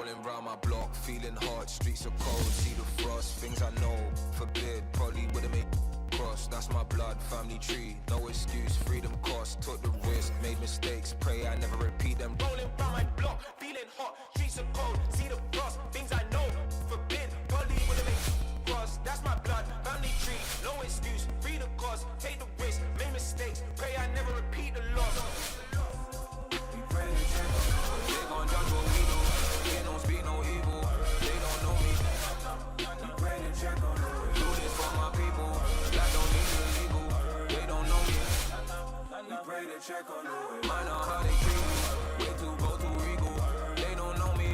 Rolling round my block, feeling hot, streets are cold, see the frost, things I know, forbid, probably would've made cross, that's my blood, family tree, no excuse, freedom cost, took the risk, made mistakes, pray I never repeat them. Rolling round my block, feeling hot, streets are cold, see the frost, things I know, forbid, probably would've made cross, that's my blood, family tree, no excuse, free the cost, take the risk, made mistakes, pray I never repeat the loss. They gon' judge what we do, they don't speak no evil, they don't know me. Do this for my people, that don't mean illegal, they don't know me. Mind on how they treat me, way too go too regal, they don't know me.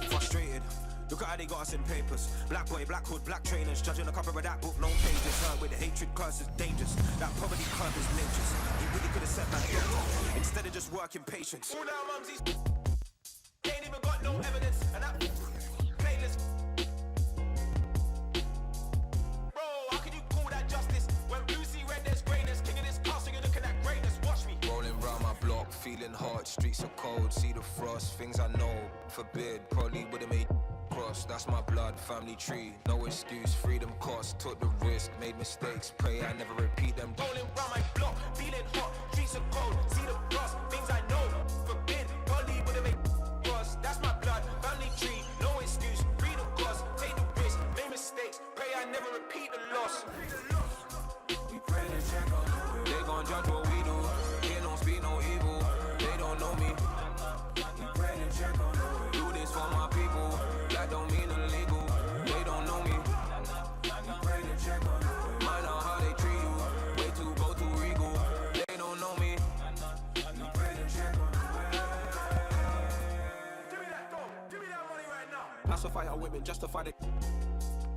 Frustrated. Look at how they got us in papers. Black boy, black hood, black trainers. Judging the cover of that book, no pages. With the hatred curse is dangerous. That poverty curve is nature's. He really could have said that doctor, instead of just working patience. All our mumsies ain't even got no evidence. And that playlist. Bro, how can you call that justice? When blue see red, there's greatness. King of this castle, you're looking at greatness. Watch me. Rolling round my block, feeling hot. Streets are cold, see the frost. Things I know, forbid. Probably would've made cross, that's my blood, family tree, no excuse, freedom cost, took the risk, made mistakes, pray I never repeat them. Rolling round my block, feeling hot, streets are cold, see the frost, things I know, forbid, probably would've made cross, that's my blood, family tree, no excuse, freedom cost, take the risk, made mistakes, pray I never repeat the loss. They gon' judge what we do, they don't speak no evil, they don't know me. Do this for my people, that don't mean illegal, they don't know me. Mind on how they treat you, way too go too regal, they don't know me. Give me that money right now. Pacify our women, justify the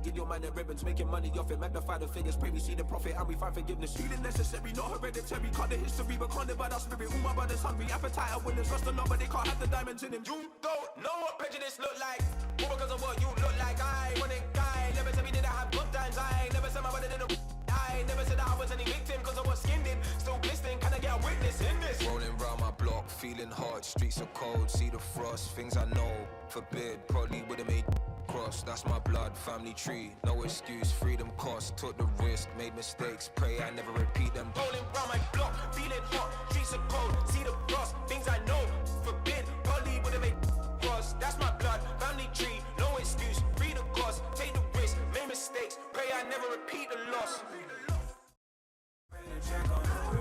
get your man in ribbons, making money off it, magnify the figures, pray we see the profit and we find forgiveness. Healing necessary, not hereditary, cut the history, but can't live by that spirit. All my brothers hungry, appetite of winners, lost the love, but they can't have the diamonds in him. You don't know what prejudice look like, all because of what you look like. I want a guy, never said we didn't have good times. I never said my brother didn't. I never said that I was any victim, cause I was skinned in, still glistening, can I get a witness in this? Rolling round my block, feeling hot, streets are cold, see the frost, things I know, forbid, probably would've made cross, that's my blood, family tree, no excuse, freedom cost, took the risk, made mistakes, pray I never repeat them. Rolling round my block, feeling hot, streets are cold, see the frost, things I know, forbid, probably would've made cross, that's my blood, family tree, no excuse, freedom cost, take the risk, made mistakes, pray I never repeat the loss.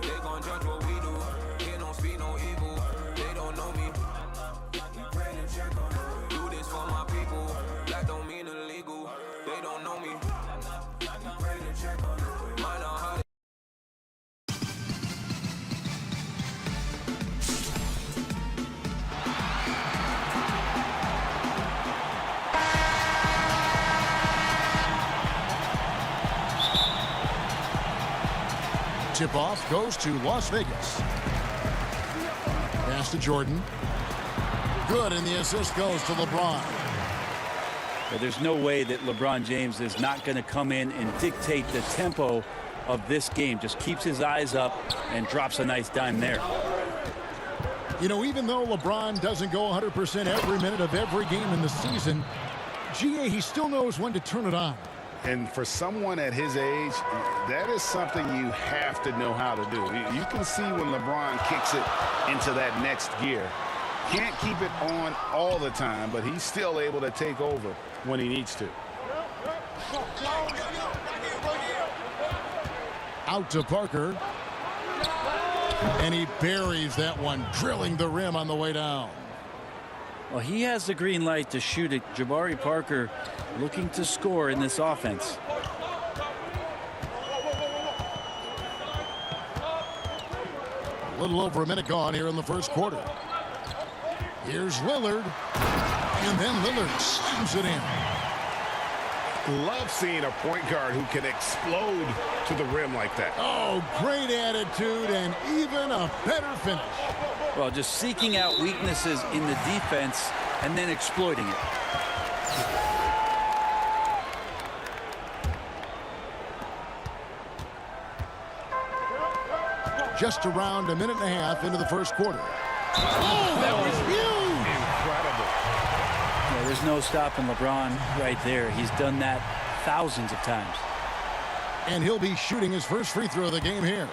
They gon' judge what we do, they don't speak no evil, they don't know me. Do this for my people, that don't mean illegal, they don't know me. Mind on how Tip-off goes to Las Vegas. Pass to Jordan. Good, and the assist goes to LeBron. Well, there's no way that LeBron James is not going to come in and dictate the tempo of this game. Just keeps his eyes up and drops a nice dime there. You know, even though LeBron doesn't go 100% every minute of every game in the season, GA, he still knows when to turn it on. And for someone at his age, that is something you have to know how to do. You can see when LeBron kicks it into that next gear. Can't keep it on all the time, but he's still able to take over when he needs to. Out to Parker. And he buries that one, drilling the rim on the way down. Well, he has the green light to shoot it. Jabari Parker looking to score in this offense. A little over a minute gone here in the first quarter. Here's Lillard. And then Lillard slams it in. Love seeing a point guard who can explode to the rim like that. Oh, great attitude and even a better finish. Well, just seeking out weaknesses in the defense and then exploiting it. just around a minute and a half into the first quarter. Oh, that was huge! Incredible. Yeah, there's no stopping LeBron right there. He's done that thousands of times. And he'll be shooting his first free throw of the game here.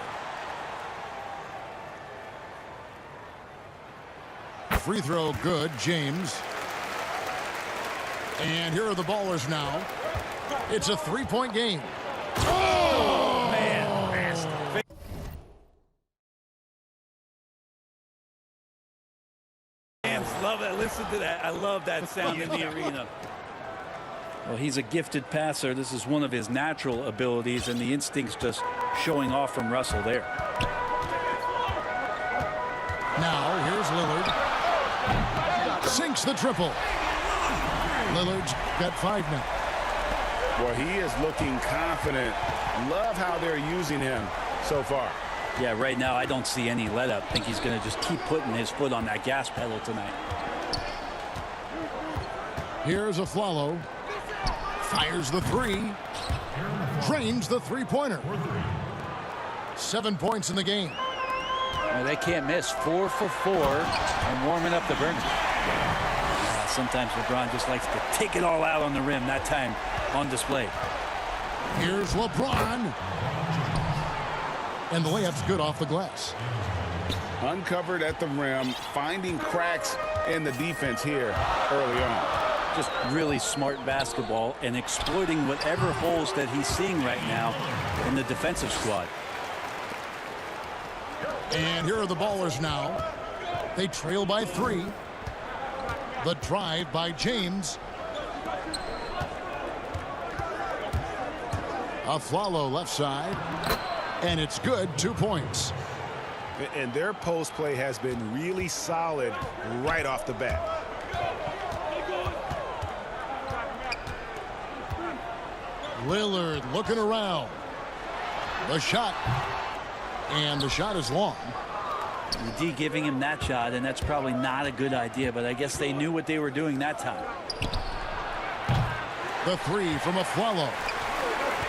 Free throw good, James. And here are the ballers now. It's a three-point game. Oh, man. Fans love that. Listen to that. I love that sound in the arena. Well, he's a gifted passer. This is one of his natural abilities, and the instincts just showing off from Russell there. Now, here's Lillard. Sinks the triple. Lillard's got 5 now. Well, he is looking confident. Love how they're using him so far. Yeah, right now I don't see any let up. I think he's going to just keep putting his foot on that gas pedal tonight. Here's Aflalo. Fires the three. Drains the three-pointer. 7 points in the game. Well, they can't miss. 4 for 4 and warming up the burner. Sometimes LeBron just likes to take it all out on the rim. That time on display. Here's LeBron. And the layup's good off the glass. Uncovered at the rim, finding cracks in the defense here early on. Just really smart basketball and exploiting whatever holes that he's seeing right now in the defensive squad. And here are the ballers now. They trail by 3. The drive by James. Aflalo left side. And it's good, 2 points. And their post play has been really solid right off the bat. Lillard looking around. The shot. And the shot is long. The D giving him that shot, and that's probably not a good idea, but I guess they knew what they were doing that time. The three from Aflalo.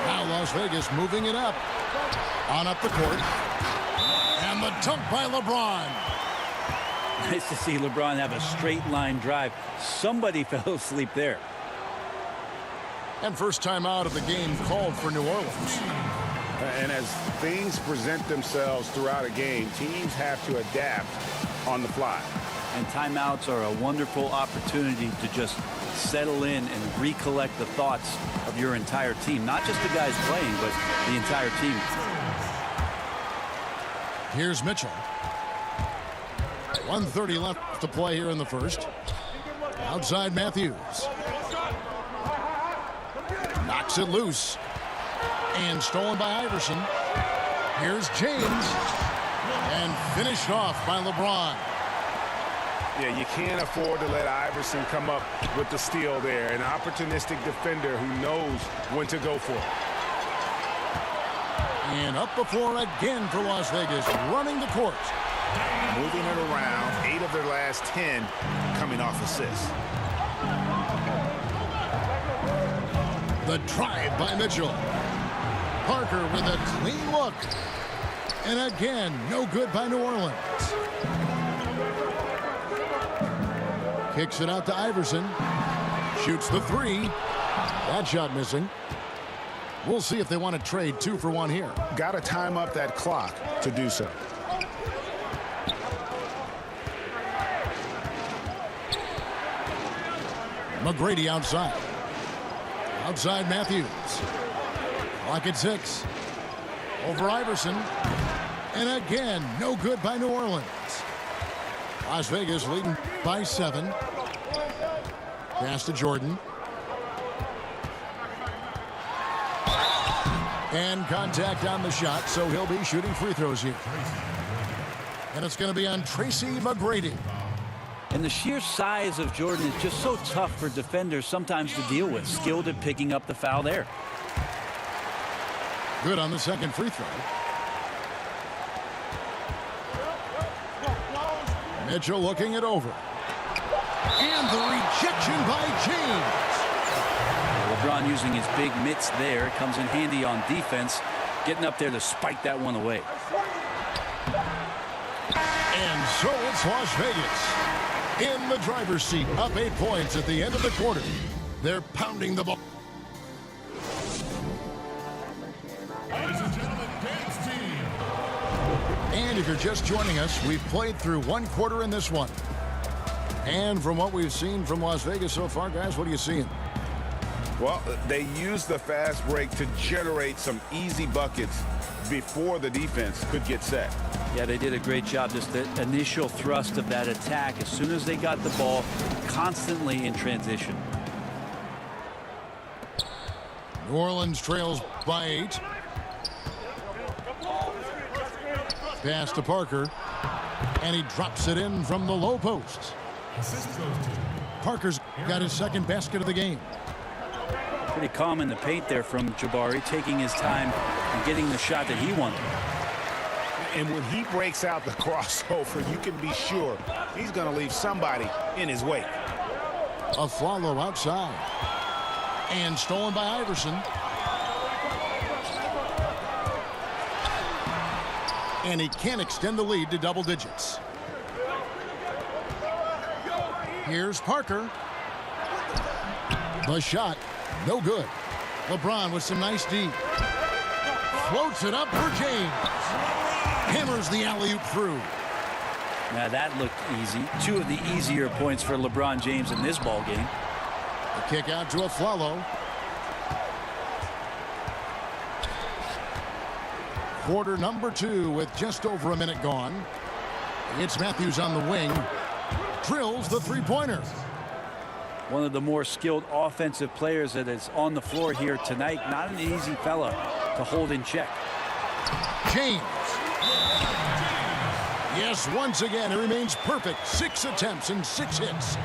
Now Las Vegas moving it up. On up the court. And the dunk by LeBron. Nice to see LeBron have a straight line drive. Somebody fell asleep there. And first time out of the game called for New Orleans. And as things present themselves throughout a game, teams have to adapt on the fly. And timeouts are a wonderful opportunity to just settle in and recollect the thoughts of your entire team. Not just the guys playing, but the entire team. Here's Mitchell. 1:30 left to play here in the first. Outside Matthews. Knocks it loose. And stolen by Iverson. Here's James. And finished off by LeBron. Yeah, you can't afford to let Iverson come up with the steal there. An opportunistic defender who knows when to go for it. And up the floor again for Las Vegas, running the court. Moving it around, 8 of their last 10 coming off assists. The drive by Mitchell. Parker with a clean look. And again, no good by New Orleans. Kicks it out to Iverson. Shoots the three. That shot missing. We'll see if they want to trade 2 for 1 here. Got to time up that clock to do so. McGrady outside. Outside Matthews. Clock at 6. Over Iverson. And again, no good by New Orleans. Las Vegas leading by 7. Pass to Jordan. And contact on the shot, so he'll be shooting free throws here. And it's going to be on Tracy McGrady. And the sheer size of Jordan is just so tough for defenders sometimes to deal with. Skilled at picking up the foul there. Good on the second free throw. Mitchell looking it over. And the rejection by James. LeBron using his big mitts there. Comes in handy on defense. Getting up there to spike that one away. And so it's Las Vegas in the driver's seat, up 8 points at the end of the quarter. They're pounding the ball. Ladies and gentlemen, dance team. And if you're just joining us, we've played through 1 quarter in this one. And from what we've seen from Las Vegas so far, guys, what are you seeing? Well, they used the fast break to generate some easy buckets before the defense could get set. Yeah, they did a great job. Just the initial thrust of that attack, as soon as they got the ball, constantly in transition. New Orleans trails by 8. Pass to Parker. And he drops it in from the low post. Assist goes to Parker's got his second basket of the game. Pretty calm in the paint there from Jabari, taking his time and getting the shot that he wanted. And when he breaks out the crossover, you can be sure he's going to leave somebody in his wake. A follow outside. And stolen by Iverson. And he can't extend the lead to double digits. Here's Parker. The shot, no good. LeBron with some nice D. Floats it up for James. Hammers the alley-oop through. Now that looked easy. 2 of the easier points for LeBron James in this ball game. The kick out to Aflalo. Quarter number 2 with just over a minute gone. It's Matthews on the wing. Drills the three-pointer. One of the more skilled offensive players that is on the floor here tonight. Not an easy fella to hold in check. James. Yes, once again, it remains perfect. 6 attempts and 6 hits.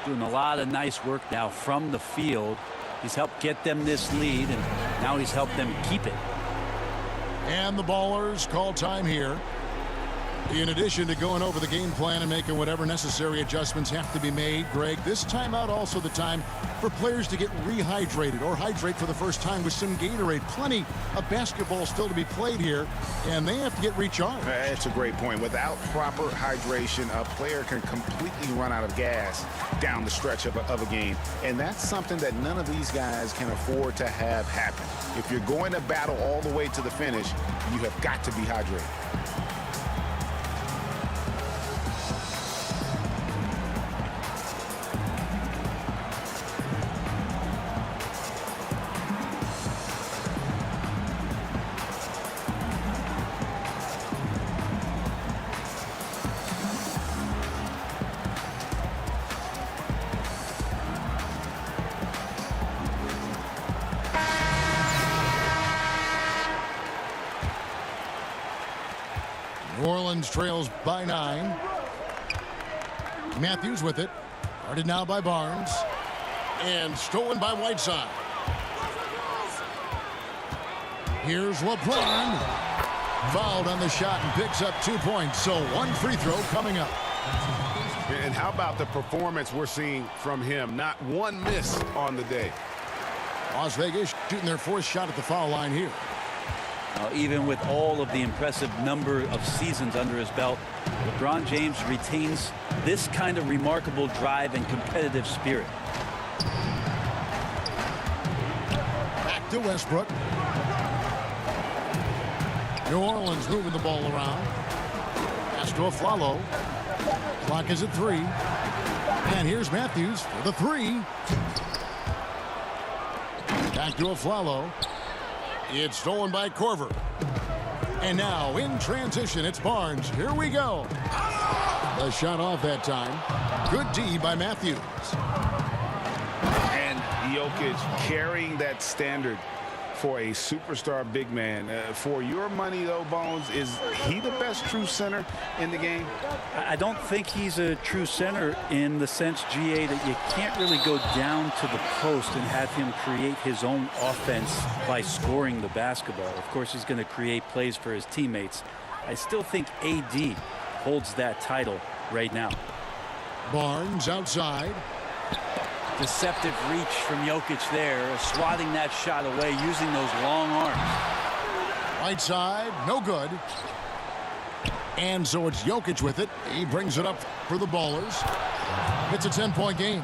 Doing a lot of nice work now from the field. He's helped get them this lead, and now he's helped them keep it. And the Ballers call time here. In addition to going over the game plan and making whatever necessary adjustments have to be made, Greg, this timeout also the time for players to get rehydrated or hydrate for the first time with some Gatorade. Plenty of basketball still to be played here, and they have to get recharged. That's a great point. Without proper hydration, a player can completely run out of gas down the stretch of a game. And that's something that none of these guys can afford to have happen. If you're going to battle all the way to the finish, you have got to be hydrated. New Orleans trails by 9. Matthews with it. Guarded now by Barnes. And stolen by Whiteside. Here's LeBron. Fouled on the shot and picks up 2 points. So 1 free throw coming up. And how about the performance we're seeing from him? Not one miss on the day. Las Vegas shooting their 4th shot at the foul line here. Even with all of the impressive number of seasons under his belt, LeBron James retains this kind of remarkable drive and competitive spirit. Back to Westbrook. New Orleans moving the ball around. Pass to Aflalo. Clock is at 3. And here's Matthews for the 3. Back to Aflalo. It's stolen by Korver. And now in transition, it's Barnes. Here we go. The shot off that time. Good D by Matthews. And Jokic carrying that standard for a superstar big man. For your money, though, Bones, is he the best true center in the game? I don't think he's a true center in the sense, GA, that you can't really go down to the post and have him create his own offense by scoring the basketball. Of course, he's going to create plays for his teammates. I still think AD holds that title right now. Barnes outside. Deceptive reach from Jokic there, swatting that shot away using those long arms. Right side, no good. And so it's Jokic with it. He brings it up for the Ballers. It's a 10-point game.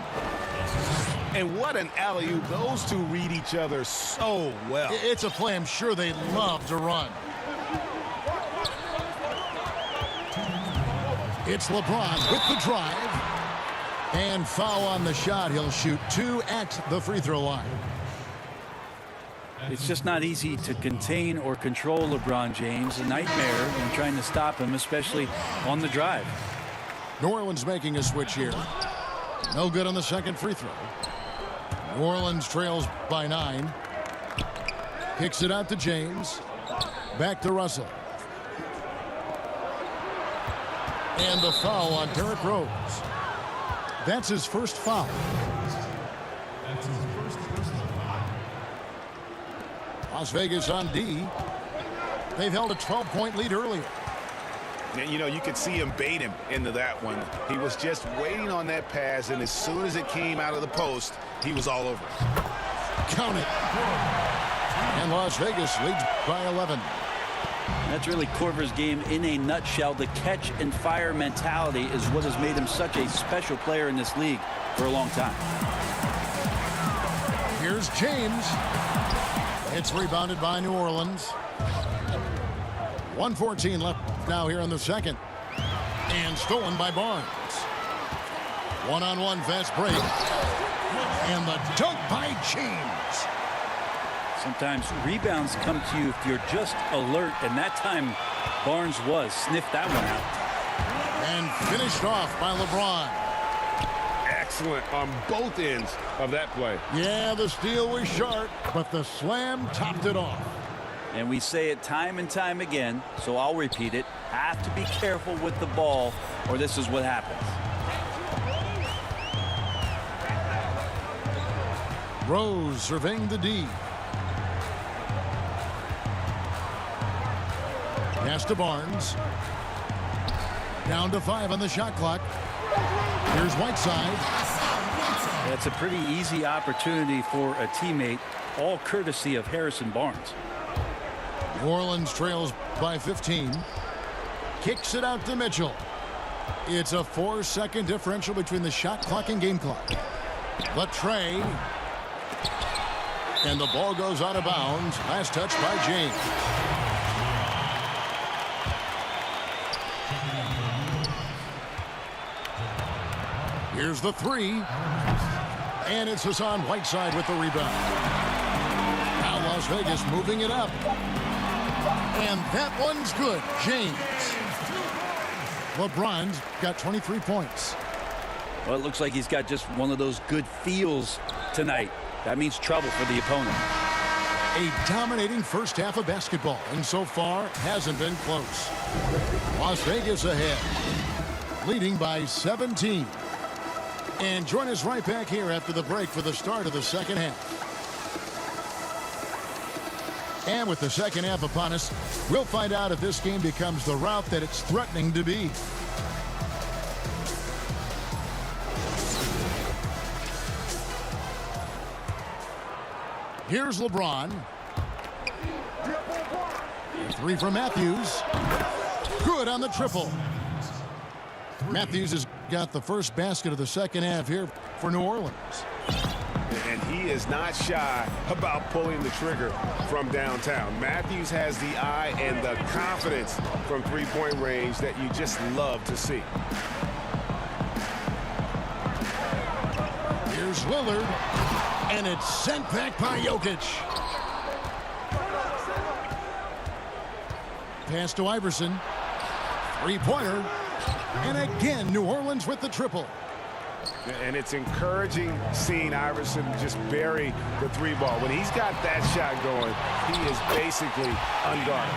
And what an alley-oop. Those two read each other so well. It's a play I'm sure they love to run. It's LeBron with the drive. And foul on the shot. He'll shoot 2 at the free throw line. It's just not easy to contain or control LeBron James. A nightmare in trying to stop him, especially on the drive. New Orleans making a switch here. No good on the second free throw. New Orleans trails by 9. Kicks it out to James. Back to Russell. And the foul on Derrick Rose. That's his first foul. Las Vegas on D. They've held a 12-point lead earlier. And, you know, you could see him bait him into that one. He was just waiting on that pass, and as soon as it came out of the post, he was all over it. Count it. And Las Vegas leads by 11. That's really Korver's game in a nutshell. The catch and fire mentality is what has made him such a special player in this league for a long time. Here's James. It's rebounded by New Orleans. 1:14 left now here in the second. And stolen by Barnes. One-on-one fast break. And the dunk by James. Sometimes rebounds come to you if you're just alert, and that time Barnes was. Sniffed that one out. And finished off by LeBron. Excellent on both ends of that play. Yeah, the steal was sharp, but the slam topped it off. And we say it time and time again, so I'll repeat it. Have to be careful with the ball, or this is what happens. Rose surveying the D. Pass to Barnes. Down to 5 on the shot clock. Here's Whiteside. That's a pretty easy opportunity for a teammate, all courtesy of Harrison Barnes. New Orleans trails by 15. Kicks it out to Mitchell. It's a 4-second differential between the shot clock and game clock. The trade. And the ball goes out of bounds. Last touch by James. Here's the 3. And it's Hassan Whiteside with the rebound. Now Las Vegas moving it up. And that one's good. James. LeBron's got 23 points. Well, it looks like he's got just one of those good feels tonight. That means trouble for the opponent. A dominating first half of basketball, and so far hasn't been close. Las Vegas ahead, leading by 17. And join us right back here after the break for the start of the second half. And with the second half upon us, we'll find out if this game becomes the route that it's threatening to be. Here's LeBron. 3 from Matthews. Good on the triple. Matthews has got the first basket of the second half here for New Orleans. And he is not shy about pulling the trigger from downtown. Matthews has the eye and the confidence from three-point range that you just love to see. Here's Lillard. And it's sent back by Jokic. Pass to Iverson. Three-pointer. And again, New Orleans with the triple. And it's encouraging seeing Iverson just bury the 3-ball. When he's got that shot going, he is basically unguarded.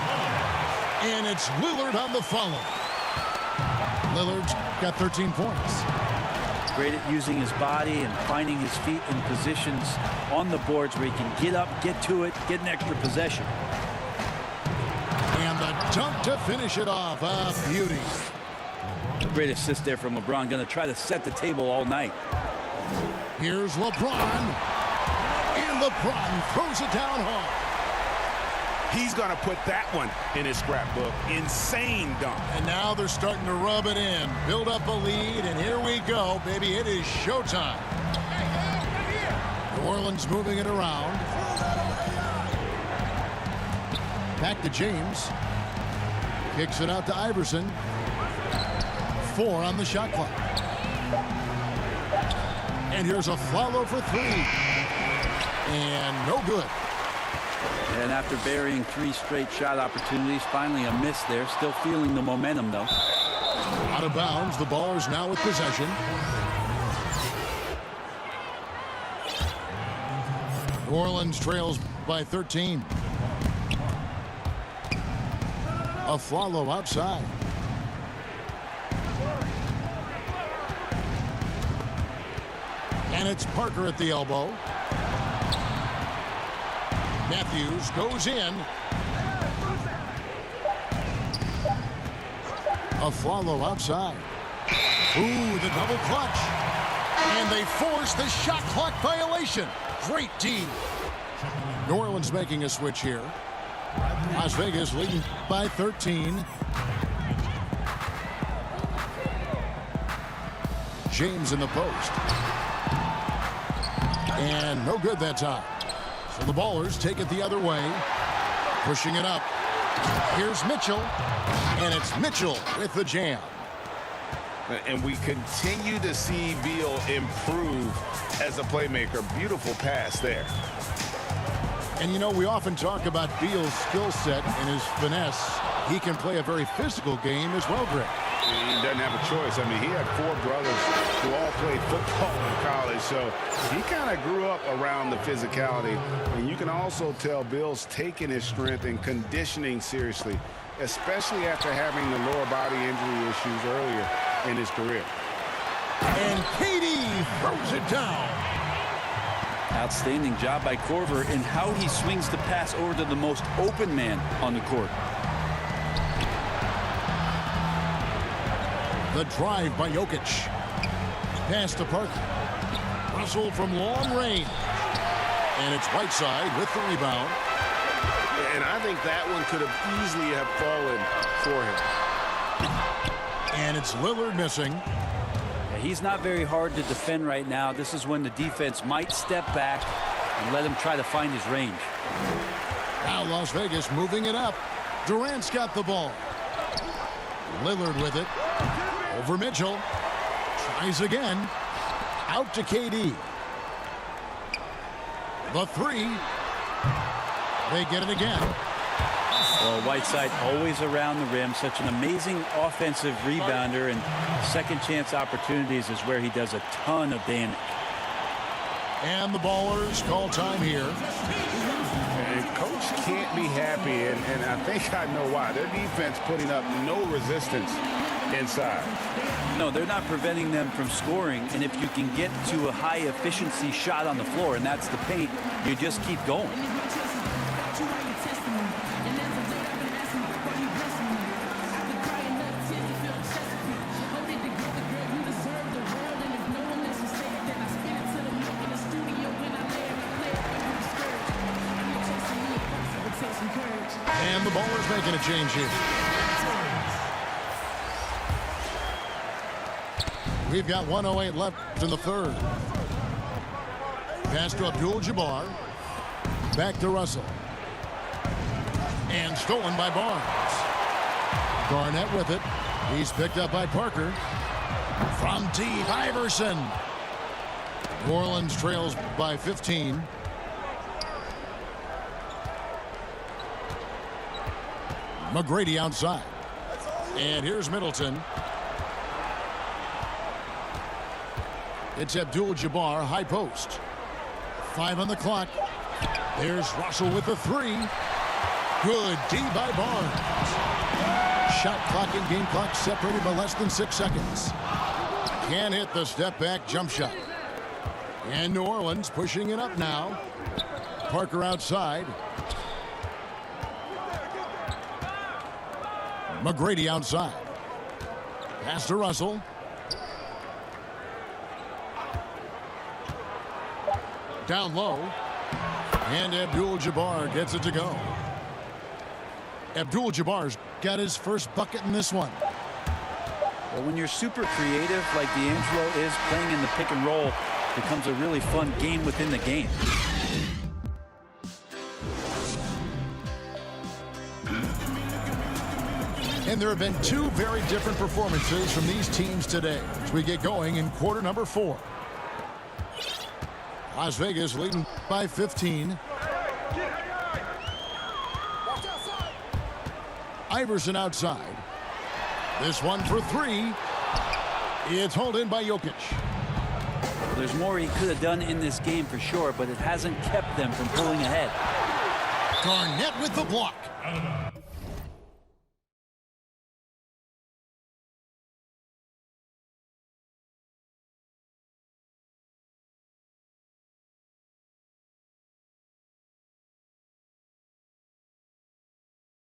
And it's Lillard on the follow. Lillard's got 13 points. Great at using his body and finding his feet in positions on the boards where he can get up, get to it, get an extra possession. And the dunk to finish it off. A beauty. Great assist there from LeBron. Going to try to set the table all night. Here's LeBron. And LeBron throws it down hard. He's going to put that one in his scrapbook. Insane dunk. And now they're starting to rub it in. Build up a lead, and here we go, baby. It is showtime. New Orleans moving it around. Back to James. Kicks it out to Iverson. 4 on the shot clock. And here's a follow for 3. And no good. And after burying 3 straight shot opportunities, finally a miss there. Still feeling the momentum, though. Out of bounds. The Ballers now with possession. New Orleans trails by 13. A follow outside. And it's Parker at the elbow. Matthews goes in. A follow outside. Ooh, the double clutch. And they force the shot clock violation. Great D. New Orleans making a switch here. Las Vegas leading by 13. James in the post. And no good that time. So the Ballers take it the other way. Pushing it up. Here's Mitchell. And it's Mitchell with the jam. And we continue to see Beal improve as a playmaker. Beautiful pass there. And you know, we often talk about Beal's skill set and his finesse. He can play a very physical game as well, Greg. He doesn't have a choice. I mean, he had 4 brothers who all played football in college, so he kind of grew up around the physicality. And you can also tell Bill's taking his strength and conditioning seriously, especially after having the lower body injury issues earlier in his career. And KD throws it down. Outstanding job by Corver in how he swings the pass over to the most open man on the court. The drive by Jokic. Pass to Parker. Russell from long range. And it's Whiteside with the rebound. And I think that one could have easily have fallen for him. And it's Lillard missing. Yeah, he's not very hard to defend right now. This is when the defense might step back and let him try to find his range. Now Las Vegas moving it up. Durant's got the ball. Lillard with it. Over Mitchell. Tries again. Out to KD. The 3. They get it again. Well, Whiteside always around the rim. Such an amazing offensive rebounder, and second chance opportunities is where he does a ton of damage. And the Ballers call time here. And coach can't be happy, and I think I know why. Their defense putting up no resistance inside. No, they're not preventing them from scoring, and if you can get to a high efficiency shot on the floor, and that's the paint, you just keep going. And the Ballers making a change here. We've got 1:08 left in the third. Pass to Abdul-Jabbar. Back to Russell. And stolen by Barnes. Garnett with it. He's picked up by Parker. From deep, Iverson. New Orleans trails by 15. McGrady outside. And here's Middleton. It's Abdul-Jabbar, high post. 5 on the clock. There's Russell with the 3. Good D by Barnes. Shot clock and game clock separated by less than 6 seconds. Can't hit the step back jump shot. And New Orleans pushing it up now. Parker outside. McGrady outside. Pass to Russell. Down low. And Abdul-Jabbar gets it to go. Abdul-Jabbar's got his first bucket in this one. Well, when you're super creative like D'Angelo is, playing in the pick and roll becomes a really fun game within the game. And there have been two very different performances from these teams today as we get going in quarter number 4. Las Vegas leading by 15. Iverson outside. This one for 3. It's hauled in by Jokic. There's more he could have done in this game for sure, but it hasn't kept them from pulling ahead. Garnett with the block.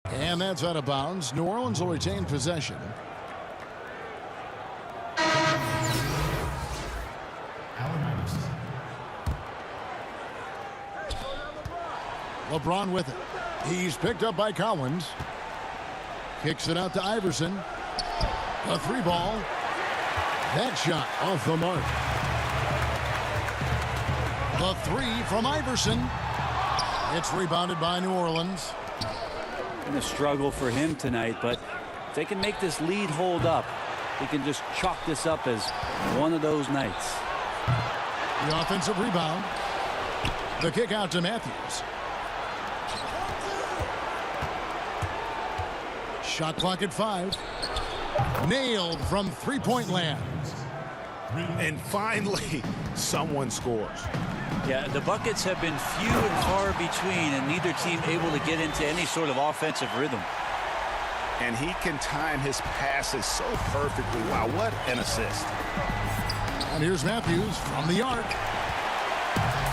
And that's out of bounds. New Orleans will retain possession. LeBron with it. He's picked up by Collins. Kicks it out to Iverson. A 3-ball. That shot off the mark. The 3 from Iverson. It's rebounded by New Orleans. A struggle for him tonight, but if they can make this lead hold up, they can just chalk this up as one of those nights. The offensive rebound. The kick out to Matthews. Shot clock at 5. Nailed from three-point land. And finally, someone scores. Yeah, the buckets have been few and far between, and neither team able to get into any sort of offensive rhythm. And he can time his passes so perfectly. Wow, what an assist. And here's Matthews from the arc.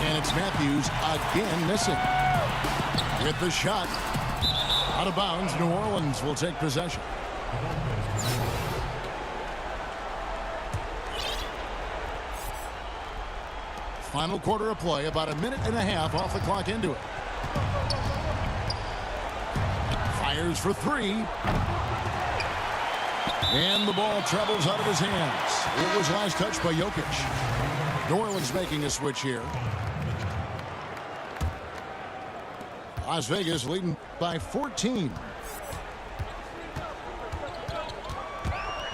And it's Matthews again missing. With the shot out of bounds, New Orleans will take possession. Final quarter of play, about a minute and a half off the clock into it. Fires for 3. And the ball travels out of his hands. It was last touched by Jokic. New Orleans making a switch here. Las Vegas leading by 14.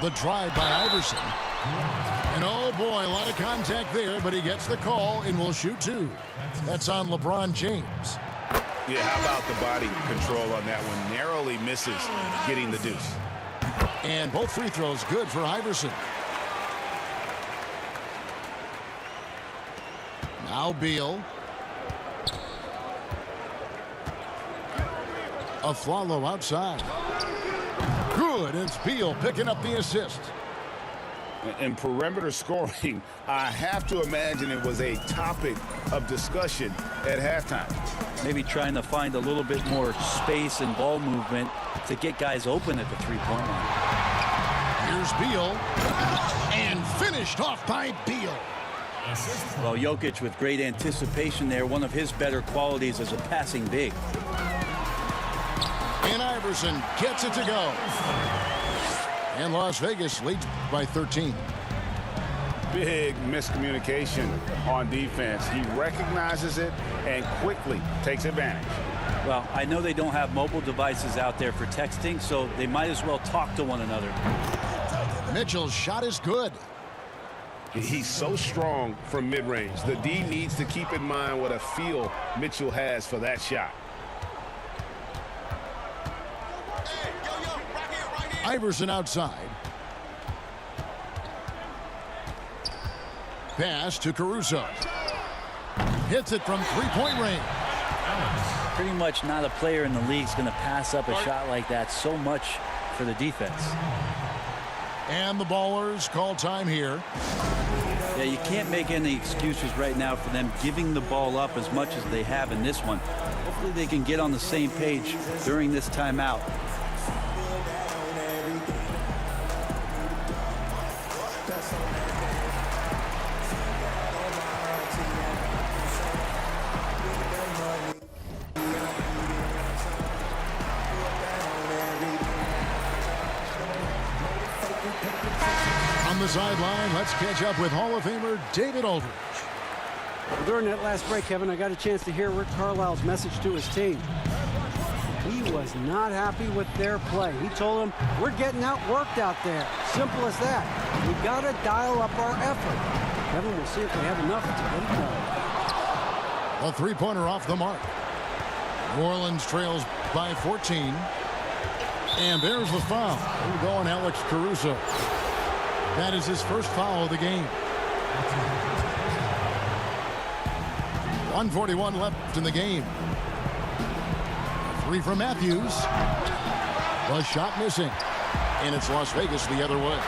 The drive by Iverson. And oh boy, a lot of contact there, but he gets the call and will shoot 2. That's on LeBron James. Yeah, how about the body control on that one? Narrowly misses getting the deuce. And both free throws good for Iverson. Now Beal. A follow outside. Good. It's Beal picking up the assist. And perimeter scoring, I have to imagine it was a topic of discussion at halftime. Maybe trying to find a little bit more space and ball movement to get guys open at the three-point line. Here's Beal. And finished off by Beal. Well, Jokic with great anticipation there, one of his better qualities as a passing big. And Iverson gets it to go. And Las Vegas leads by 13. Big miscommunication on defense. He recognizes it and quickly takes advantage. Well, I know they don't have mobile devices out there for texting, so they might as well talk to one another. Mitchell's shot is good. He's so strong from mid-range. The D needs to keep in mind what a feel Mitchell has for that shot. Iverson outside. Pass to Caruso. Hits it from three-point range. Pretty much not a player in the league is going to pass up a shot like that so much for the defense. And the Ballers call time here. Yeah, you can't make any excuses right now for them giving the ball up as much as they have in this one. Hopefully they can get on the same page during this timeout. From the sideline, let's catch up with Hall of Famer David Aldridge. Well, during that last break, Kevin, I got a chance to hear Rick Carlisle's message to his team. He was not happy with their play. He told them, we're getting outworked out there. Simple as that. We got to dial up our effort. Kevin, we'll see if we have enough to get it done. A three-pointer off the mark. New Orleans trails by 14. And there's the foul. We're going Alex Caruso. That is his first foul of the game. 1:41 left in the game. A three from Matthews. The shot missing. And it's Las Vegas the other way.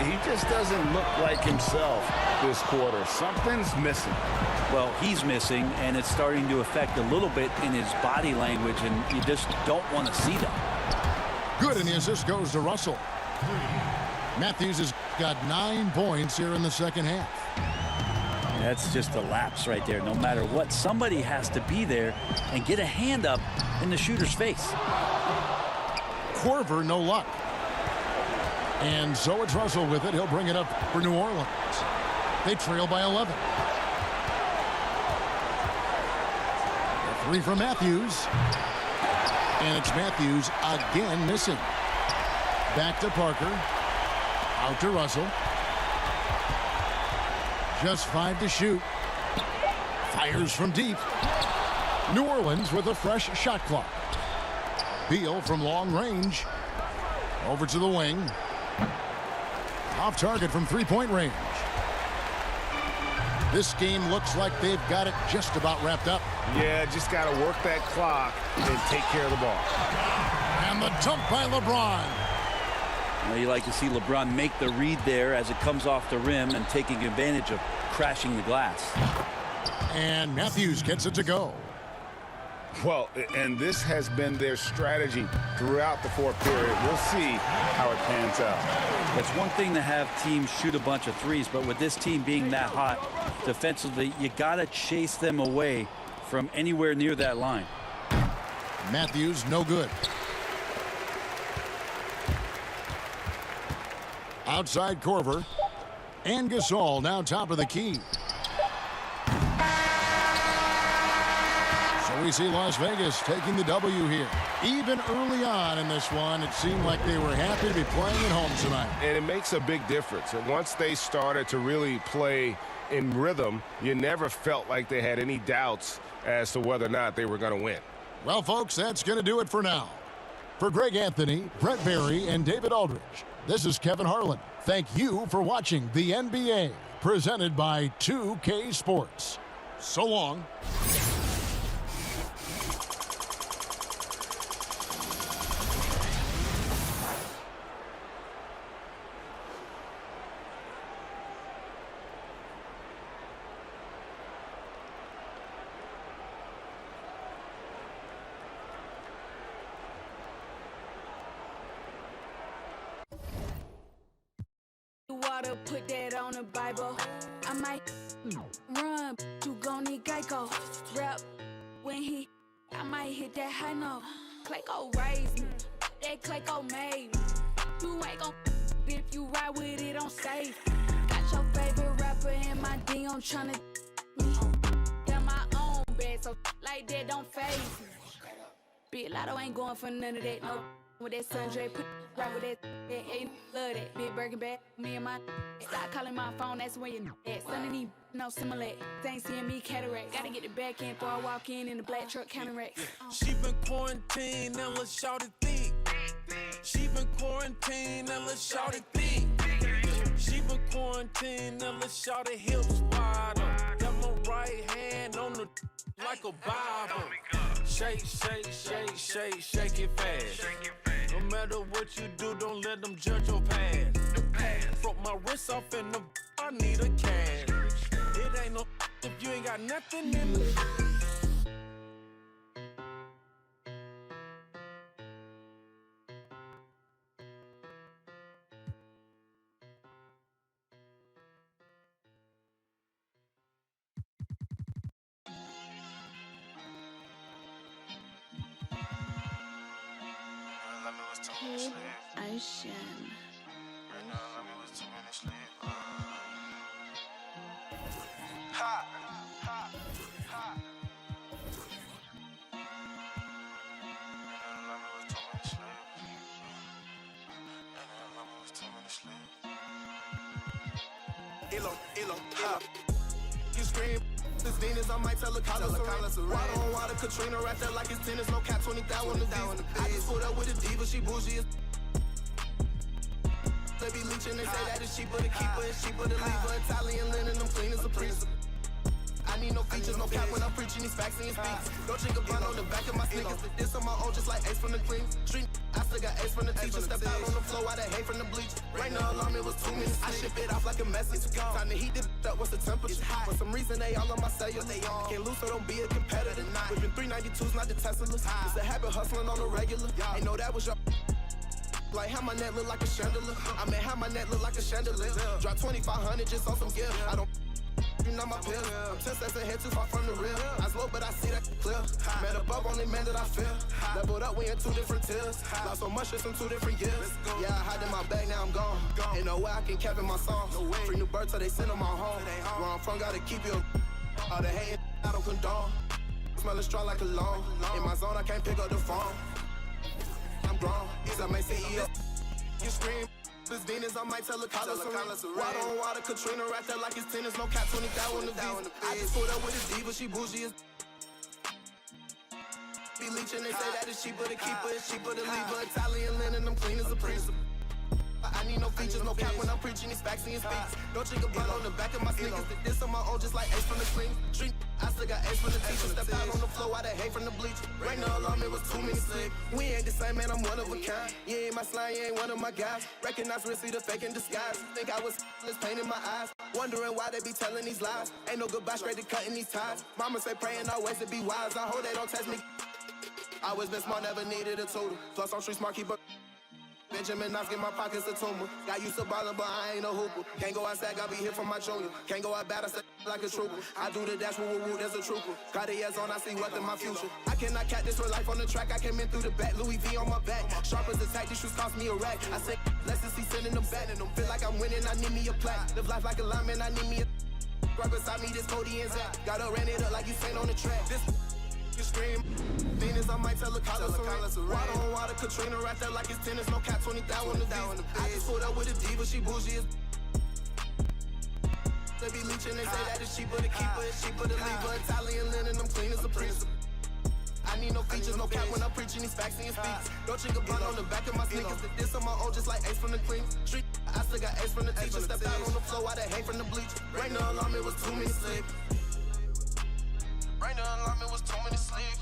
He just doesn't look like himself this quarter. Something's missing. Well, he's missing, and it's starting to affect a little bit in his body language, and you just don't want to see that. Good, and the assist goes to Russell. Matthews has got 9 points here in the second half. That's just a lapse right there. No matter what, somebody has to be there and get a hand up in the shooter's face. Korver, no luck. And so it's Russell with it. He'll bring it up for New Orleans. They trail by 11. A three from Matthews. And it's Matthews again missing. Back to Parker. Out to Russell. Just 5 to shoot. Fires from deep. New Orleans with a fresh shot clock. Beal from long range. Over to the wing. Off target from three-point range. This game looks like they've got it just about wrapped up. Yeah, just got to work that clock and take care of the ball. And the dunk by LeBron. Well, you like to see LeBron make the read there as it comes off the rim and taking advantage of crashing the glass. And Matthews gets it to go. Well, and this has been their strategy throughout the fourth period. We'll see how it pans out. It's one thing to have teams shoot a bunch of threes, but with this team being that hot defensively, you got to chase them away from anywhere near that line. Matthews, no good. Outside Korver. And Gasol now top of the key. So we see Las Vegas taking the W here. Even early on in this one, it seemed like they were happy to be playing at home tonight. And it makes a big difference. And once they started to really play in rhythm, you never felt like they had any doubts as to whether or not they were going to win. Well, folks, that's going to do it for now. For Greg Anthony, Brett Barry, and David Aldridge, this is Kevin Harlan. Thank you for watching the NBA, presented by 2K Sports. So long. Water, put that on the Bible. I might run, you gon' need Geico. Rap when I might hit that high note. Clayco raised me, that Clayco made me. You ain't gon' if you ride with it on safe. Got your favorite rapper in my DM tryna me. Got my own bag, so like that don't faze me. Big Lotto ain't going for none of that, no. With that Sundre, put right with that, ain't love that. Big Birkin bag, me and my stop calling my phone, that's when you at. Son of these, no similar. They ain't seeing me cataract. Gotta get the back end before I walk in the black truck counting racks. She been quarantined, now let's shout it thick. She been quarantined, now let's shout it thick. She been quarantined, now let's shout it hips wide up. Got my right hand on the like a Bible. Shake, shake, shake, shake, shake it fast. No matter what you do, don't let them judge your past. Broke my wrist off in the I need a cash. It ain't no if you ain't got nothing in it. Ocean. You scream, this Venus, I might tell a collar water on water, Katrina right there like it's tennis, no cap 20,000 on the diesel. I just pulled up with a diva, she bougie as they be leeching, they say that it's cheaper to keep her, it's cheaper to leave her. Italian linen, them clean as a priest. I need no features, no cap when I'm preaching these facts and speaks. Don't drink a blunt on the back of my sneakers. This on my own, just like Ace from the clean street. I still got Ace from the teacher. Stepped out on the floor, I hate from the bleach. Right now, alarm, it was 2 minutes. I ship it off like a message. Time to heat it up, what's the temperature? For some reason, they all on my cellular. Can't lose, so don't be a competitor. Whipping 392s, not the Teslas. It's a habit hustling on the regular. Ain't know that was your. Like how my neck look like a chandelier. I mean, how my neck look like a chandelier. Drop 2,500 just on some gear. I don't. You know my pill. I'm 10 steps ahead, too far from the real. I slow, but I see that clear. Man above only man that I feel. Leveled up, we in 2 different tiers. Lost so much, it's in 2 different years. Yeah, I hide in my bag, now I'm gone. Ain't no way I can cap in my songs. Free new birds till they send them on home. Where I'm from, gotta keep you. All the hating, I don't condone. Smelling strong like a cologne. In my zone, I can't pick up the phone. I'm grown, I may CEO. You scream. This Venus, I might tell a collar water on water, Katrina right there like it's tennis, no cap 20,000 on the diesel. I just pulled up with a diva, she bougie as be leeching, they say that it's cheaper to keep her, it's cheaper to leave her. Italian linen, them clean as a priest. I need no features, no cap when I'm preaching these facts and speaks. Don't drink a blunt on the back of my sneakers. This on my own, just like Ace from the clean street. I still got Ace from the teacher. Stepped out on the floor, I hate from the bleach. Right now, alarm, it was 2 minutes sleep. We ain't the same, man, I'm one of a kind. You ain't my slime, you ain't one of my guys. Recognize risky, the fake in disguise. Think I was this pain in my eyes. Wondering why they be telling these lies. Ain't no goodbye, straight to cutting these ties. Mama say praying always to be wise. I hope they don't test me. I always been smart, never needed a tutor. Plus I'm street smart, keep up. Benjamin Knox, get my pockets a tumor. Got used to ballin', but I ain't no hooper. Can't go outside, got be hit from my junior. Can't go out bad, I stay like a trooper. I do the dash, woo, there's a trooper. Cartier's on, I see what's in my future. I cannot cat this for life on the track. I came in through the back, Louis V on my back. Sharp as attack, these shoes cost me a rack. I say, let's just see sending them back. Feel like I'm winning, I need me a plaque. Live life like a lineman, I need me a. Right beside me, this Cody and Zach. Gotta ran it up like you saying on the track. This you scream. Venus, I might tell a collar water on water, Katrina right there like it's tennis, no cap 20,000 on the diesel. I just pulled up with a diva, she bougie as they be leeching, they say that it's cheaper to keep her, it's cheaper to leave her. Italian linen, them clean as a priest. I need no features, no cap when I'm preaching these facts and speaks. Don't drink a blunt on the back of my sneakers. This on my own, just like Ace from the clean street. I still got Ace from the teacher. Stepped out on the floor, I hate from the bleach. Right now, alarm, it was 2 minutes sleep. Right now, alarm, it was 2 minutes sleep.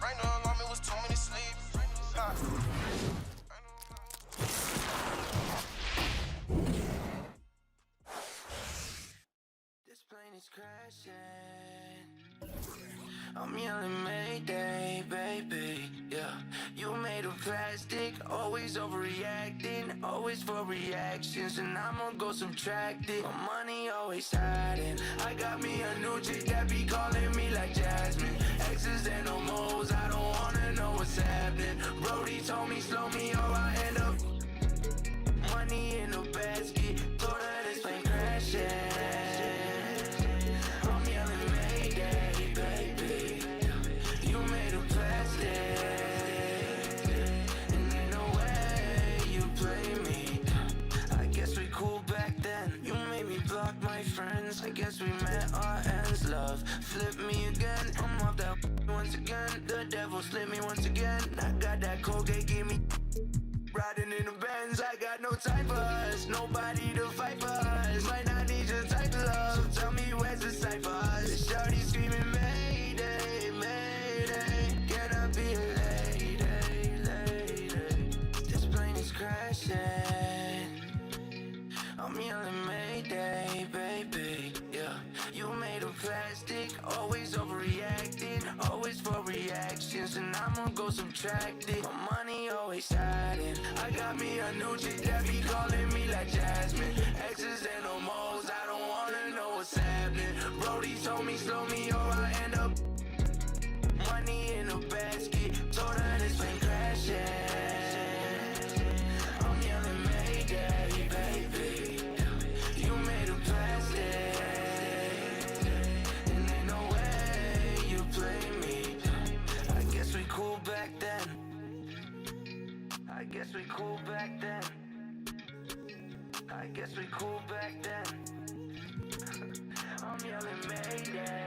Right now, alarm, it was 2 minutes sleep. This plane is crashing. I'm yelling Mayday, baby, yeah. You made of plastic, always overreacting, always for reactions, and I'm gonna go subtract it. My money always hiding. I got me a new chick that be calling me like Jasmine. Exes and no moles, I don't wanna know what's happening. Brody told me slow me or I end up money in a basket. Told her this plane crashing. I guess we met our ends, love. Flip me again, I'm off that once again. The devil slip me once again. I got that Colgate, give me riding in the Benz. I got no time for us, nobody to fight for us. Might not need your type of love, so tell me where's the cipher. The shawty screaming Mayday, Mayday. Can I be a lady, lady? This plane is crashing. I'm yelling Mayday, baby, yeah. You made of plastic, always overreacting, always for reactions, and I'm gonna go subtract it. My money always hiding. I got me a new chick that be calling me like Jasmine. Exes and no moles, I don't wanna know what's happening. Brody told me slow me or I end up money in a basket. Told her this plane crashing. I'm yelling Mayday, baby. guess we cool back then. I guess we cool back then. I'm yelling Mayday.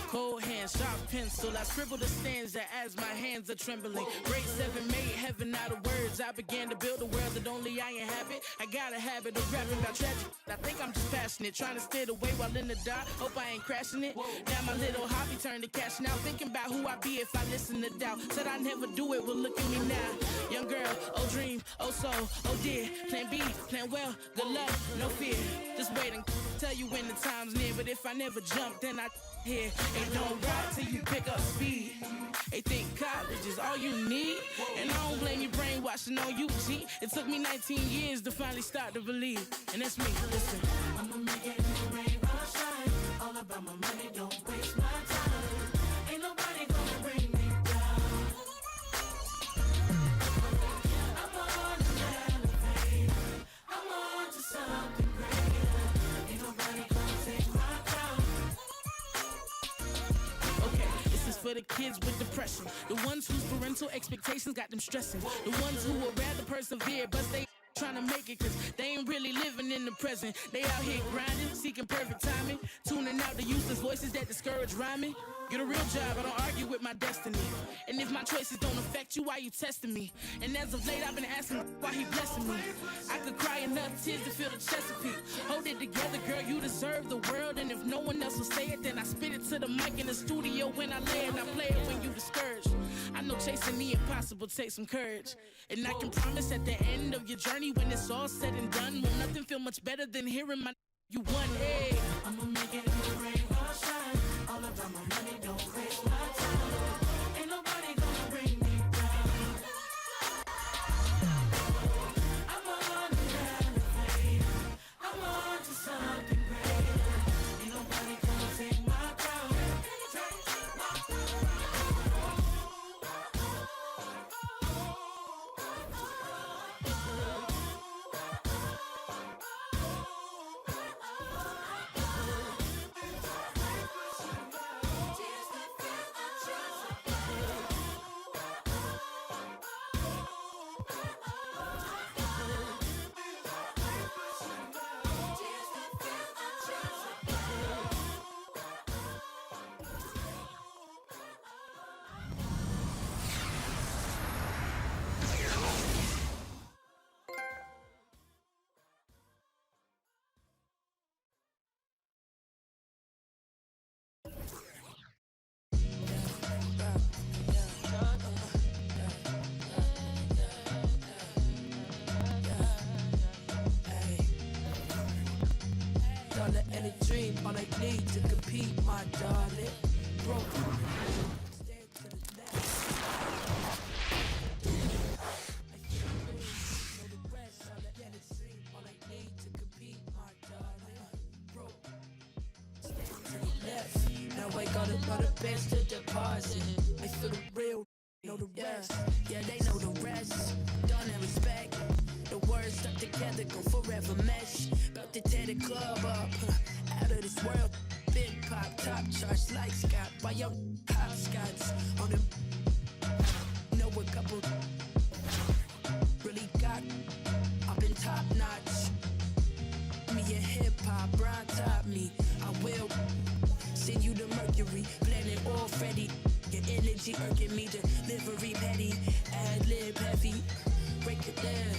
Cold hand, sharp pencil, I scribble the stanza as my hands are trembling. Grade 7 made heaven out of words. I began to build a world that only I inhabit. I got a habit of rapping about tragic. I think I'm just passionate, trying to steer the way while in the dark. Hope I ain't crashing it. Now my little hobby turned to cash now. Thinking about who I'd be if I listen to doubt. Said I never do it, well look at me now. Young girl, oh dream, oh soul, oh dear. Plan B, plan well, good luck, no fear. Just wait and tell you when the time's near. But if I never jump, then I here. And don't ride till you pick up speed. They think college is all you need. And I don't blame you brainwashing on you, G. It took me 19 years to finally start to believe. And that's me, listen. I'ma make it in the rain or shine. All about my money, don't waste my time. Ain't nobody gonna bring me down. I'm on an elevator. I'm on to something greater. Ain't nobody gonna take my crown. Okay, this is for the kids with depression. The ones whose parental expectations got them stressing. The ones who would rather persevere, but they trying to make it cause they ain't really living in the present. They out here grinding, seeking perfect timing, tuning out the useless voices that discourage rhyming. Get a real job, I don't argue with my destiny. And if my choices don't affect you, why you testing me? And as of late, I've been asking why he blessing me. I could cry enough tears to feel the Chesapeake. Hold it together, girl, you deserve the world. And if no one else will say it, then I spit it to the mic in the studio when I lay it. I play it when you discouraged. I know chasing the impossible takes some courage. And I can promise at the end of your journey, when it's all said and done, will nothing feel much better than hearing my you won, hey. I'ma make it in the rain or shine. All about my money, don't waste my time. Ain't nobody gonna bring me down. I'm on an elevator. I'm on to something greater. Ain't nobody gonna take my crown. Dollar and a dream, all I need to compete, my darling. Broke. Stand to the left. Know the rest, all I get is dream, all I need to compete, my darling. Broke. Stand to the left. Now I got another best to deposit. I feel the real, know the rest. Yeah, they know the rest. Done and respect. The words stuck together go forever mesh. About to tear the club up, out of this world. Big pop, top charts like Scott. By your hopscotch on them. Know a couple really got up in top notch. Me a hip hop, brown top me. I will send you the Mercury, planet all Freddy. Your energy irking me, delivery petty, ad lib heavy. Break it down,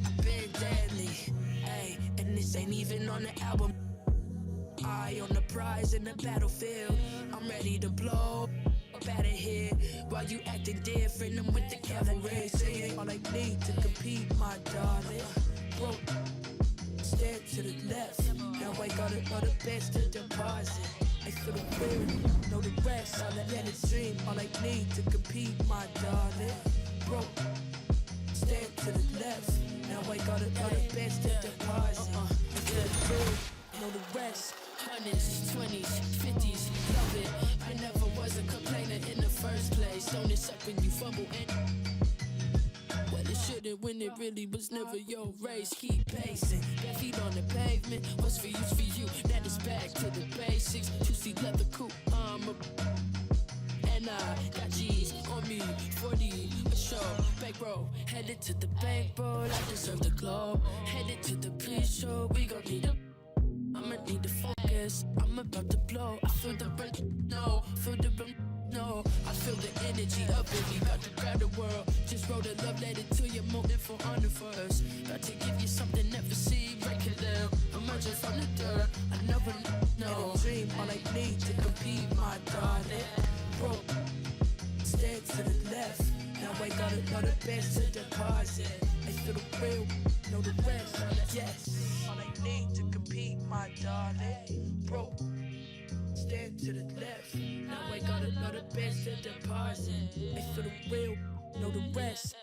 I've been deadly. Ay, and this ain't even on the album. Eye on the prize in the battlefield. I'm ready to blow up out of here. While you acting different, I'm with the cavalry. Saying all I need to compete, my darling. Broke. Stare to the left. Now Now I gotta know the best to deposit. I feel the real, know the rest. All that let it stream, all I need to compete, my darling. Broke, stand to the left. Now I gotta know the best to deposit. I feel the real, know the rest. Hundreds, 20s, 50s, love it. I never was a complainer in the first place. Don't it suck when you fumble and well, it shouldn't when it really was never your race. Keep pacing, bare feet on the pavement. What's for you's for you, that is back to the basics. 2C leather coupe, and I got G's on me, 40 a show. Back row, headed to the bankroll. I deserve the globe. Headed to the pre-show, we gon' need a I'ma need to focus, I'm about to blow. I feel the rhythm, no, feel the rhythm, no. I feel the energy of it, we got to grab the world. Just wrote a love letter to your motive for honor for us. Got to give you something never seen, break it down. Emerging from the dirt, I never know. In a dream, all I need to compete, my darling. Broke, stand to the left. Now I gotta know the best to deposit. I feel the real, know the rest. Yes, all I need to compete, my darling. Broke, stand to the left. Now I gotta know the best to deposit. I feel the real, know the rest.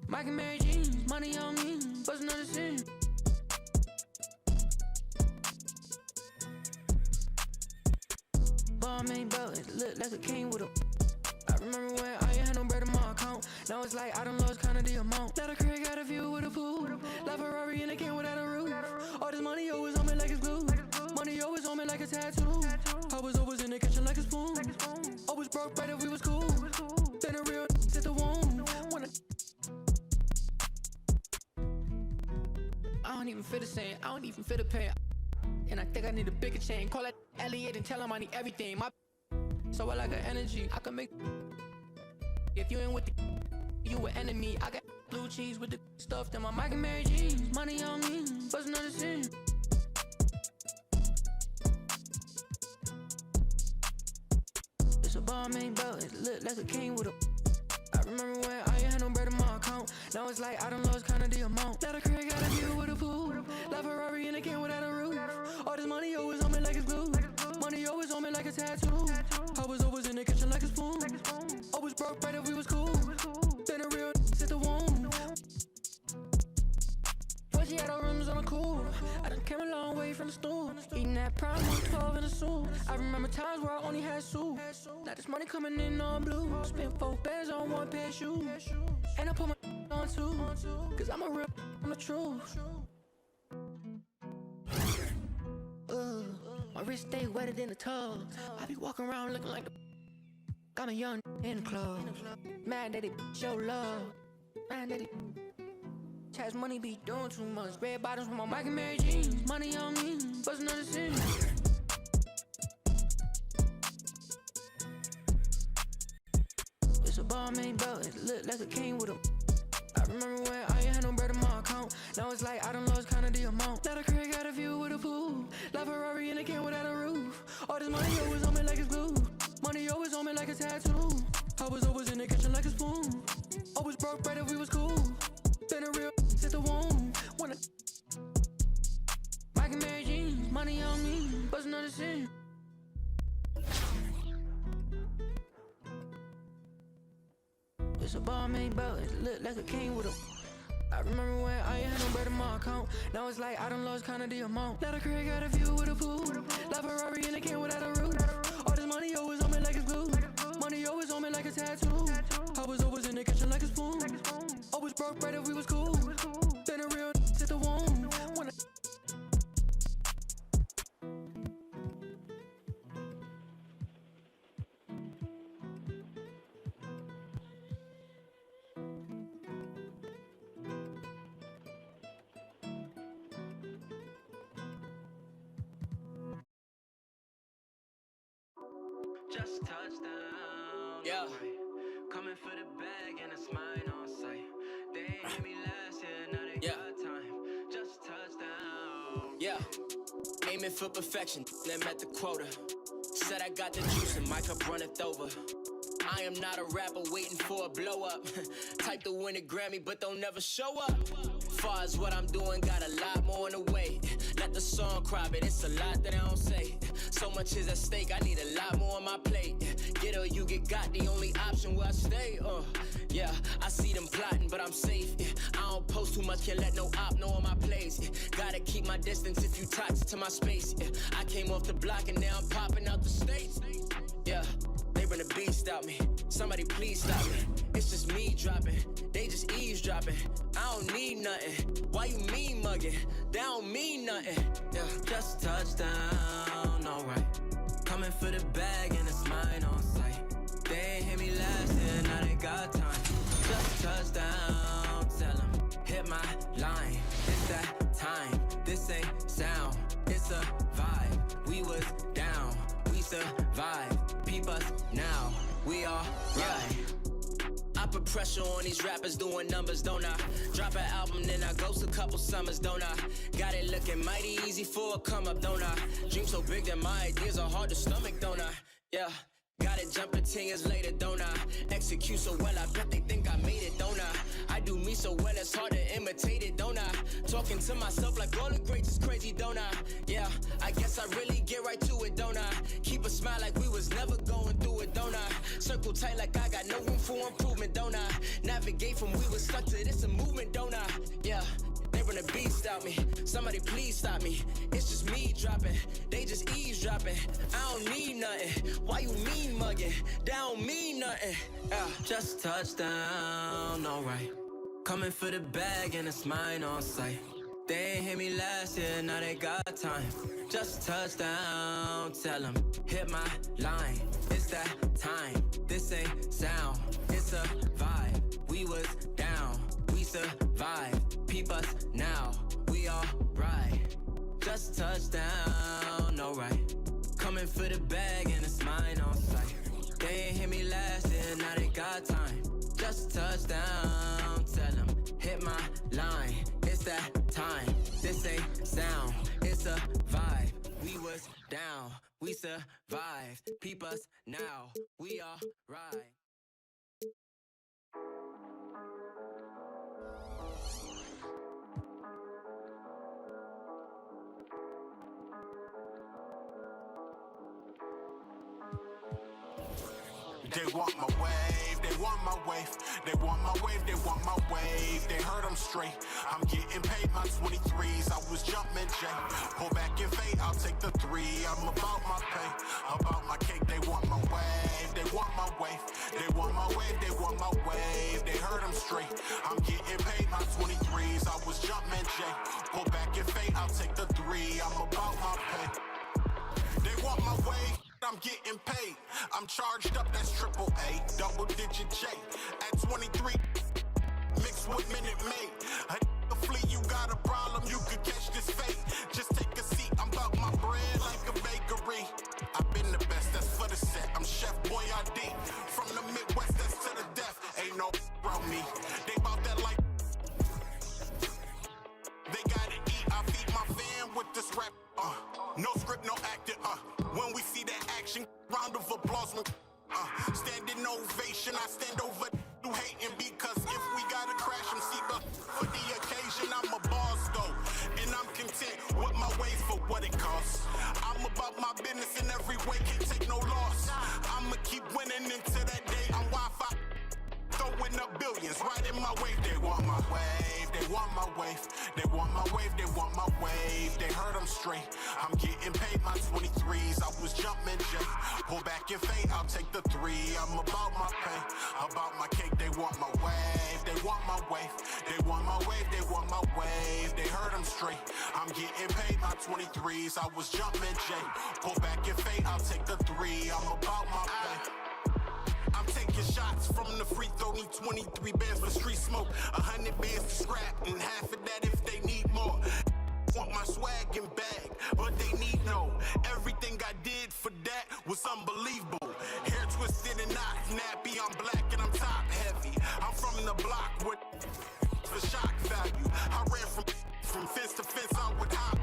Mike and Mary Jeans, money on me, bustin' on the scene. Bomb ain't belted, look like a king with a. I remember when I ain't had no bread in my account. Now it's like I done lost kinda the amount. Now the crib got a view with a pool. Like Ferrari and it came without a roof. All this money always on me like it's glue. Money always on me like a tattoo. I was always in the kitchen like a spoon. Always broke right if we was cool. Then a real hit the womb. I don't even feel the same, I don't even feel the pain. And I think I need a bigger chain. Call that Elliot and tell him I need everything. My so I like an energy, I can make. If you ain't with the you an enemy. I got blue cheese with the stuff that my Mike and Mary Jeans. Money on me, bustin' on the scene. It's a bomb ain't belted, look like a king with a. I remember when I ain't had no bread in my account. Now it's like I done lost kinda the amount. Now the crib got a view with a pool. Like Ferrari and it came without a roof. All this money always on me like it's glue. Money always on me like a tattoo. I was always in the kitchen like a spoon. Always broke right if we was cool. Then a real hit the womb. But she had her rooms on the cool. I done came a long way from the stool. Eating that prime 112 in the soup. I remember times where I only had soup. Now this money coming in on blue. Spent 4 bands on 1 pair of shoes. And I put my on 2. Cause I'm a real, I'm the truth. My wrist stay wetter than the tub. I be walking around looking like the. Got me young in the club. Mad that it show love. Mad that it. Cash money be doing too much. Red bottoms with my Mike and Mary Jeans. Money on me, bustin' on the scene. It's a bomb ain't belted, look like a king with a. I remember when I ain't had no bread in my account. Now it's like I done lost kinda the amount. Now the crib got a view with a pool. Like Ferrari and it came without a roof. All this money always on me like it's glue. Money always on me like a tattoo. I was always in the kitchen like a spoon. Always broke right if we was cool. Then a real hit the womb. Wanna Mike and Mary Jeans, money on me, bustin' on the scene. It's a bomb ain't belted, look like a king with a. I remember when I ain't had no bread in my account. Now it's like I done lost kinda the amount. Now the crib got a view with a pool. Like Ferrari and it came without a roof. All this money always on me like it's glue. Money always on me like a tattoo. I was always in the kitchen like a spoon. Always broke right if we was cool. Just touchdown. Yeah. Coming for the bag and it's mine on sight. They ain't hit me last year, now they got time. Just touchdown. Yeah. Aiming for perfection, then met the quota. Said I got the juice and my cup runneth over. I am not a rapper waiting for a blow up. Type to win a Grammy, but don't never show up. Far as what I'm doing, got a lot more on the way. Let the song cry, but it's a lot that I don't say. So much is at stake, I need a lot more on my plate. Get or you get got, the only option where I stay. Yeah, I see them plotting, but I'm safe. I don't post too much, can't let no op know on my place. Gotta keep my distance if you toxic to my space. I came off the block and now I'm popping out the States. Yeah. They run the beast out me. Somebody please stop me. It's just me dropping. They just eavesdropping. I don't need nothing. Why you mean mugging? They don't mean nothing. Yeah, just touchdown, alright. Coming for the bag and it's mine on sight. They ain't hit me last year, now they got time. Just touchdown, tell them, hit my line. It's that time, this ain't sound. It's a vibe, we was down, we survived. Peep us now, we are right. I put pressure on these rappers doing numbers, don't I? Drop an album, then I ghost a couple summers, don't I? Got it looking mighty easy for a come up, don't I? Dream so big that my ideas are hard to stomach, don't I? Yeah. Got it jumping 10 years later, don't I? Execute so well, I bet they think I made it, don't I? I do me so well, it's hard to imitate it, don't I? Talking to myself like all the greats is crazy, don't I? Yeah, I guess I really get right to it, don't I? Keep a smile like we was never going through it, don't I? Circle tight like I got no room for improvement, don't I? Navigate from we was stuck to this a movement, don't I? Yeah. They run the beast out me. Somebody please stop me. It's just me dropping. They just eavesdropping. I don't need nothing. Why you mean mugging? They don't mean nothing. Just touchdown, alright. Coming for the bag and it's mine on sight. They ain't hit me last year, now they got time. Just touchdown, tell them, hit my line. It's that time, this ain't sound. It's a vibe, we was down, we survived. Peep us now, we all right. Just touchdown, alright. Coming for the bag and it's mine on sight. They ain't hit me last year, now they got time. Just touchdown, tell them, hit my line. It's that time, this ain't sound. It's a vibe, we was down, we survived. Peep us now, we all right. They want my wave, they want my wave, they want my wave, they want my wave. They heard I'm straight, I'm getting paid my 23s. I was jumping J, pull back and fade, I'll take the 3. I'm about my pay, about my cake. They want my wave, they want my wave, they want my wave, they want my wave. They heard I'm straight, I'm getting paid my 23s. I was jumping J, pull back and fade, I'll take the 3. I'm about my pay. They want my wave, I'm getting paid. I'm charged up, that's AAA, double digit J. At 23, mixed with Minute Maid. A flea, you got a problem, you could catch this fate. Just take a seat, I'm about my bread like a bakery. I've been the best, that's for the set. I'm Chef Boyardee. From the Midwest, that's to the death. Ain't no around me. They bout that like. They gotta eat, I feed my fam with this rap. No script, no acting. When we see that action, round of applause. Standing ovation, I stand over you hating because if we gotta crash them, see the for the occasion, I'm a boss though, and I'm content with my ways for what it costs. I'm about my business in every way, can't take no loss. I'ma keep winning into that day. I'm Wi-Fi. Throwing up billions right in my wave. They want my wave, they want my wave, they want my wave, they want my wave. They heard I'm straight, I'm getting paid my 23s. I was jumping J, pull back and fade, I'll take the 3. I'm about my pay, about my cake. They want my wave, they want my wave, they want my wave, they want my wave. They heard I'm straight, I'm getting paid my 23s. I was jumping J, pull back and fade, I'll take the 3. I'm about my pay. I'm taking shots from the free throw, need 23 bands for street smoke, 100 bands to scrap, and half of that if they need more. Want my swag and bag, but they need no. Everything I did for that was unbelievable. the block with the shock value. I ran from fence to fence, I would hop.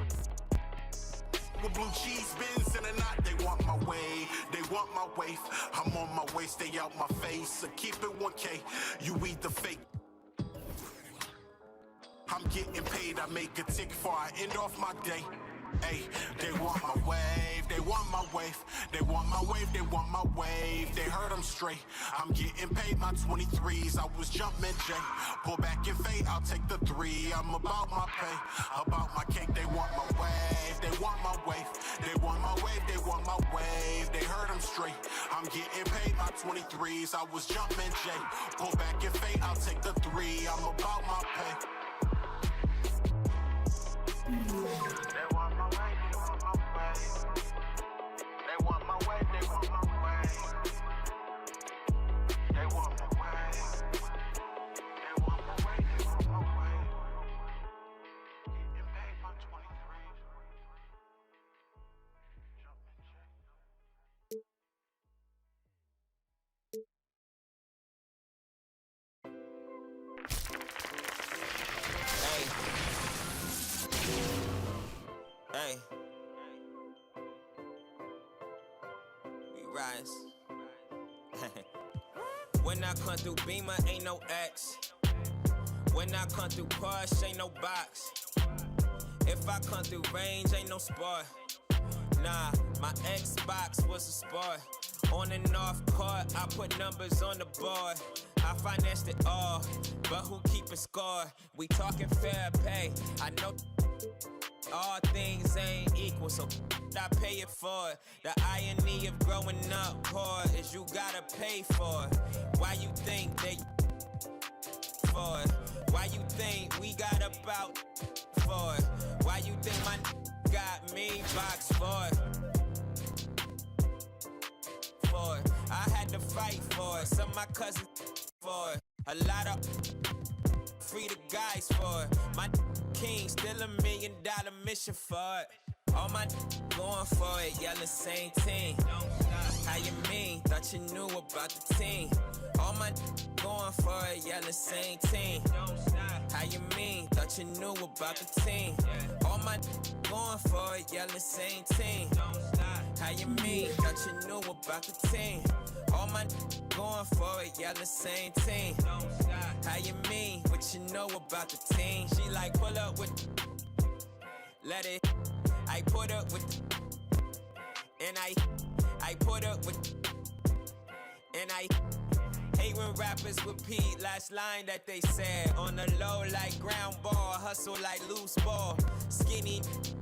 With blue cheese bins in a knot, they want my way, they want my waif. I'm on my way, stay out my face. So keep it 1K, you eat the fake. I'm getting paid, I make a tick before I end off my day. Hey, they want my wave, they want my wave, they want my wave, they want my wave. They heard I'm straight. I'm getting paid my 23s. I was jumping J. Pull back and fade, I'll take the 3. I'm about my pay, about my cake. They want my wave, they want my wave, they want my wave, they want my wave. They heard I'm straight. I'm getting paid my 23s. I was jumping J. Pull back and fade, I'll take the 3. I'm about my pay. They want my way, they want my way. They want my way, they want my way. They want my way. They want my way, they want my way. Getting paid my 23s. Hey, we rise. When I come through Beamer, ain't no X. When I come through Porsche, ain't no box. If I come through range, ain't no sport. Nah, my Xbox was a sport. On and off court, I put numbers on the board. I financed it all, but who keepin' score? We talking fair pay. I know all things ain't equal, so I pay it for it. The irony of growing up poor is you gotta pay for it. Why you think they for it? Why you think we got about for it? Why you think my got me box for it? For it. I had to fight for it. Some of my cousins for it. A lot of free the guys for it. My king still $1 million mission for it. All my going for it, yelling same team. How you mean? Thought you knew about the team. All my going for it, yelling same team. How you mean? Thought you knew about the team. All my going for it, yelling same team. How you mean? Thought you knew about the team. All my going for it, yelling same team. How you mean? What you know about the team? She like pull up with, let it. I put up with, and I put up with, and I hate when rappers repeat last line that they said. On the low like ground ball, hustle like loose ball. Skinny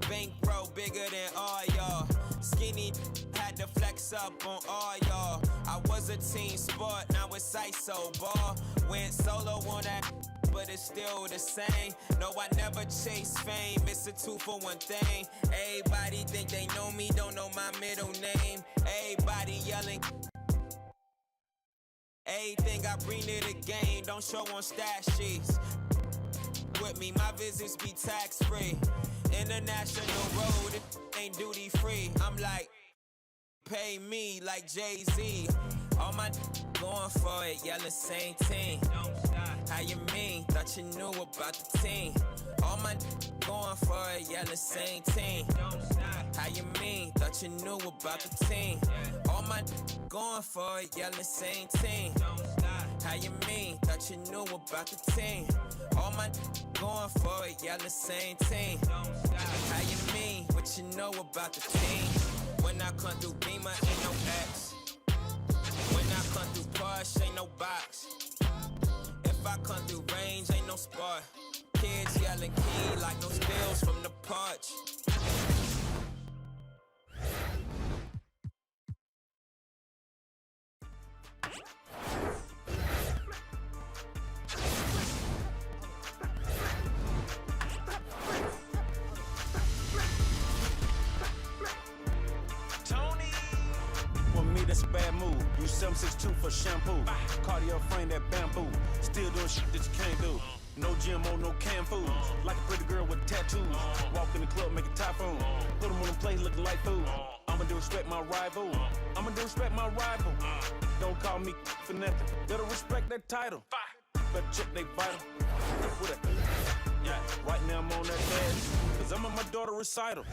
bankroll bigger than all y'all. Skinny had to flex up on all y'all. I was a team sport, now it's ISO ball. Went solo on that, but it's still the same. No, I never chase fame, it's a 2-for-1 thing. Everybody think they know me, don't know my middle name. Everybody yelling. Everything I bring to the game, don't show on stat sheets. With me, my visits be tax-free. International road, it ain't duty-free. I'm like, pay me like Jay-Z. All my going for it, yelling same team. How you mean? Thought you knew about the team. All my going for it, yelling same team. How you mean? Thought you knew about the team. All my going for it, yelling same team. How you mean? Thought you knew about the team. All my going for it, yelling same team. How you mean? What you know about the team? When I come through Beamer, ain't no X. When I come through Porsche, ain't no box. If I come through range, ain't no sport. Kids yelling key like no spills from the porch. That's a bad move. Use 762 for shampoo. Cardio frame that bamboo. Still doing shit that you can't do. No GMO, no canned food. Like a pretty girl with tattoos. Walk in the club, make a typhoon. Put them on the plate looking like food. I'ma disrespect my rival. I'ma disrespect my rival. Don't call me for nothing. Better respect that title. better check they vital. With a, yeah, right now I'm on that bad. Cause I'm at my daughter recital.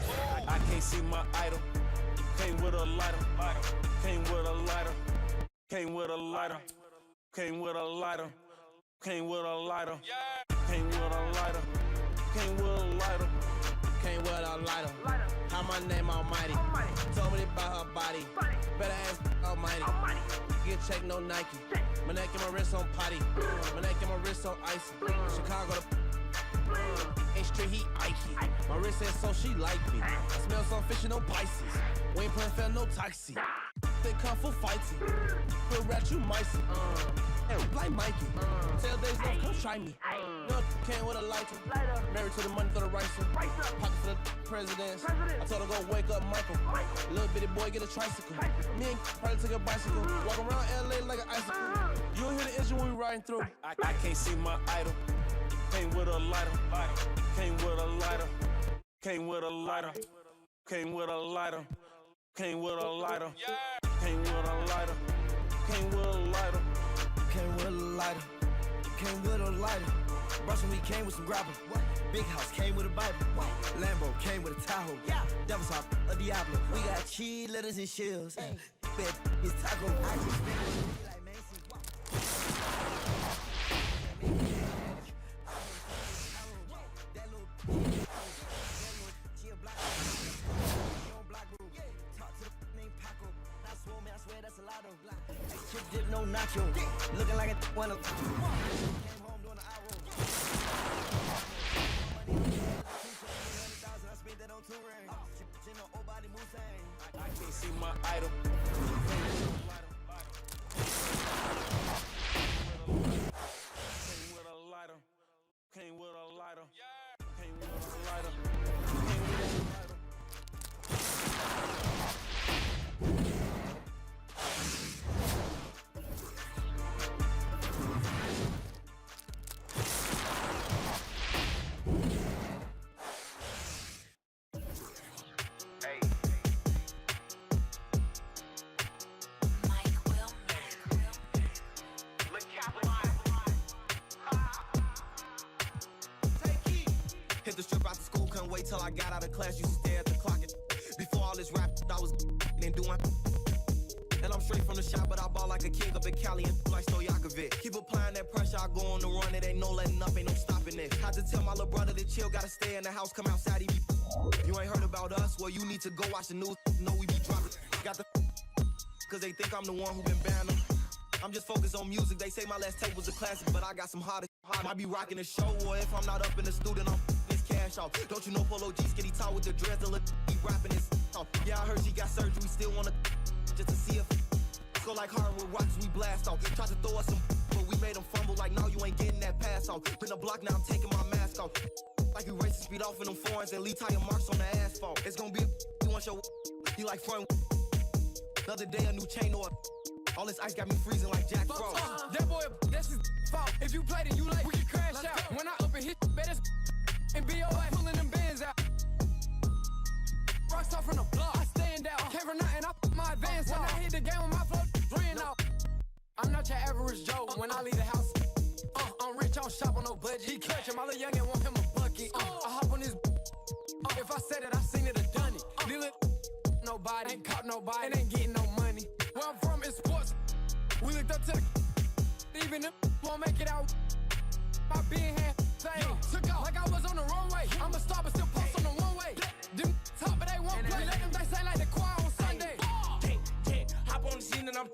I can't see my idol. Came with a lighter. Came with a lighter. Came with a lighter. Came with a lighter. Came with a lighter. Came with a lighter. Came with a lighter. Came with a lighter. How my name almighty. Told me about her body. Better ask almighty. Get check no Nike. My neck and my wrist on potty. My neck and my wrist on icy. Chicago the street heat icy. My wrist says so she like me. I smell some fish and no Pisces. We ain't playing fair, no toxic. They come for fighting. Feel rat you micey. Like Mikey. Tell days love, come try me. No, came with a lighter. Married to the money for the ricer. Pocket for the presidents. I told her go wake up Michael. Little bitty boy get a tricycle. Me and probably take a bicycle. Walk around LA like an icicle. You don't hear the engine when we riding through. I can't see my idol. Came with a lighter. Came with a lighter. Came with a lighter. Came with a lighter. Came with a lighter. Came with a lighter. Came with a lighter. Came with a lighter. Came with a lighter. Brushing me came with some grapple. Big house came with a Bible. Lambo came with a Tahoe. Devil's Heart, a Diablo. We got cheese, lettuce, and shells. Bed is taco. I just spent it like Macy. Chip dip, no nacho. Looking like a one of. Came home doing the eye roll. I spent that on 2 rings. Chip no old body Mustang. I can't see my idol. Came with a lighter. Came with a lighter. Came with a lighter. Came with a lighter. Hit the strip out the school, couldn't wait till I got out of class. Used to stare at the clock. Before all this rap, I was then doing. And I'm straight from the shop, but I ball like a king up in Cali and like Stojakovic. Keep applying that pressure, I go on the run. It ain't no letting up, ain't no stopping it. Had to tell my little brother to chill, gotta stay in the house, come outside, he be. You ain't heard about us, well, you need to go watch the news. Know we be dropping. Got the. Cause they think I'm the one who been banning them. I'm just focused on music. They say my last tape was a classic, but I got some hotter. Might be rocking the show, or if I'm not up in the studio, I'm this cash off. Don't you know Polo G skinny tall with the dreads and he rapping this off. Yeah, I heard she got surgery, still wanna just to see if go like hard with rocks we blast off. Tried to throw us some, but we made them fumble like now you ain't getting that pass off. Been a block, now I'm taking my mask off. Like you racing speed off in them foreigns and leave tire marks on the asphalt. It's gonna be a you want your you like front. Another day a new chain or all this ice got me freezing like Jack Frost. That boy, that's his fault. If you played it, you like, we can crash out. When I up and hit, better and BOA pulling them bands out. Rockstar from the block, I stand out. Came from nothing, I put my advance on. When I hit the game with my flow, ran out. I'm not your average Joe when I leave the house. I'm rich, I don't shop on no budget. He clutching, my little youngin' want him a bucket. I hop on his. If I said it, I seen it or done it. Deal nobody, ain't caught nobody, and ain't getting no money. Where I'm from is sports. We looked up to the even if won't make it out. My being here, say took off like I was on the runway. I'm a star, but still post on the one way. Them top, but they won't play. Let them they say like the choir on Sunday. Hop on the scene and I'm.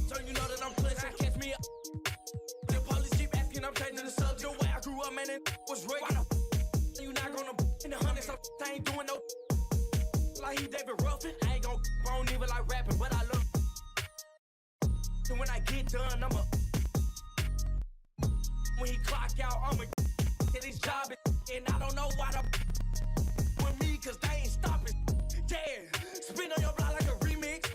So you know that I'm clutching. Catch me up. The police keep asking, I'm changing the subject. The way I grew up, man, it was real. Why the you not gonna in the hundreds? So I ain't doing no. Like he David Ruffin, I ain't gon' I don't even like rapping, but I love. So when I get done, I'ma. When he clock out, I'ma get his job, and I don't know why the with me, cause they ain't stopping. Yeah, spin on your block like a remix.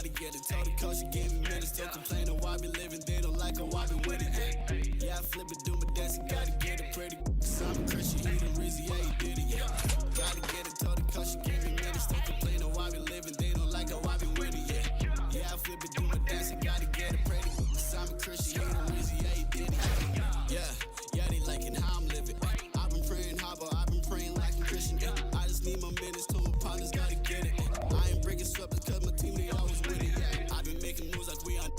gotta get it. Told the coach she gave me minutes. Still complaining why we living. They don't like her, why we winning. Yeah, I flip it, do my dance, and gotta get it pretty. Cause I'm a Christian, he the Rizzy, yeah, he did it. Yeah, gotta get it. Told the coach she gave me minutes. Still complaining why we living. They don't like her, why we winning. Yeah, I flip it, do my dance, and gotta get it pretty. Cause I'm a Christian, he the Rizzy, yeah, he did it. Yeah, they liking how I'm living. I've been praying hard, but I've been praying like a Christian. I just need my minutes, to my partners, gotta get it. I ain't breaking sweat because my team, they always winning. I've been making moves like we on.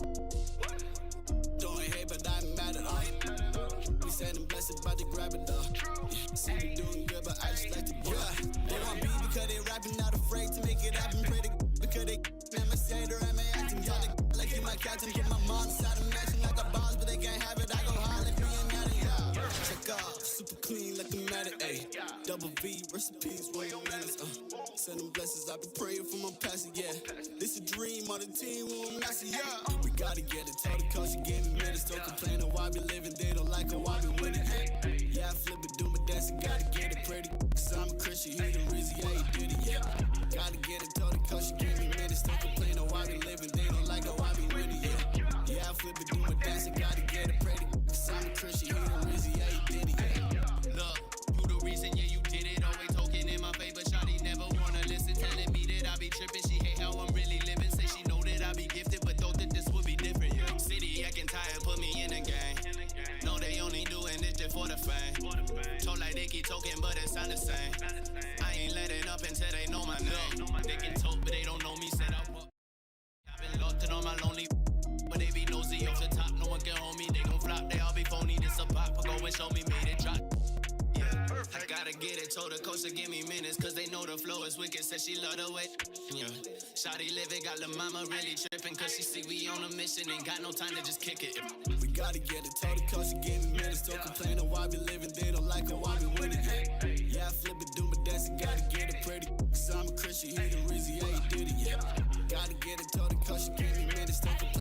Don't hate, but I'm mad at all. We said I'm blessed, about to grab it though. See me doing good, but I just like to go. They want beef because they rapping, not afraid to make it happen. Pray to because they never say or am I acting. Y'all like you my captain, put my mom inside a mansion like a boss, but they can't have it. I go hard like me and Natty. Check off, super clean like a matter, ayy. Double V, recipes, 1 minutes, Send them blessings, I've been praying for my pastor, yeah. This a dream on the team, we will master, yeah. We gotta get it, told the coach she gave me minutes. Don't complain of why we living, they don't like her, why we winning. Yeah, I flip it, do my dance, and gotta get it pretty. Cause I'm a Christian, he the Rizzy, yeah, he did it, yeah. Gotta get it, told the coach she gave me minutes. Don't complain of why we living, they don't like her, why we winning, yeah. Yeah, I flip it, do my dance, and gotta get it pretty. Cause I'm a Christian, he the Rizzy, yeah, he did it, yeah. Look, you the reason, yeah, you did it. Always talking in my favor, shawty never wanna listen. Telling me that I be tripping, she hate how I'm really living. Say she know that I be gifted, but thought that this would be different, yeah. City acting tired, put me in a game. No, they only doing this just for the fame. Told like they keep talking, but it sound the same. I ain't letting up until they know my name. They can talk, but they don't know me, said I walk. I've been locked in on my lonely, but they be nosy off the top, no one can hold me. They gon' flop, they all be phony. This a pop, go and show me, made it drop. I gotta get it, told the coach to give me minutes. Cause they know the flow is wicked, said she love the way. Yeah. Shawty living, got the mama really tripping. Cause she see we on a mission, ain't got no time to just kick it. We gotta get it, told the coach to give me minutes. Don't complain of why we living, they don't like her, why we winning. Yeah, I flip it, do my dance, and gotta get it pretty. Cause I'm a Christian, he the Rizzy, yeah, he did it, yeah. Gotta get it, told the coach to give me minutes. Don't complain.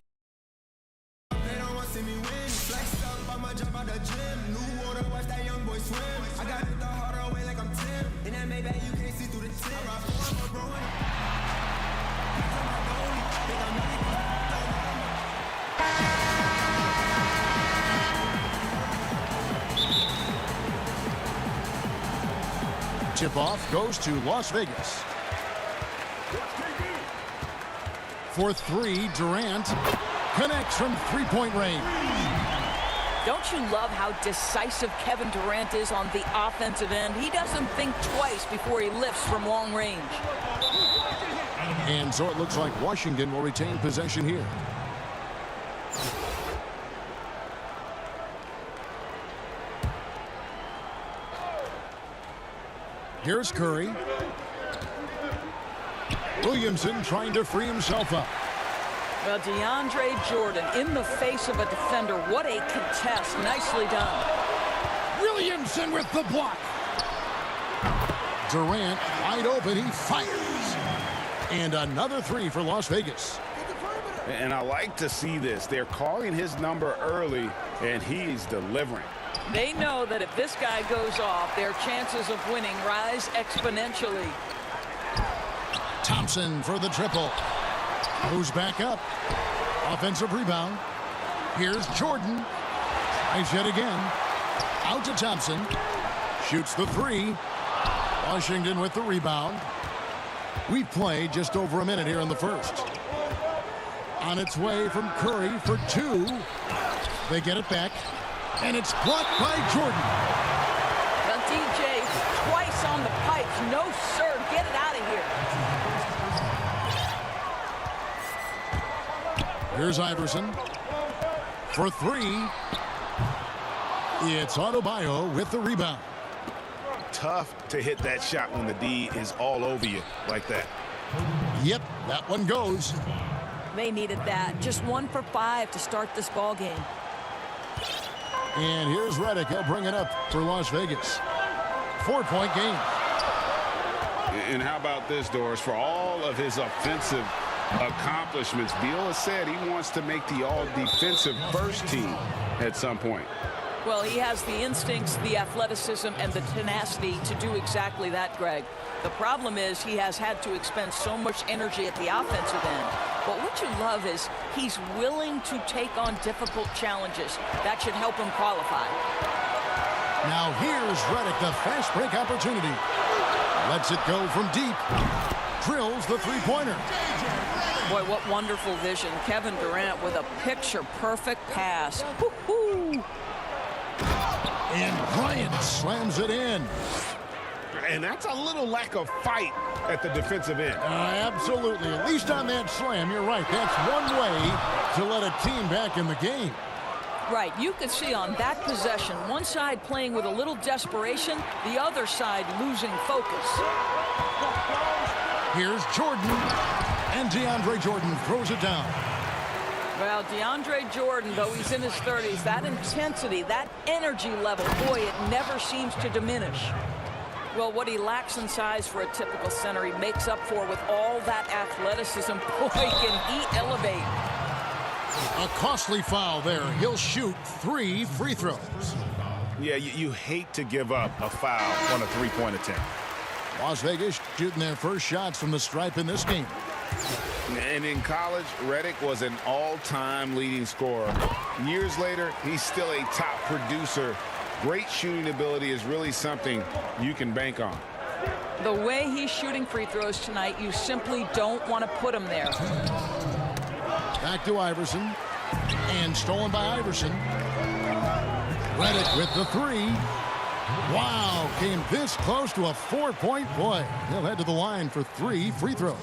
They don't want to see me win. Flexed up, I'ma jump out the gym. New water, watch that young boy swim. I got it the harder way like I'm Tim. In that Maybach, you can't see through the tip. I ride for my bro. Tip-off goes to Las Vegas. For 3, Durant connects from three-point range. Don't you love how decisive Kevin Durant is on the offensive end? He doesn't think twice before he lifts from long range. And so it looks like Washington will retain possession here. Here's Curry. Williamson trying to free himself up. Well, DeAndre Jordan in the face of a defender. What a contest. Nicely done. Williamson with the block. Durant wide open. He fires. And another 3 for Las Vegas. And I like to see this. They're calling his number early, and he's delivering. They know that if this guy goes off, their chances of winning rise exponentially. Thompson for the triple. Moves back up. Offensive rebound. Here's Jordan. Nice hit again. Out to Thompson. Shoots the 3. Washington with the rebound. We've played just over a minute here in the first. On its way from Curry for 2. They get it back. And it's blocked by Jordan. Well, DJ, twice on the pipes. No, sir. Get it out of here. Here's Iverson for 3. It's Adebayo with the rebound. Tough to hit that shot when the D is all over you like that. Yep, that one goes. They needed that. Just 1 for 5 to start this ball game. And here's Redick. He'll bring it up for Las Vegas. 4-point game. And how about this, Doris? For all of his offensive accomplishments, Beal has said he wants to make the all-defensive first team at some point. Well, he has the instincts, the athleticism, and the tenacity to do exactly that, Greg. The problem is he has had to expend so much energy at the offensive end. But what you love is he's willing to take on difficult challenges. That should help him qualify. Now here's Redick, the fast break opportunity. Lets it go from deep. Drills the three-pointer. Boy, what wonderful vision. Kevin Durant with a picture-perfect pass. Woo-hoo. And Bryant slams it in. And that's a little lack of fight at the defensive end. Absolutely. At least on that slam, you're right. That's one way to let a team back in the game. Right. You could see on that possession, one side playing with a little desperation, the other side losing focus. Here's Jordan. And DeAndre Jordan throws it down. Well, DeAndre Jordan, though he's in his 30s, that intensity, that energy level, boy, it never seems to diminish. Well, what he lacks in size for a typical center, he makes up for with all that athleticism. Boy, can he elevate. A costly foul there. He'll shoot 3 free throws. Yeah, you hate to give up a foul on a three-point attempt. Las Vegas shooting their first shots from the stripe in this game. And in college, Redick was an all-time leading scorer. Years later, he's still a top producer. Great shooting ability is really something you can bank on. The way he's shooting free throws tonight, you simply don't want to put him there. Back to Iverson. And stolen by Iverson. Redick with the 3. Wow, came this close to a 4-point play. He'll head to the line for 3 free throws.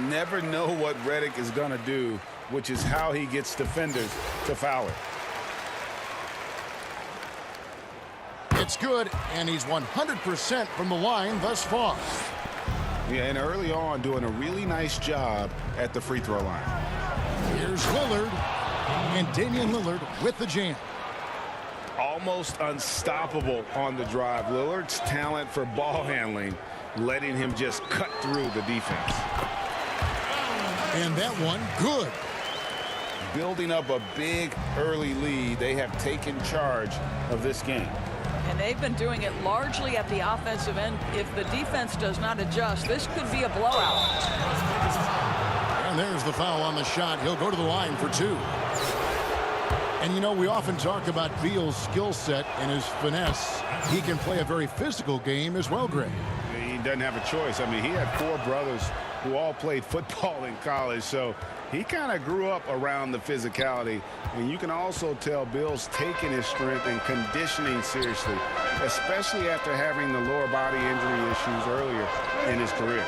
Never know what Redick is going to do, which is how he gets defenders to foul it. It's good, and he's 100% from the line thus far. Yeah, and early on, doing a really nice job at the free throw line. Here's Lillard, and Damian Lillard with the jam. Almost unstoppable on the drive. Lillard's talent for ball handling, letting him just cut through the defense. And that one, good. Building up a big early lead, they have taken charge of this game. And they've been doing it largely at the offensive end. If the defense does not adjust, this could be a blowout. And there's the foul on the shot. He'll go to the line for 2. And, you know, we often talk about Beal's skill set and his finesse. He can play a very physical game as well, Greg. He doesn't have a choice. I mean, he had 4 brothers who all played football in college, so he kind of grew up around the physicality. And you can also tell Bill's taking his strength and conditioning seriously, especially after having the lower body injury issues earlier in his career.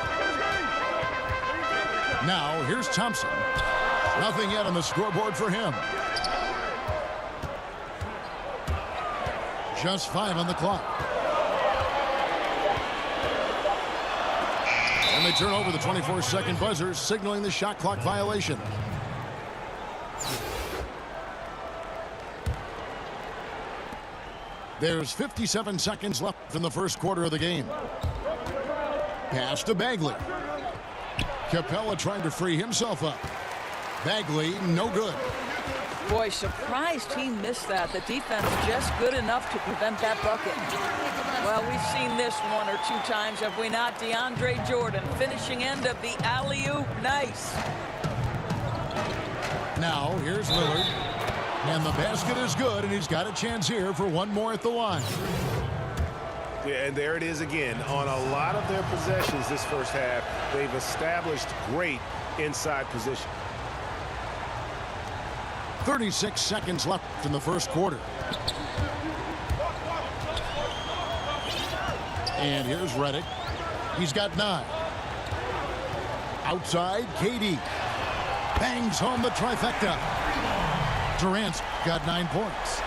Now, here's Thompson. Nothing yet on the scoreboard for him. Just 5 on the clock. And they turn over the 24-second buzzer, signaling the shot clock violation. There's 57 seconds left in the first quarter of the game. Pass to Bagley. Capella trying to free himself up. Bagley, no good. Boy, surprised he missed that. The defense just good enough to prevent that bucket. Well, we've seen this 1 or 2 times, have we not? DeAndre Jordan, finishing end of the alley-oop. Nice. Now, here's Lillard. And the basket is good, and he's got a chance here for 1 more at the line. Yeah, and there it is again. On a lot of their possessions this first half, they've established great inside position. 36 seconds left in the first quarter. And here's Redick. He's got 9. Outside, KD. Bangs home the trifecta. Durant's got 9 points.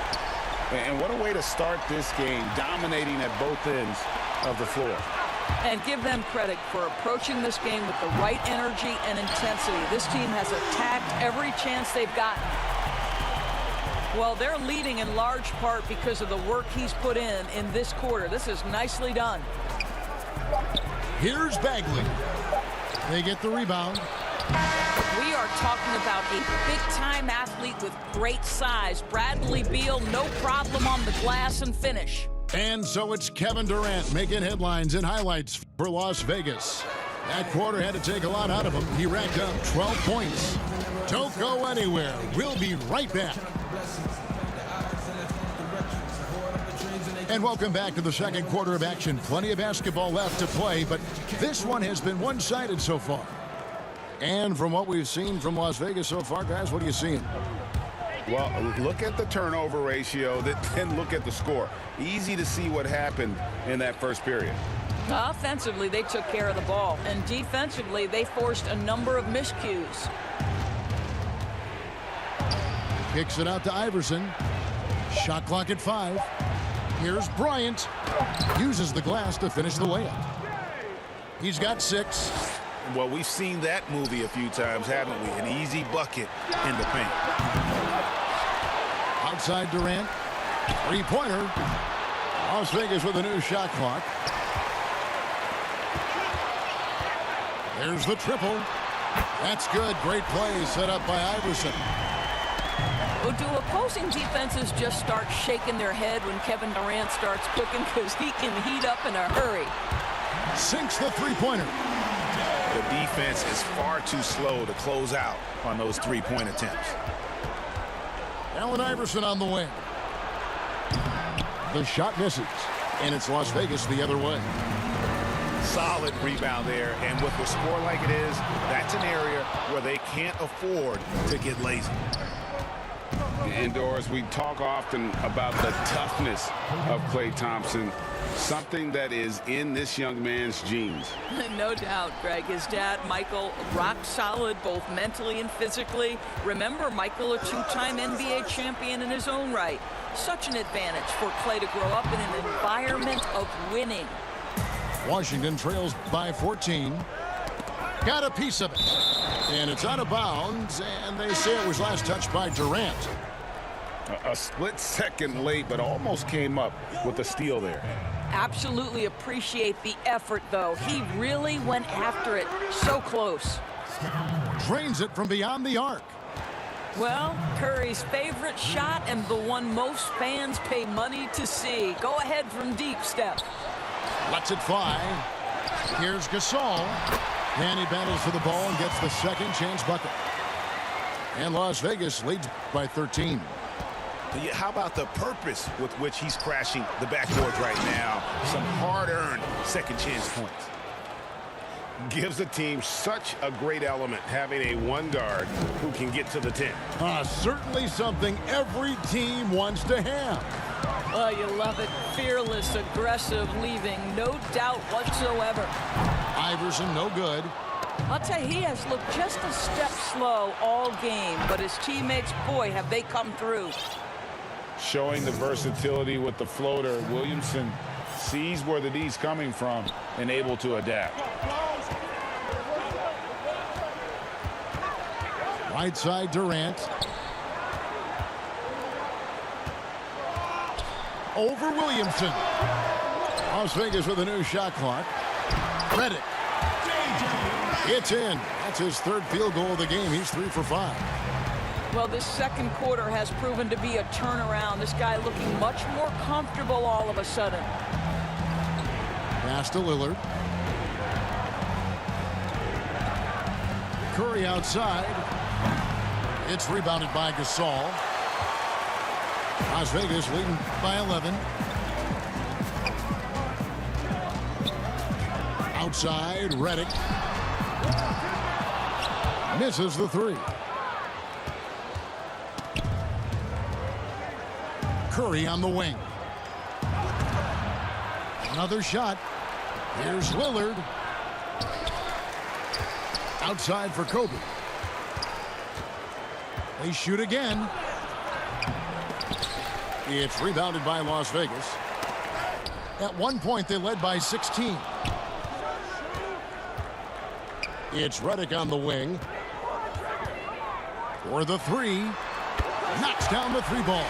And what a way to start this game, dominating at both ends of the floor. And give them credit for approaching this game with the right energy and intensity. This team has attacked every chance they've gotten. Well, they're leading in large part because of the work he's put in this quarter. This is nicely done. Here's Bagley. They get the rebound. We are talking about a big-time athlete with great size. Bradley Beal, no problem on the glass and finish. And so it's Kevin Durant making headlines and highlights for Las Vegas. That quarter had to take a lot out of him. He racked up 12 points. Don't go anywhere. We'll be right back. And welcome back to the second quarter of action. Plenty of basketball left to play, but this one has been one-sided so far. And from what we've seen from Las Vegas so far, guys, what are you seeing? Well, look at the turnover ratio, then look at the score. Easy to see what happened in that first period. Offensively, they took care of the ball, and defensively, they forced a number of miscues. Kicks it out to Iverson. Shot clock at 5. Here's Bryant. Uses the glass to finish the layup. He's got 6. Well, we've seen that movie a few times, haven't we? An easy bucket in the paint. Outside Durant. Three-pointer. Las Vegas with a new shot clock. There's the triple. That's good. Great play set up by Iverson. Well, do opposing defenses just start shaking their head when Kevin Durant starts cooking because he can heat up in a hurry? Sinks the three-pointer. The defense is far too slow to close out on those three-point attempts. Allen Iverson on the wing. The shot misses, and it's Las Vegas the other way. Solid rebound there, and with a score like it is, that's an area where they can't afford to get lazy. Indoors, we talk often about the toughness of Klay Thompson, something that is in this young man's genes. No doubt, Greg. His dad, Michael, rock solid both mentally and physically. Remember, Michael, a two-time NBA champion in his own right. Such an advantage for Klay to grow up in an environment of winning. Washington trails by 14. Got a piece of it. And it's out of bounds, and they say it was last touched by Durant. A split second late, but almost came up with a steal there. Absolutely appreciate the effort, though. He really went after it. So close. Drains it from beyond the arc. Well, Curry's favorite shot and the one most fans pay money to see. Go ahead from deep, Steph. Lets it fly. Here's Gasol. And he battles for the ball and gets the second chance bucket. And Las Vegas leads by 13. How about the purpose with which he's crashing the backboards right now? Some hard-earned second chance points. Gives the team such a great element having a one guard who can get to the 10. Certainly something every team wants to have. Oh, you love it. Fearless, aggressive, leaving no doubt whatsoever. Iverson, no good. I'll tell you, he has looked just a step slow all game, but his teammates, boy, have they come through. Showing the versatility with the floater, Williamson sees where the D's coming from and able to adapt. Right side, Durant. Over Williamson. Las Vegas with a new shot clock. Redick. It's in. That's his third field goal of the game. He's 3 for 5. Well, this second quarter has proven to be a turnaround. This guy looking much more comfortable all of a sudden. Pass to Lillard. Curry outside. It's rebounded by Gasol. Las Vegas leading by 11. Outside, Redick. Misses the three. Curry on the wing. Another shot. Here's Lillard. Outside for Kobe. They shoot again. It's rebounded by Las Vegas. At one point, they led by 16. It's Redick on the wing. For the three. Knocks down the three ball.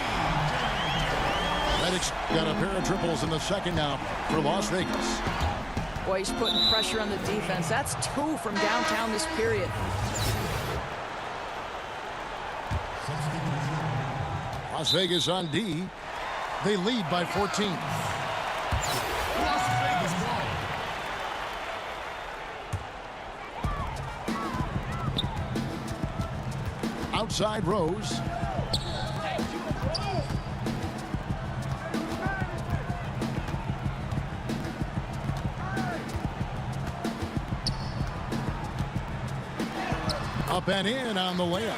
Redick's got a pair of triples in the second now for Las Vegas. Boy, he's putting pressure on the defense. That's 2 from downtown this period. Las Vegas on D. They lead by 14. Las Vegas ball. outside Rose. Up and in on the layup.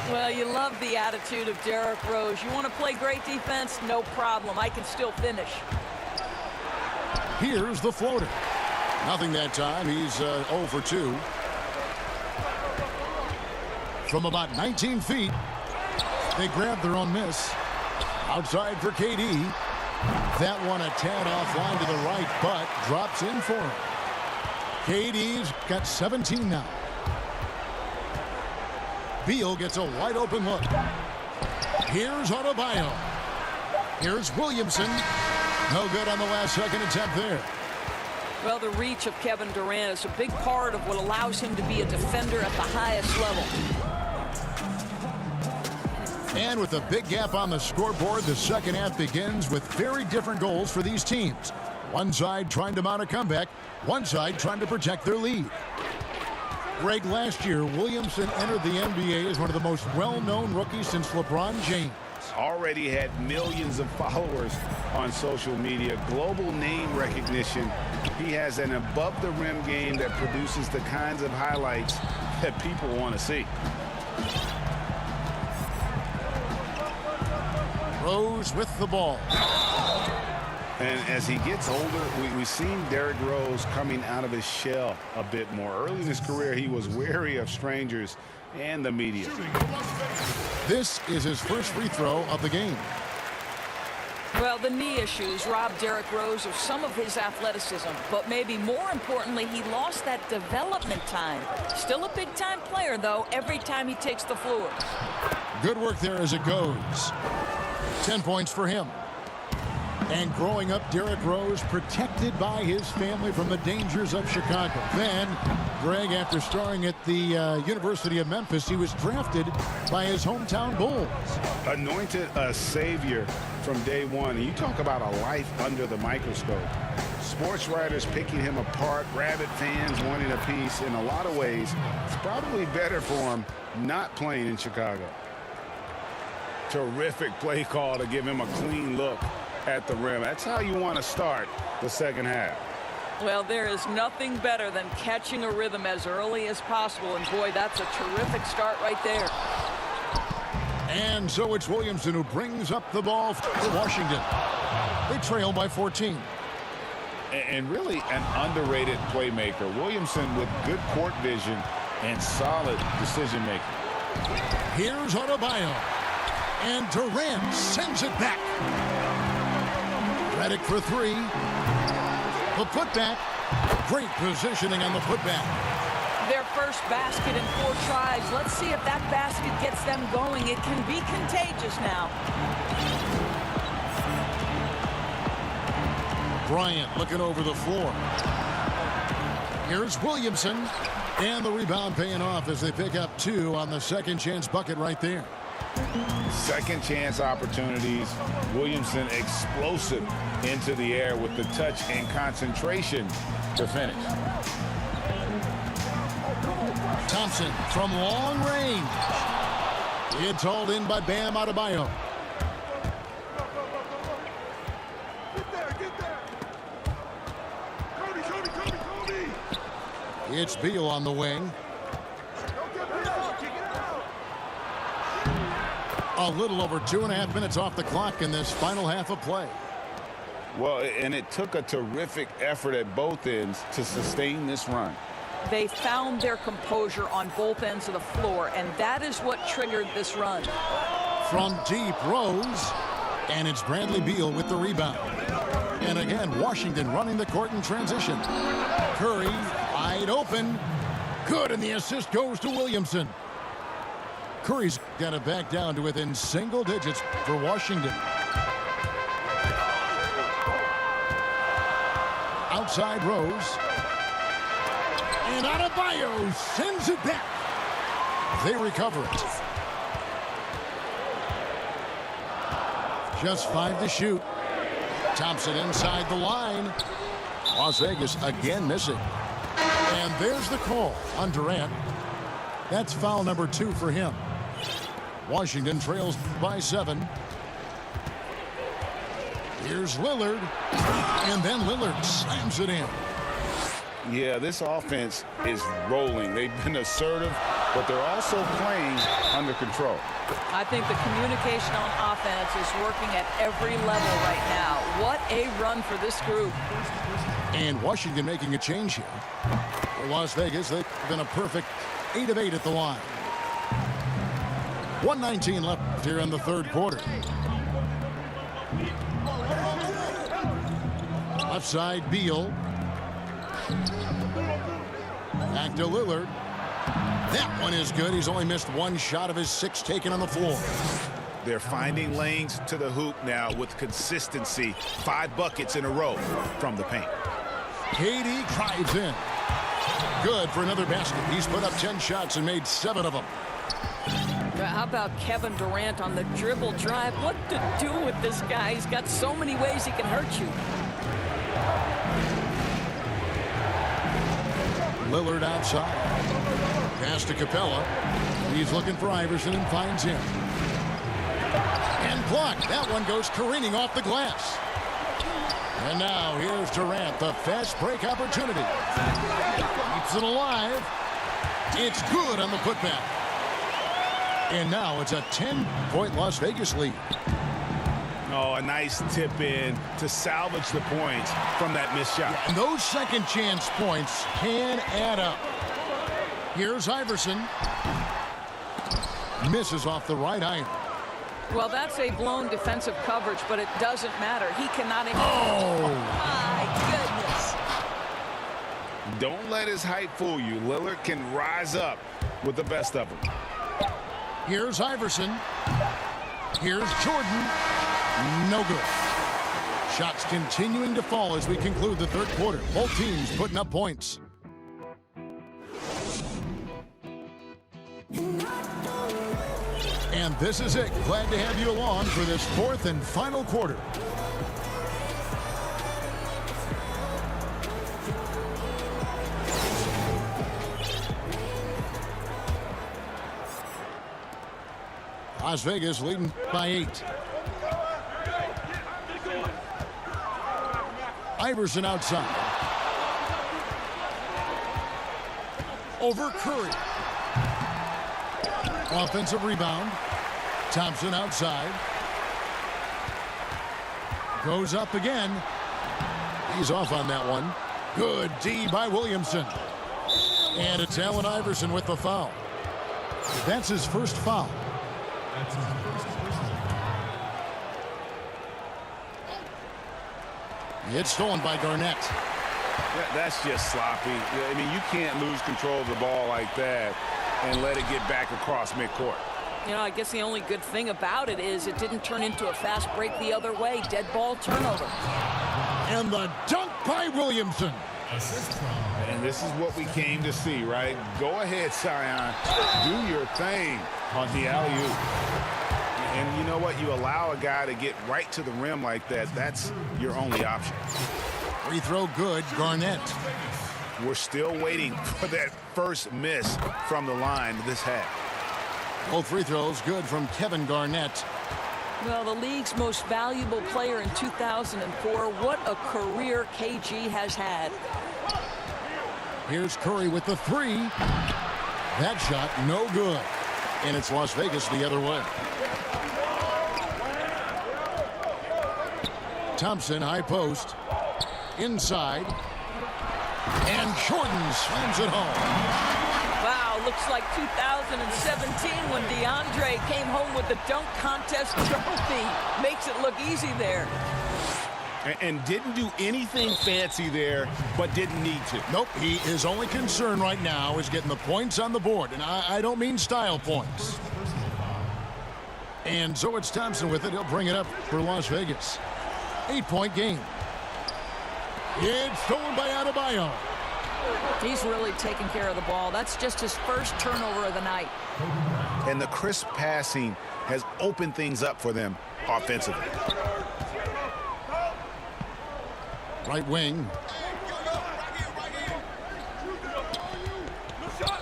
Well, you love the attitude of Derrick Rose. You want to play great defense? No problem. I can still finish. Here's the floater. Nothing that time. He's 0 for 2. From about 19 feet, they grab their own miss. Outside for KD. That one a tad offline to the right, but drops in for him. KD's got 17 now. Beal gets a wide open look. Here's Adebayo. Here's Williamson. No good on the last second attempt there. Well, the reach of Kevin Durant is a big part of what allows him to be a defender at the highest level. And with a big gap on the scoreboard, the second half begins with very different goals for these teams. One side trying to mount a comeback, one side trying to protect their lead. Greg, last year, Williamson entered the NBA as one of the most well-known rookies since LeBron James. Already had millions of followers on social media, global name recognition. He has an above-the-rim game that produces the kinds of highlights that people want to see. Rose with the ball. And as he gets older, we've seen Derrick Rose coming out of his shell a bit more. Early in his career, he was wary of strangers and the media. This is his first free throw of the game. Well, the knee issues robbed Derrick Rose of some of his athleticism, but maybe more importantly, he lost that development time. Still a big-time player, though, every time he takes the floor. Good work there as it goes. 10 points for him. And growing up, Derrick Rose protected by his family from the dangers of Chicago. Then, Greg, after starring at the University of Memphis, he was drafted by his hometown Bulls. Anointed a savior from day one. And you talk about a life under the microscope. Sports writers picking him apart, rabid fans wanting a piece. In a lot of ways, it's probably better for him not playing in Chicago. Terrific play call to give him a clean look at the rim. That's how you want to start the second half. Well, there is nothing better than catching a rhythm as early as possible, and boy, that's a terrific start right there. And so it's Williamson who brings up the ball for Washington. They trail by 14. And really an underrated playmaker. Williamson with good court vision and solid decision making. Here's Adebayo. And Durant sends it back. Redick for three. The putback. Great positioning on the putback. Their first basket in 4 tries. Let's see if that basket gets them going. It can be contagious now. Bryant looking over the floor. Here's Williamson. And the rebound paying off as they pick up 2 on the second chance bucket right there. Second chance opportunities. Williamson explosive into the air with the touch and concentration to finish. Thompson from long range. It's hauled in by Bam Adebayo. It's Beal on the wing. A little over 2.5 minutes off the clock in this final half of play. Well, and it took a terrific effort at both ends to sustain this run. They found their composure on both ends of the floor, and that is what triggered this run. From deep, Rose, and it's Bradley Beal with the rebound. And again, Washington running the court in transition. Curry wide open. Good, and the assist goes to Williamson. Curry's got it back down to within single digits for Washington. Outside Rose. And Adebayo sends it back. They recover it. Just 5 to shoot. Thompson inside the line. Las Vegas again missing. And there's the call on Durant. That's foul number 2 for him. Washington trails by 7. Here's Lillard. And then Lillard slams it in. Yeah, this offense is rolling. They've been assertive, but they're also playing under control. I think the communication on offense is working at every level right now. What a run for this group. And Washington making a change here. For Las Vegas, they've been a perfect 8 of 8 at the line. 1:19 left here in the third quarter. Left side, Beal. Back to Lillard. That one is good. He's only missed 1 shot of his 6 taken on the floor. They're finding lanes to the hoop now with consistency. 5 buckets in a row from the paint. KD drives in. Good for another basket. He's put up 10 shots and made 7 of them. How about Kevin Durant on the dribble drive? What to do with this guy? He's got so many ways he can hurt you. Lillard outside. Pass to Capella. He's looking for Iverson and finds him. And blocked. That one goes careening off the glass. And now here's Durant, the fast break opportunity. Keeps it alive. It's good on the putback. And now it's a 10-point Las Vegas lead. Oh, a nice tip in to salvage the points from that missed shot. And those second chance points can add up. Here's Iverson. Misses off the right iron. Well, that's a blown defensive coverage, but it doesn't matter. He cannot... Oh! My goodness. Don't let his height fool you. Lillard can rise up with the best of them. Here's Iverson. Here's Jordan. No good. Shots continuing to fall as we conclude the third quarter. Both teams putting up points. And this is it. Glad to have you along for this fourth and final quarter. Las Vegas leading by 8. Iverson outside. Over Curry. Offensive rebound. Thompson outside. Goes up again. He's off on that one. Good D by Williamson. And it's Allen Iverson with the foul. That's his first foul. It's stolen by Garnett. That's just sloppy. I mean, you can't lose control of the ball like that and let it get back across midcourt. You know, I guess the only good thing about it is it didn't turn into a fast break the other way. Dead ball turnover. And the dunk by Williamson. And this is what we came to see, right? Go ahead, Zion. Do your thing on the alley-oop. And you know what? You allow a guy to get right to the rim like that. That's your only option. Free throw good, Garnett. We're still waiting for that first miss from the line this half. Both free throws good from Kevin Garnett. Well, the league's most valuable player in 2004. What a career KG has had. Here's Curry with the 3. That shot no good. And it's Las Vegas the other way. Thompson, high post. Inside. And Jordan slams it home. Wow, looks like 2017 when DeAndre came home with the dunk contest trophy. Makes it look easy there. And didn't do anything fancy there, but didn't need to. Nope, his only concern right now is getting the points on the board. And I don't mean style points. And so it's Thompson with it. He'll bring it up for Las Vegas. 8-point game. It's stolen by Adebayo. He's really taking care of the ball. That's just his first turnover of the night. And the crisp passing has opened things up for them offensively. Right wing.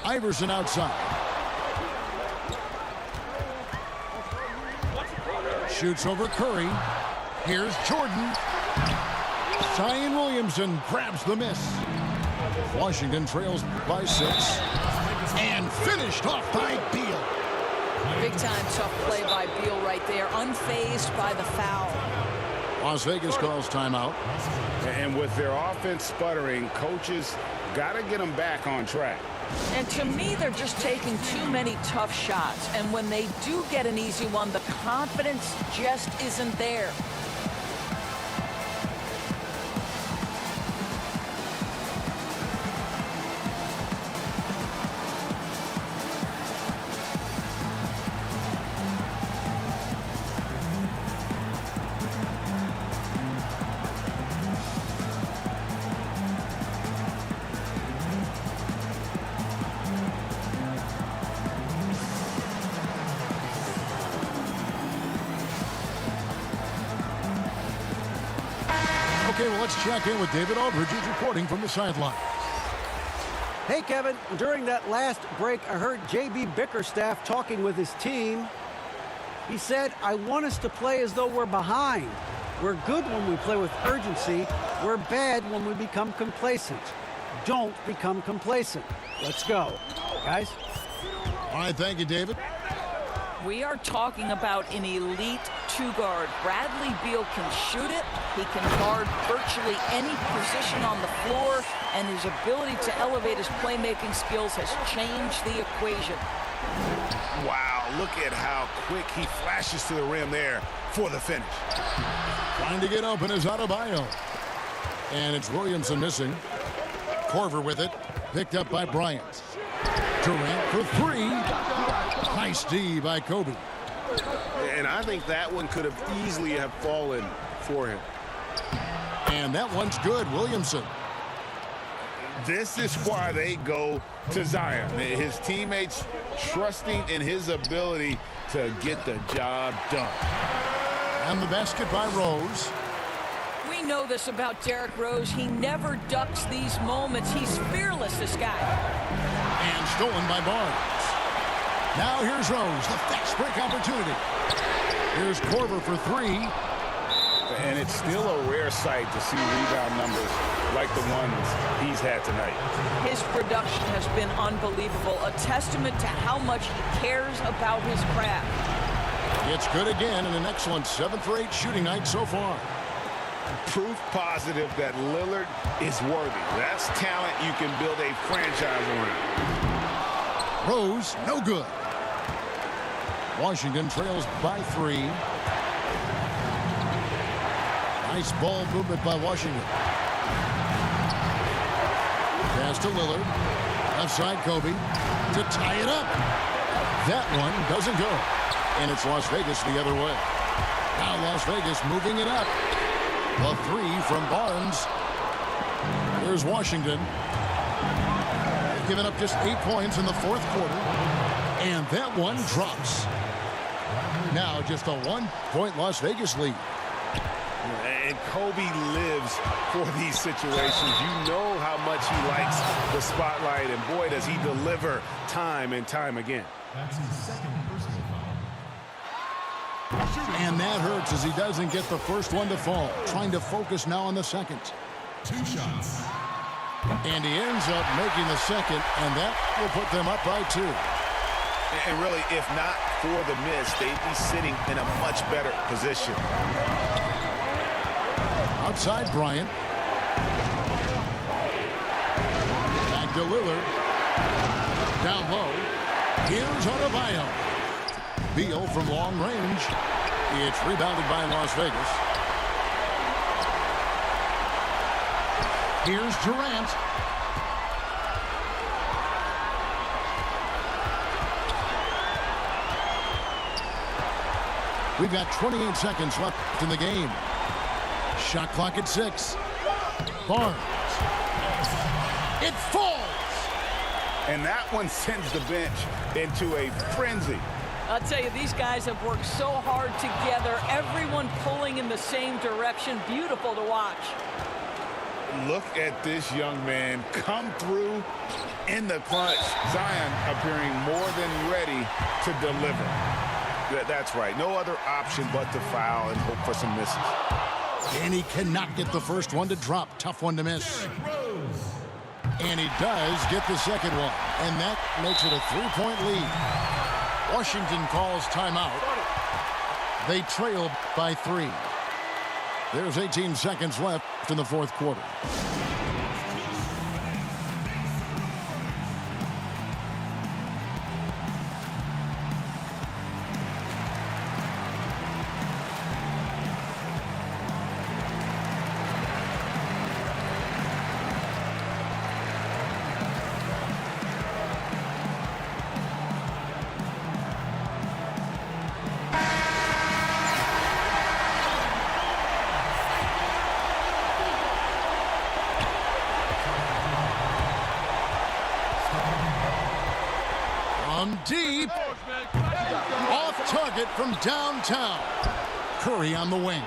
Iverson outside. shoots over Curry. Here's Jordan. Zion Williamson grabs the miss. Washington trails by 6. And finished off by Beal. Big time tough play by Beal right there, unfazed by the foul. Las Vegas calls timeout. And with their offense sputtering, coaches got to get them back on track. And to me, they're just taking too many tough shots. And when they do get an easy one, the confidence just isn't there. Okay, well, let's check in with David Aldridge, who's reporting from the sideline. Hey, Kevin, during that last break, I heard J.B. Bickerstaff talking with his team. He said, I want us to play as though we're behind. We're good when we play with urgency. We're bad when we become complacent. Don't become complacent. Let's go, guys. All right, thank you, David. We are talking about an elite two-guard. Bradley Beal can shoot it. He can guard virtually any position on the floor, and his ability to elevate his playmaking skills has changed the equation. Wow, look at how quick he flashes to the rim there for the finish. Trying to get open is Adebayo. And it's Williamson missing. Korver with it. Picked up by Bryant. Durant for 3. Nice D by Kobe. And I think that one could have easily have fallen for him. And that one's good, Williamson. This is why they go to Zion. His teammates trusting in his ability to get the job done. And the basket by Rose. We know this about Derrick Rose. He never ducks these moments. He's fearless, this guy. And stolen by Barnes. Now here's Rose, the fast break opportunity. Here's Korver for 3. And it's still a rare sight to see rebound numbers like the ones he's had tonight. His production has been unbelievable, a testament to how much he cares about his craft. It's good again, and an excellent 7 for 8 shooting night so far. Proof positive that Lillard is worthy. That's talent you can build a franchise around. Rose, no good. Washington trails by 3. Nice ball movement by Washington. Pass to Lillard. Left side Kobe to tie it up. That one doesn't go. And it's Las Vegas the other way. Now Las Vegas moving it up. The 3 from Barnes. Here's Washington. They've given up just 8 points in the 4th quarter. And that one drops. Now just a 1-point Las Vegas lead. And Kobe lives for these situations. You know how much he likes the spotlight, and boy, does he deliver time and time again. That's his second personal foul. And that hurts as he doesn't get the first one to fall. Trying to focus now on the second. 2 shots. And he ends up making the second, and that will put them up by 2. And really, if not for the miss, they'd be sitting in a much better position. Outside Bryant. Back to Lillard. Down low. Here's Adebayo. Beal from long range. It's rebounded by Las Vegas. Here's Durant. We've got 28 seconds left in the game. Shot clock at 6. Barnes. It falls. And that one sends the bench into a frenzy. I'll tell you, these guys have worked so hard together. Everyone pulling in the same direction. Beautiful to watch. Look at this young man come through in the clutch. Zion appearing more than ready to deliver. That's right. No other option but to foul and hope for some misses. And he cannot get the first one to drop. Tough one to miss. And he does get the second one. And that makes it a 3-point lead. Washington calls timeout. They trail by 3. There's 18 seconds left in the fourth quarter. From deep, off target from downtown. Curry on the wing.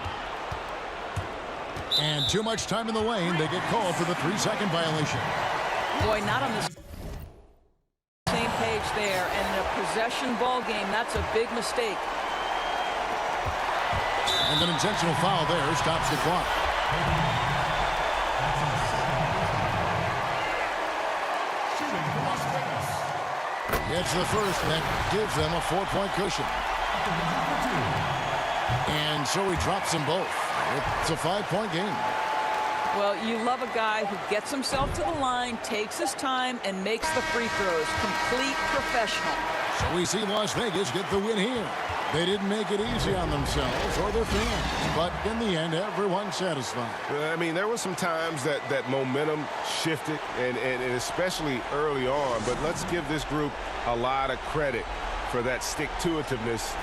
And too much time in the lane. They get called for the 3-second violation. Boy, not on the same page there. And in a possession ball game, that's a big mistake. And an intentional foul there stops the clock. It's the first that gives them a 4-point cushion. And so he drops them both. It's a 5-point game. Well, you love a guy who gets himself to the line, takes his time, and makes the free throws. Complete professional. So we see Las Vegas get the win here. They didn't make it easy on themselves or their fans, but in the end, everyone's satisfied. I mean, there were some times that momentum shifted, and especially early on, but let's give this group a lot of credit for that stick-to-itiveness.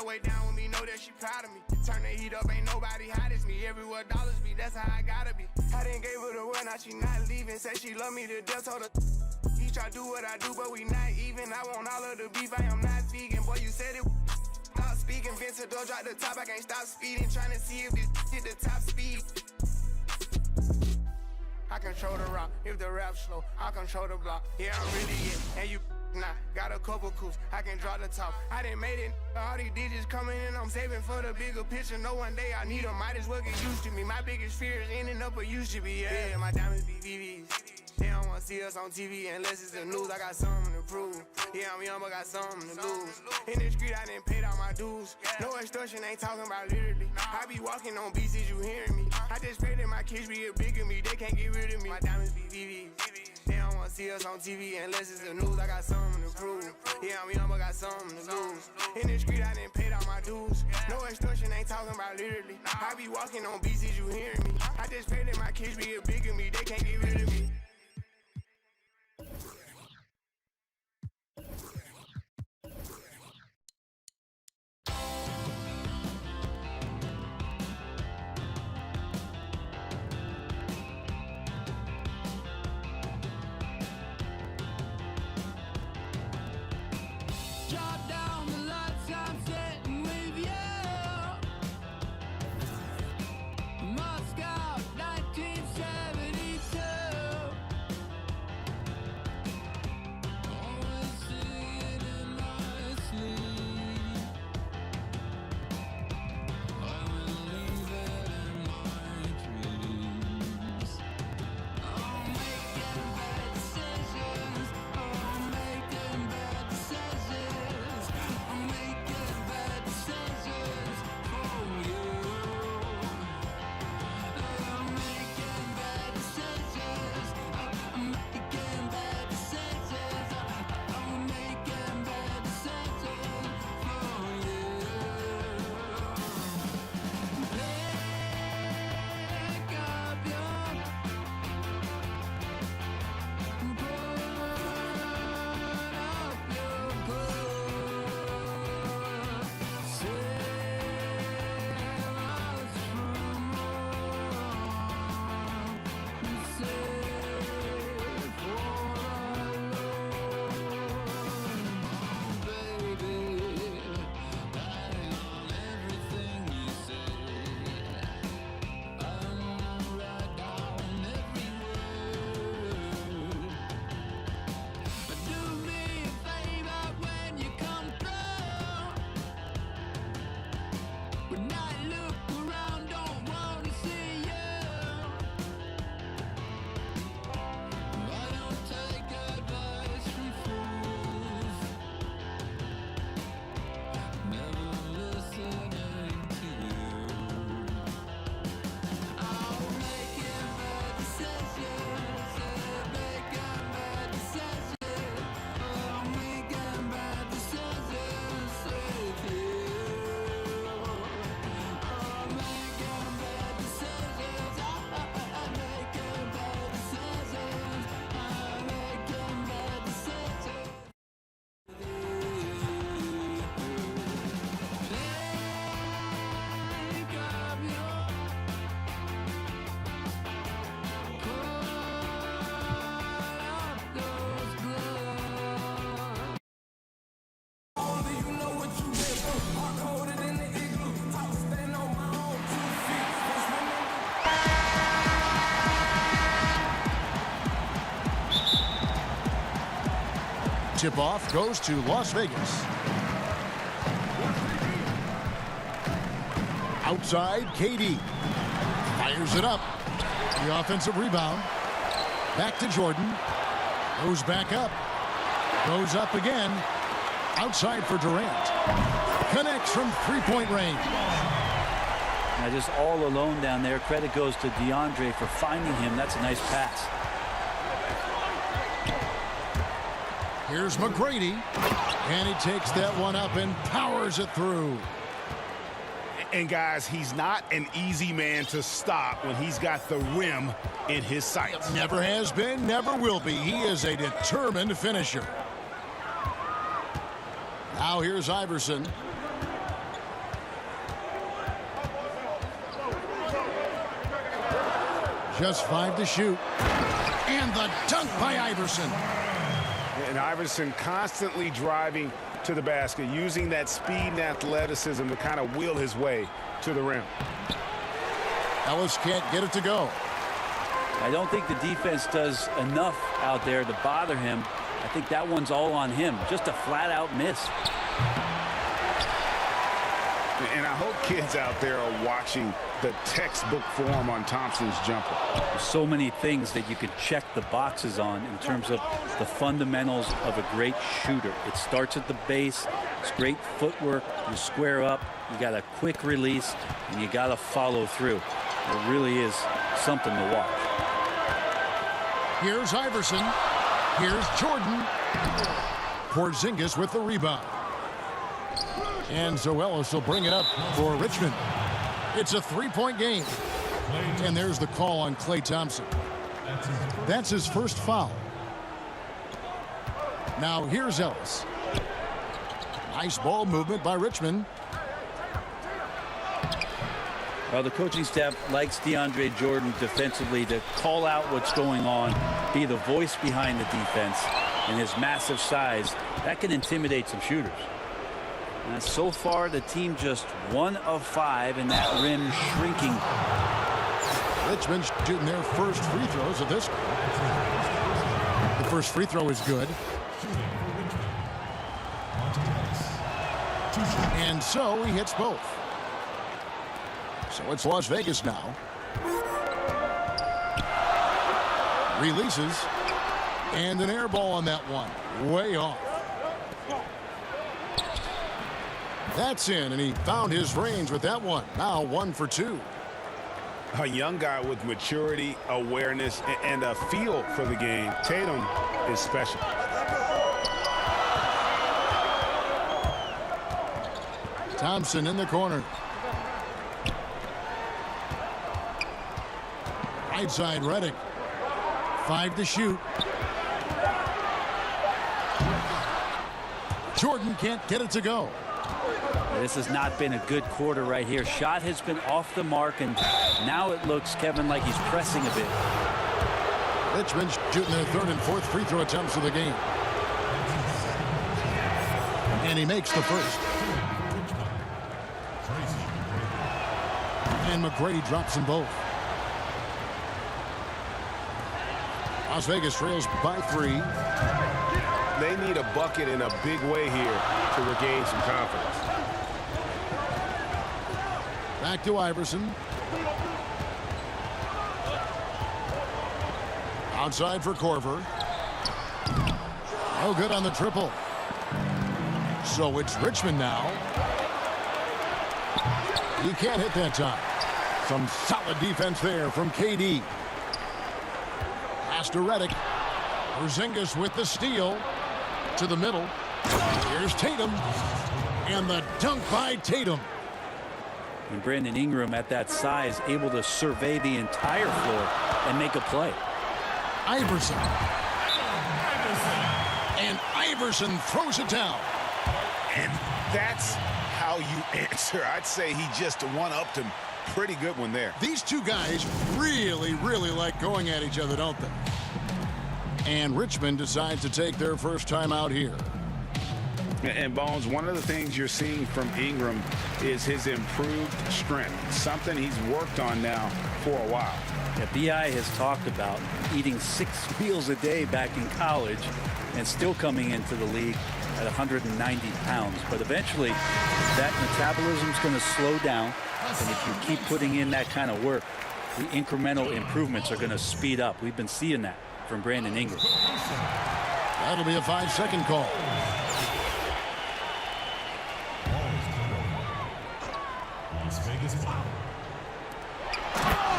Way down with me, know that she proud of me. Turn the heat up, ain't nobody hot as me. Everywhere dollars be, that's how I gotta be. I didn't gave her the word, now she not leaving. Say she love me to death, told her he try do what I do, but we not even. I want all of the beef, I am not vegan. Boy, you said it. Stop speaking, Vincent, don't drop the top. I can't stop speeding, trying to see if this hit the top speed. I control the rock, if the rap slow, I control the block. Yeah, I'm really it, and you nah, got a couple coups, I can drop the top. I done made it, all these digits coming in, I'm saving for the bigger picture. No one day I need them, might as well get used to me. My biggest fear is ending up a used to be, yeah. My diamonds be VVs. They don't wanna see us on TV unless it's the news. I got something to prove. Yeah, I'm young, but got something to lose. In the street, I done paid all my dues. No extortion, ain't talking about literally. I be walking on beats, is you hearing me? I just pray that my kids be a bigger me. They can't get rid of me. My diamonds be VVs. They don't wanna see us on TV unless it's the news. I got something to prove. Yeah, I'm young, but got something to lose. In the street, I done paid all my dues. No extortion, ain't talking about literally. I be walking on beats, is you hearing me? I just pray that my kids be a bigger me. They can't get rid of me. Tip-off goes to Las Vegas. Outside, KD. Fires it up. The offensive rebound. Back to Jordan. Goes back up. Goes up again. Outside for Durant. Connects from three-point range. Now just all alone down there. Credit goes to DeAndre for finding him. That's a nice pass. Here's McGrady, and he takes that one up and powers it through. And guys, he's not an easy man to stop when he's got the rim in his sights. Never has been, never will be. He is a determined finisher. Now here's Iverson. Just 5 to shoot. And the dunk by Iverson. And Iverson constantly driving to the basket, using that speed and athleticism to kind of wheel his way to the rim. Ellis can't get it to go. I don't think the defense does enough out there to bother him. I think that one's all on him. Just a flat-out miss. And I hope kids out there are watching the textbook form on Thompson's jumper. There's so many things that you could check the boxes on in terms of the fundamentals of a great shooter. It starts at the base. It's great footwork. You square up. You got a quick release, and you got to follow through. It really is something to watch. Here's Iverson. Here's Jordan. Porzingis with the rebound. And so Ellis will bring it up for Richmond. It's a three-point game. And there's the call on Klay Thompson. That's his first foul. Now here's Ellis. Nice ball movement by Richmond. Well, the coaching staff likes DeAndre Jordan defensively to call out what's going on, be the voice behind the defense, and his massive size, that can intimidate some shooters. And so far, the team just 1 of 5, and that rim shrinking. Richmond shooting their first free throws of this. The first free throw is good. And so he hits both. So it's Las Vegas now. Releases. And an air ball on that one. Way off. That's in, and he found his range with that one. Now 1 for 2. A young guy with maturity, awareness, and a feel for the game. Tatum is special. Thompson in the corner. Right side, Redick. 5 to shoot. Jordan can't get it to go. This has not been a good quarter right here. Shot has been off the mark, and now it looks, Kevin, like he's pressing a bit. Richmond shooting their 3rd and 4th free throw attempts of the game. And he makes the first. And McGrady drops them both. Las Vegas trails by 3. They need a bucket in a big way here to regain some confidence. Back to Iverson. Outside for Korver. No good on the triple. So it's Richmond now. He can't hit that time. Some solid defense there from KD. Pass to Redick. Porzingis with the steal. To the middle. Here's Tatum. And the dunk by Tatum. And Brandon Ingram at that size able to survey the entire floor and make a play. Iverson. And Iverson throws it down. And that's how you answer. I'd say he just one-upped him. Pretty good one there. These two guys really, really like going at each other, don't they? And Richmond decides to take their first time out here. And Bones, one of the things you're seeing from Ingram is his improved strength, something he's worked on now for a while. Yeah, B.I. has talked about eating 6 meals a day back in college and still coming into the league at 190 pounds. But eventually, that metabolism is going to slow down. And if you keep putting in that kind of work, the incremental improvements are going to speed up. We've been seeing that from Brandon Ingram. That'll be a 5-second call.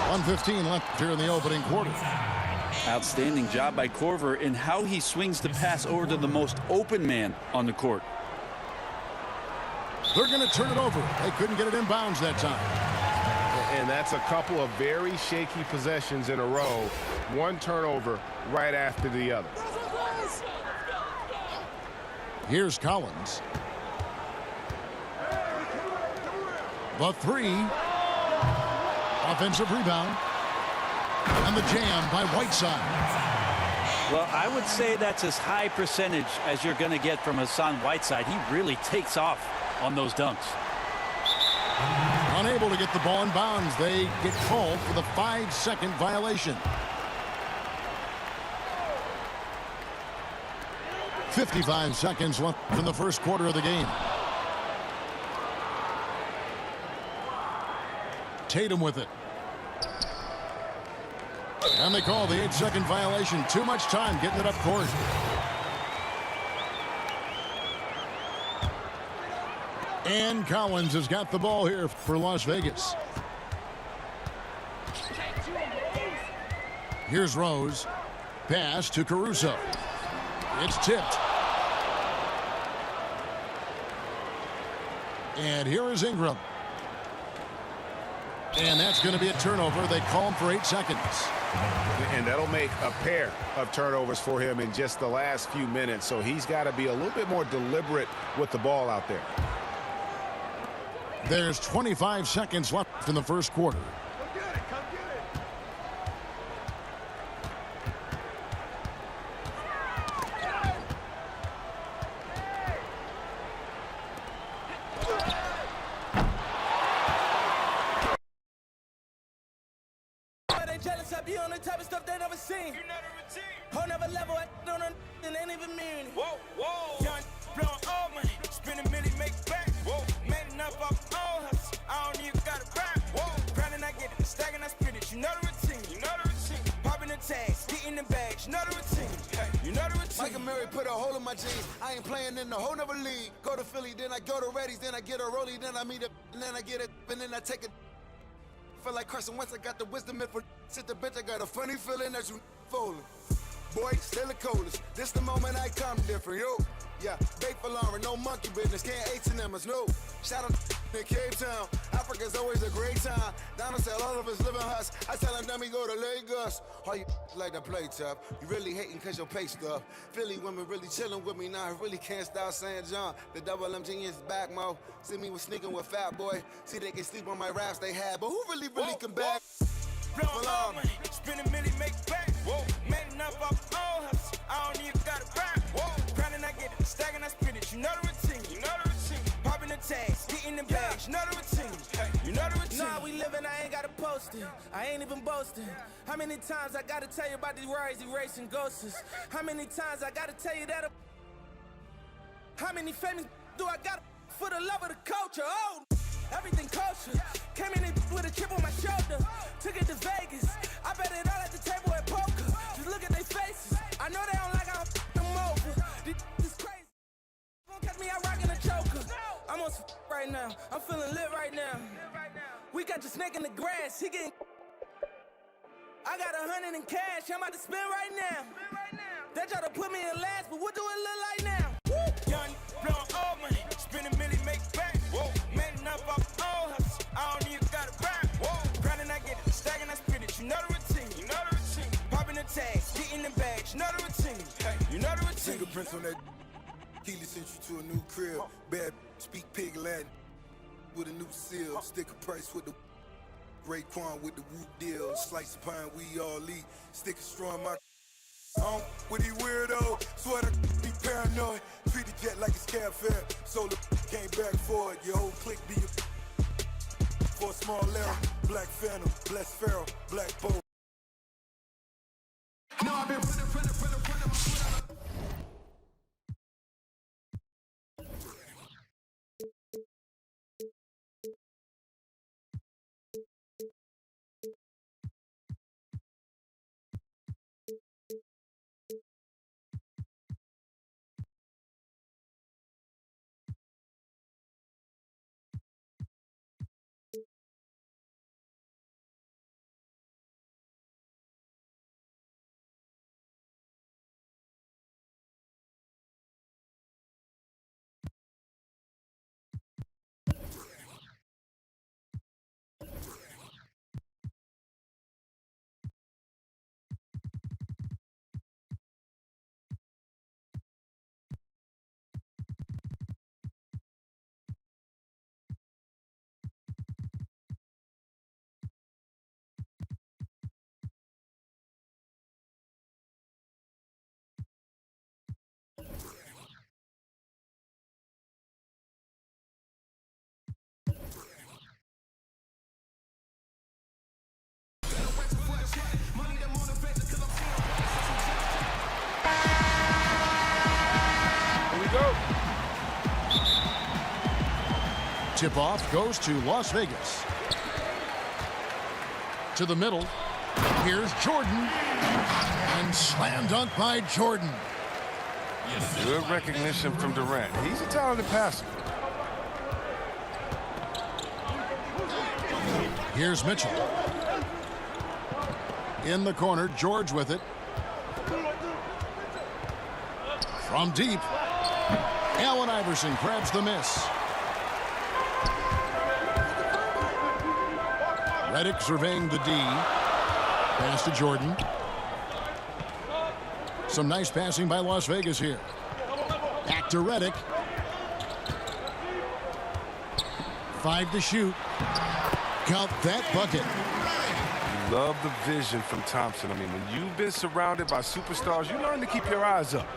1:15 left here in the opening quarter. Outstanding job by Korver in how he swings the pass over to the most open man on the court. They're going to turn it over. They couldn't get it in bounds that time. And that's a couple of very shaky possessions in a row. One turnover right after the other. Here's Collins. The three. Offensive rebound. And the jam by Whiteside. Well, I would say that's as high percentage as you're going to get from Hassan Whiteside. He really takes off on those dunks. Unable to get the ball in bounds. They get called for the 5-second violation. 55 seconds left in the first quarter of the game. Tatum with it. And they call the 8-second violation. Too much time getting it up court. And Collins has got the ball here for Las Vegas. Here's Rose. Pass to Caruso. It's tipped. And here is Ingram. And that's going to be a turnover. They call him for 8 seconds. And that'll make a pair of turnovers for him in just the last few minutes. So he's got to be a little bit more deliberate with the ball out there. There's 25 seconds left in the first quarter. Jealous, I be on the type of stuff they never seen. You know the routine. Whole never level, I don't and ain't even mean it. Whoa, whoa. Young, blowing all money, spending million, make back. Whoa, man enough off all hustle. I don't even got a rap. Whoa, grinding, I get it, stacking, I spit it. You know the routine. You know the routine. Popping the tags, getting the bags. You know the routine. Hey, you know the routine. Michael Murray put a hole in my jeans. I ain't playing in the whole nother league. Go to Philly, then I go to Reddy's, then I get a rollie, then I meet it, and then I get it, and then I take it. Feel like Carson Wentz, I got the wisdom and for sit the bench, I got a funny feeling that you falling. Boy, still the coldest. This the moment I come different, yo. Yeah, bait for Lauren, no monkey business, can't H&M us, no. Shout out in Cape Town, Africa's always a great time. Donald said all of us live in huts. I tell him then we go to Lagos. All you like to play tough. You really hating cause your pay stuff. Philly women really chilling with me now. I really can't stop saying John. The double M genius back, mo. See me with sneaking with Fat Boy. See they can sleep on my raps they had, but who really can back? Blowing all money, spending million, make back. Whoa, man enough off all hustle. I don't even got a rap. Whoa, grinding, I get it, stacking, I spit it. You know the routine. You know the routine. Popping the tags, getting the bags. You know the routine. Hey, you know the routine. Nah, we living, I ain't gotta post it. I ain't even boasting. How many times I gotta tell you about these rides, erasing ghosts? How many times I gotta tell you that? How many famous do I got for the love of the culture? Oh, everything culture. Came in a chip on my shoulder. Took it to Vegas. I bet it all at the table at poker. Just look at their faces. I know they don't like how I them over. This crazy. Won't catch me out rocking a choker. I'm on some right now. I'm feeling lit right now. We got the snake in the grass. He getting. I got 100 in cash. I'm about to spend right now. They try to put me in last, but what do it look like now? Young, blowing all money. Spend a million, make back. Whoa. Man enough off all hustles. I don't even got a rap. Whoa. Grinding, I get it. Stacking, I spit it. You know the routine. You know the routine. Popping the tags, getting the bags. You know the routine. Hey, you know the routine. Fingerprints on that. Keely sent you to a new crib. Bad, speak pig Latin. With a new seal. Sticker price with the Raekwon with the whoop deal. Slice of pine, we all eat. Sticker strong, my with these weirdo. Swear to be paranoid. Treat the jet like it's cab fare. So the came back for it. Your whole clique be for a small error. Black Phantom, Blessed Pharaoh, Black Bolt. No, I've been Tip-off goes to Las Vegas. To the middle. Here's Jordan. And slam dunk by Jordan. Good recognition from Durant. He's a talented passer. Here's Mitchell. In the corner, George with it. From deep. Allen Iverson grabs the miss. Redick surveying the D. Pass to Jordan. Some nice passing by Las Vegas here. Back to Redick. 5 to shoot. Count that bucket. Love the vision from Thompson. I mean, when you've been surrounded by superstars, you learn to keep your eyes up.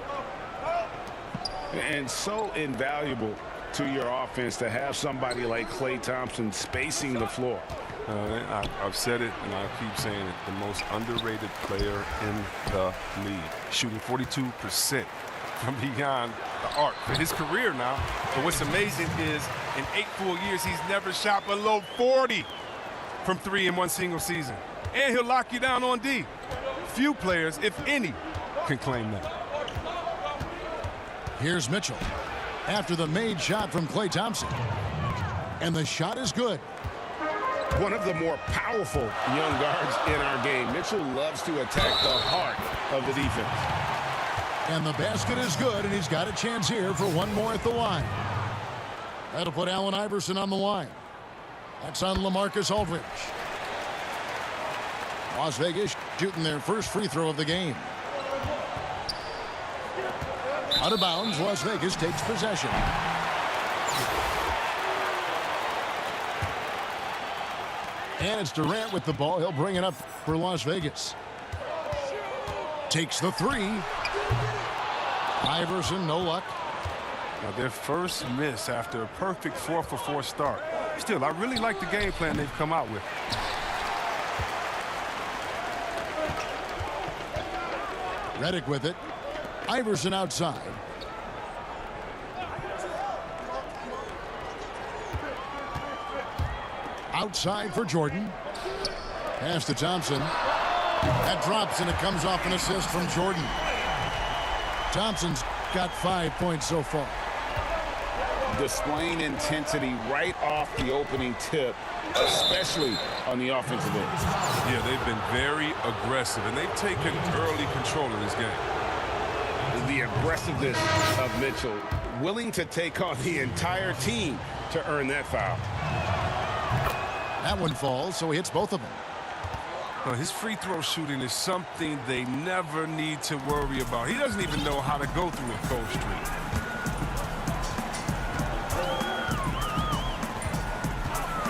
And so invaluable to your offense to have somebody like Klay Thompson spacing the floor. I've said it, and I keep saying it, the most underrated player in the league. Shooting 42% from beyond the arc for his career now. But what's amazing is in 8 full years, he's never shot below 40 from 3 in one single season. And he'll lock you down on D. Few players, if any, can claim that. Here's Mitchell after the made shot from Klay Thompson. And the shot is good. One of the more powerful young guards in our game. Mitchell loves to attack the heart of the defense. And the basket is good, and he's got a chance here for one more at the line. That'll put Allen Iverson on the line. That's on LaMarcus Aldridge. Las Vegas shooting their first free throw of the game. Out of bounds, Las Vegas takes possession. And it's Durant with the ball. He'll bring it up for Las Vegas. Takes the 3. Iverson, no luck. Now their first miss after a perfect 4-for-4 start. Still, I really like the game plan they've come out with. Redick with it. Iverson outside. Outside for Jordan. Pass to Thompson. That drops, and it comes off an assist from Jordan. Thompson's got 5 points so far. Displaying intensity right off the opening tip, especially on the offensive end. Yeah, they've been very aggressive, and they've taken early control of this game. The aggressiveness of Mitchell, willing to take on the entire team to earn that foul. That one falls, so he hits both of them. His free throw shooting is something they never need to worry about. He doesn't even know how to go through a cold streak.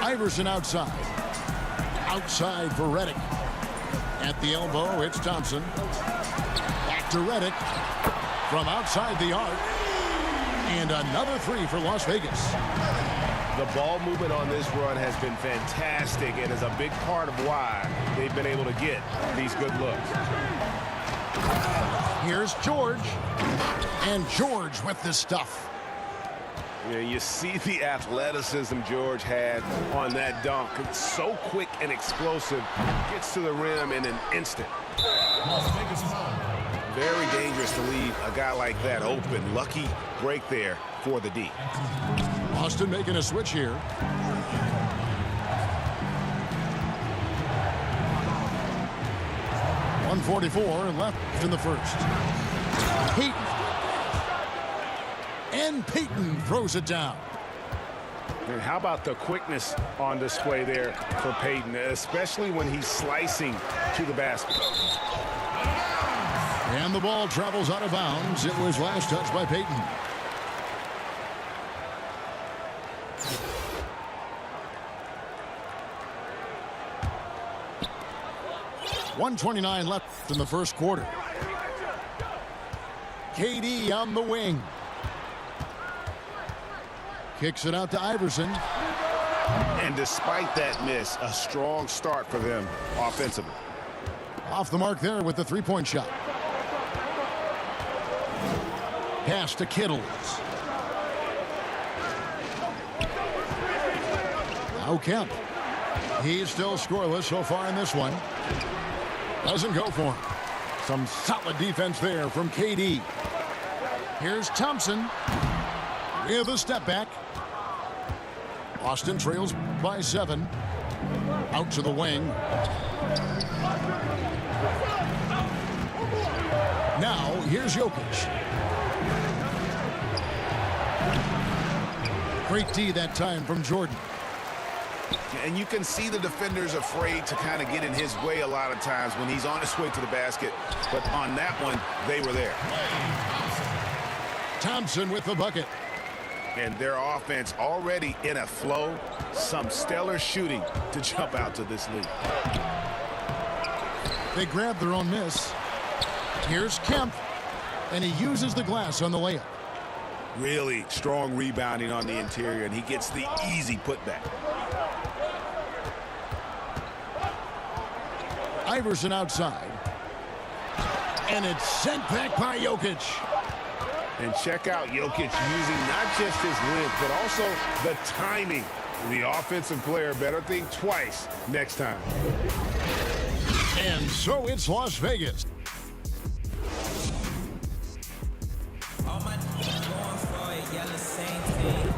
Iverson outside. Outside for Redick. At the elbow, it's Thompson. Back to Redick. From outside the arc. And another three for Las Vegas. The ball movement on this run has been fantastic and is a big part of why they've been able to get these good looks. Here's George. And George with the stuff. Yeah, you see the athleticism George had on that dunk. It's so quick and explosive. Gets to the rim in an instant. Very dangerous to leave a guy like that open. Lucky break there for the D. Austin making a switch here. .144 left in the first. Peyton. And Peyton throws it down. And how about the quickness on display there for Peyton, especially when he's slicing to the basket. And the ball travels out of bounds. It was last touched by Peyton. .129 left in the first quarter. KD on the wing. Kicks it out to Iverson. And despite that miss, a strong start for them offensively. Off the mark there with the three-point shot. Pass to Kittles. Now Kemp. He's still scoreless so far in this one. Doesn't go for him. Some solid defense there from KD. Here's Thompson with a step back. Austin trails by 7. Out to the wing. Now here's Jokic. Great D that time from Jordan. And you can see the defenders afraid to kind of get in his way a lot of times when he's on his way to the basket. But on that one, they were there. Thompson with the bucket. And their offense already in a flow. Some stellar shooting to jump out to this lead. They grab their own miss. Here's Kemp. And he uses the glass on the layup. Really strong rebounding on the interior, and he gets the easy putback. Iverson outside. And it's sent back by Jokic. And check out Jokic using not just his length, but also the timing. The offensive player better think twice next time. And so it's Las Vegas.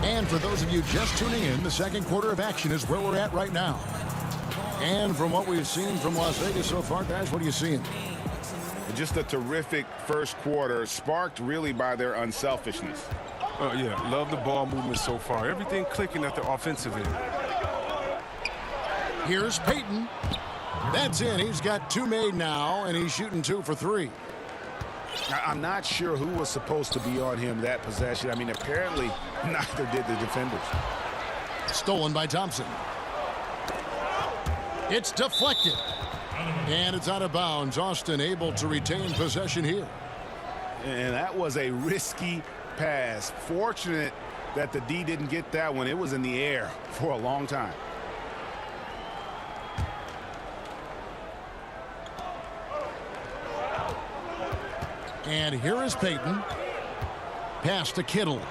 And for those of you just tuning in, the second quarter of action is where we're at right now. And from what we've seen from Las Vegas so far, guys, what are you seeing? Just a terrific first quarter, sparked really by their unselfishness. Yeah, love the ball movement so far. Everything clicking at the offensive end. Here's Peyton. That's in. He's got 2 made now, and he's shooting 2 for 3. I'm not sure who was supposed to be on him that possession. I mean, apparently neither did the defenders. Stolen by Thompson. It's deflected. And it's out of bounds. Austin able to retain possession here. And that was a risky pass. Fortunate that the D didn't get that one. It was in the air for a long time. And here is Peyton. Pass to Kittles.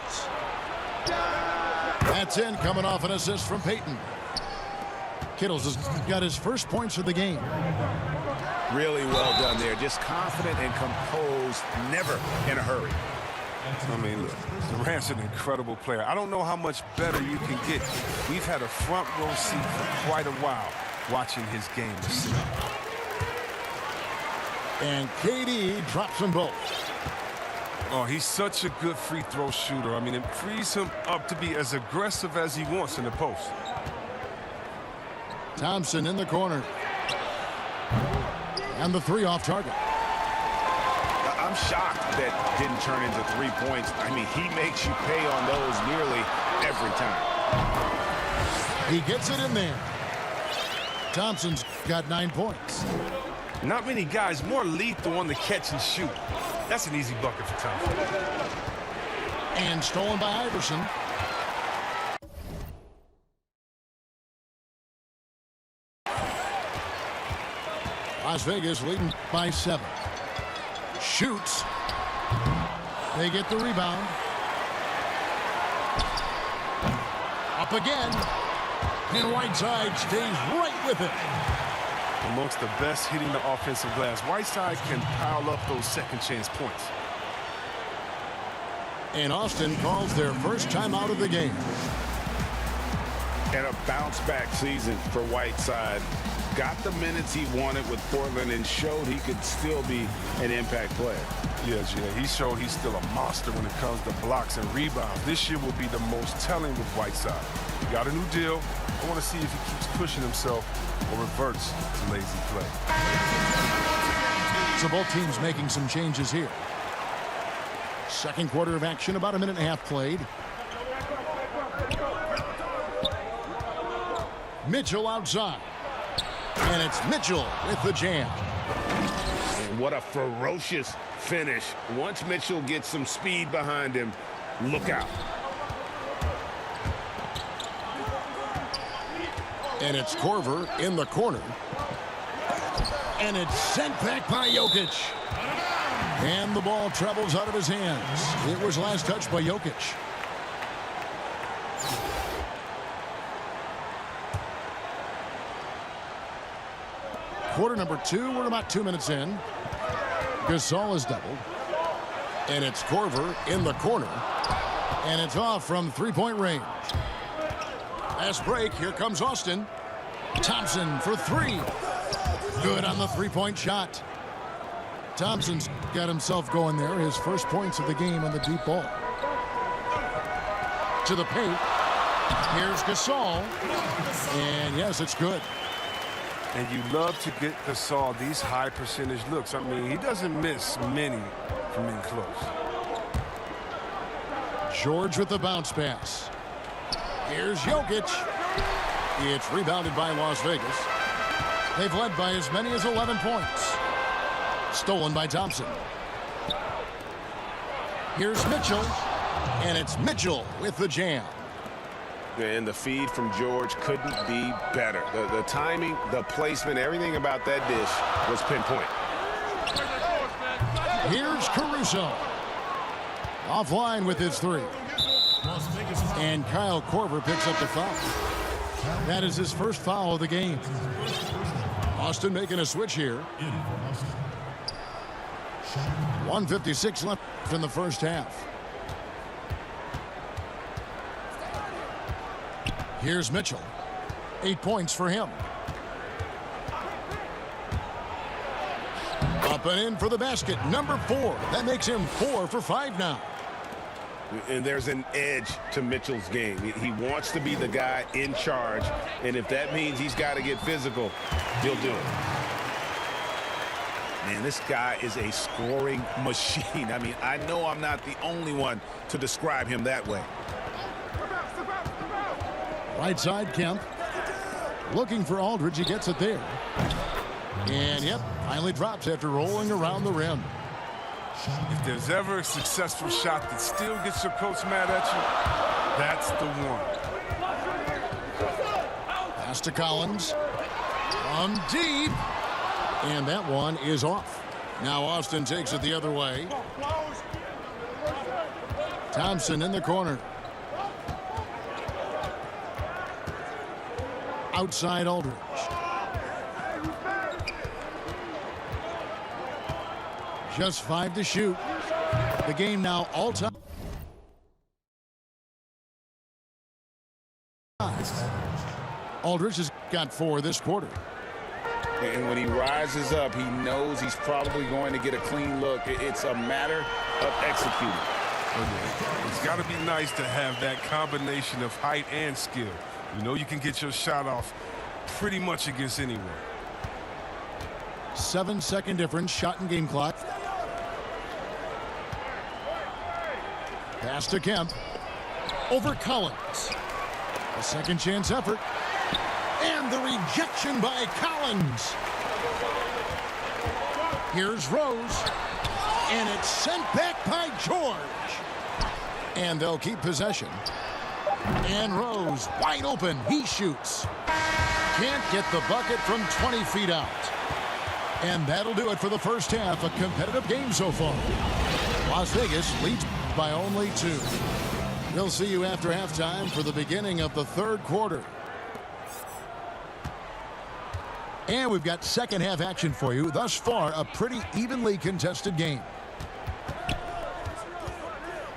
That's in, coming off an assist from Peyton. Kittles has got his first points of the game. Really well done there. Just confident and composed, never in a hurry. I mean, look, Durant's an incredible player. I don't know how much better you can get. We've had a front row seat for quite a while watching his game this season. And KD drops them both. Oh, he's such a good free throw shooter. I mean, it frees him up to be as aggressive as he wants in the post. Thompson in the corner. And the three off target. I'm shocked that didn't turn into 3 points. I mean, he makes you pay on those nearly every time. He gets it in there. Thompson's got 9 points. Not many guys more lethal on the catch and shoot. That's an easy bucket for Thompson. And stolen by Iverson. Las Vegas leading by 7. Shoots. They get the rebound. Up again. And Whiteside stays right with it. Amongst the best hitting the offensive glass, Whiteside can pile up those second chance points. And Austin calls their first time out of the game. And a bounce-back season for Whiteside. Got the minutes he wanted with Portland and showed he could still be an impact player. Yes, he showed he's still a monster when it comes to blocks and rebounds. This year will be the most telling with Whiteside. He got a new deal. I want to see if he keeps pushing himself or reverts to lazy play. So both teams making some changes here. Second quarter of action, about a minute and a half played. Mitchell outside. And it's Mitchell with the jam. And what a ferocious finish. Once Mitchell gets some speed behind him, look out. And it's Korver in the corner. And it's sent back by Jokic. And the ball travels out of his hands. It was last touched by Jokic. Quarter number 2, we're about 2 minutes in. Gasol is doubled. And it's Korver in the corner. And it's off from three-point range. Last break, here comes Austin. Thompson for 3. Good on the three-point shot. Thompson's got himself going there. His first points of the game on the deep ball. To the paint. Here's Gasol. And yes, it's good. And you love to get Gasol these high percentage looks. I mean, he doesn't miss many from in close. George with the bounce pass. Here's Jokic. It's rebounded by Las Vegas. They've led by as many as 11 points. Stolen by Thompson. Here's Mitchell. And it's Mitchell with the jam. And the feed from George couldn't be better. The timing, the placement, everything about that dish was pinpoint. Here's Caruso. Offline with his 3. And Kyle Korver picks up the foul. That is his first foul of the game. Austin making a switch here. 1:56 left in the first half. Here's Mitchell. 8 points for him. Up and in for the basket. Number 4. That makes him 4 for 5 now. And there's an edge to Mitchell's game. He wants to be the guy in charge. And if that means he's got to get physical, he'll do it. Man, this guy is a scoring machine. I mean, I know I'm not the only one to describe him that way. Right side, Kemp. Looking for Aldridge. He gets it there. And, yep, finally drops after rolling around the rim. If there's ever a successful shot that still gets your coach mad at you, that's the one. Pass to Collins. From deep. And that one is off. Now Austin takes it the other way. Thompson in the corner. Outside Aldridge. Just 5 to shoot. The game now all-time. Aldridge has got 4 this quarter. And when he rises up, he knows he's probably going to get a clean look. It's a matter of executing. It's got to be nice to have that combination of height and skill. You know you can get your shot off pretty much against anyone. 7-second difference, shot and game clock. Pass to Kemp. Over Collins. A second chance effort. And the rejection by Collins. Here's Rose. And it's sent back by George. And they'll keep possession. And Rose wide open. He shoots. Can't get the bucket from 20 feet out. And that'll do it for the first half. A competitive game so far. Las Vegas leads by only 2. We'll see you after halftime for the beginning of the third quarter. And we've got second half action for you. Thus far, a pretty evenly contested game.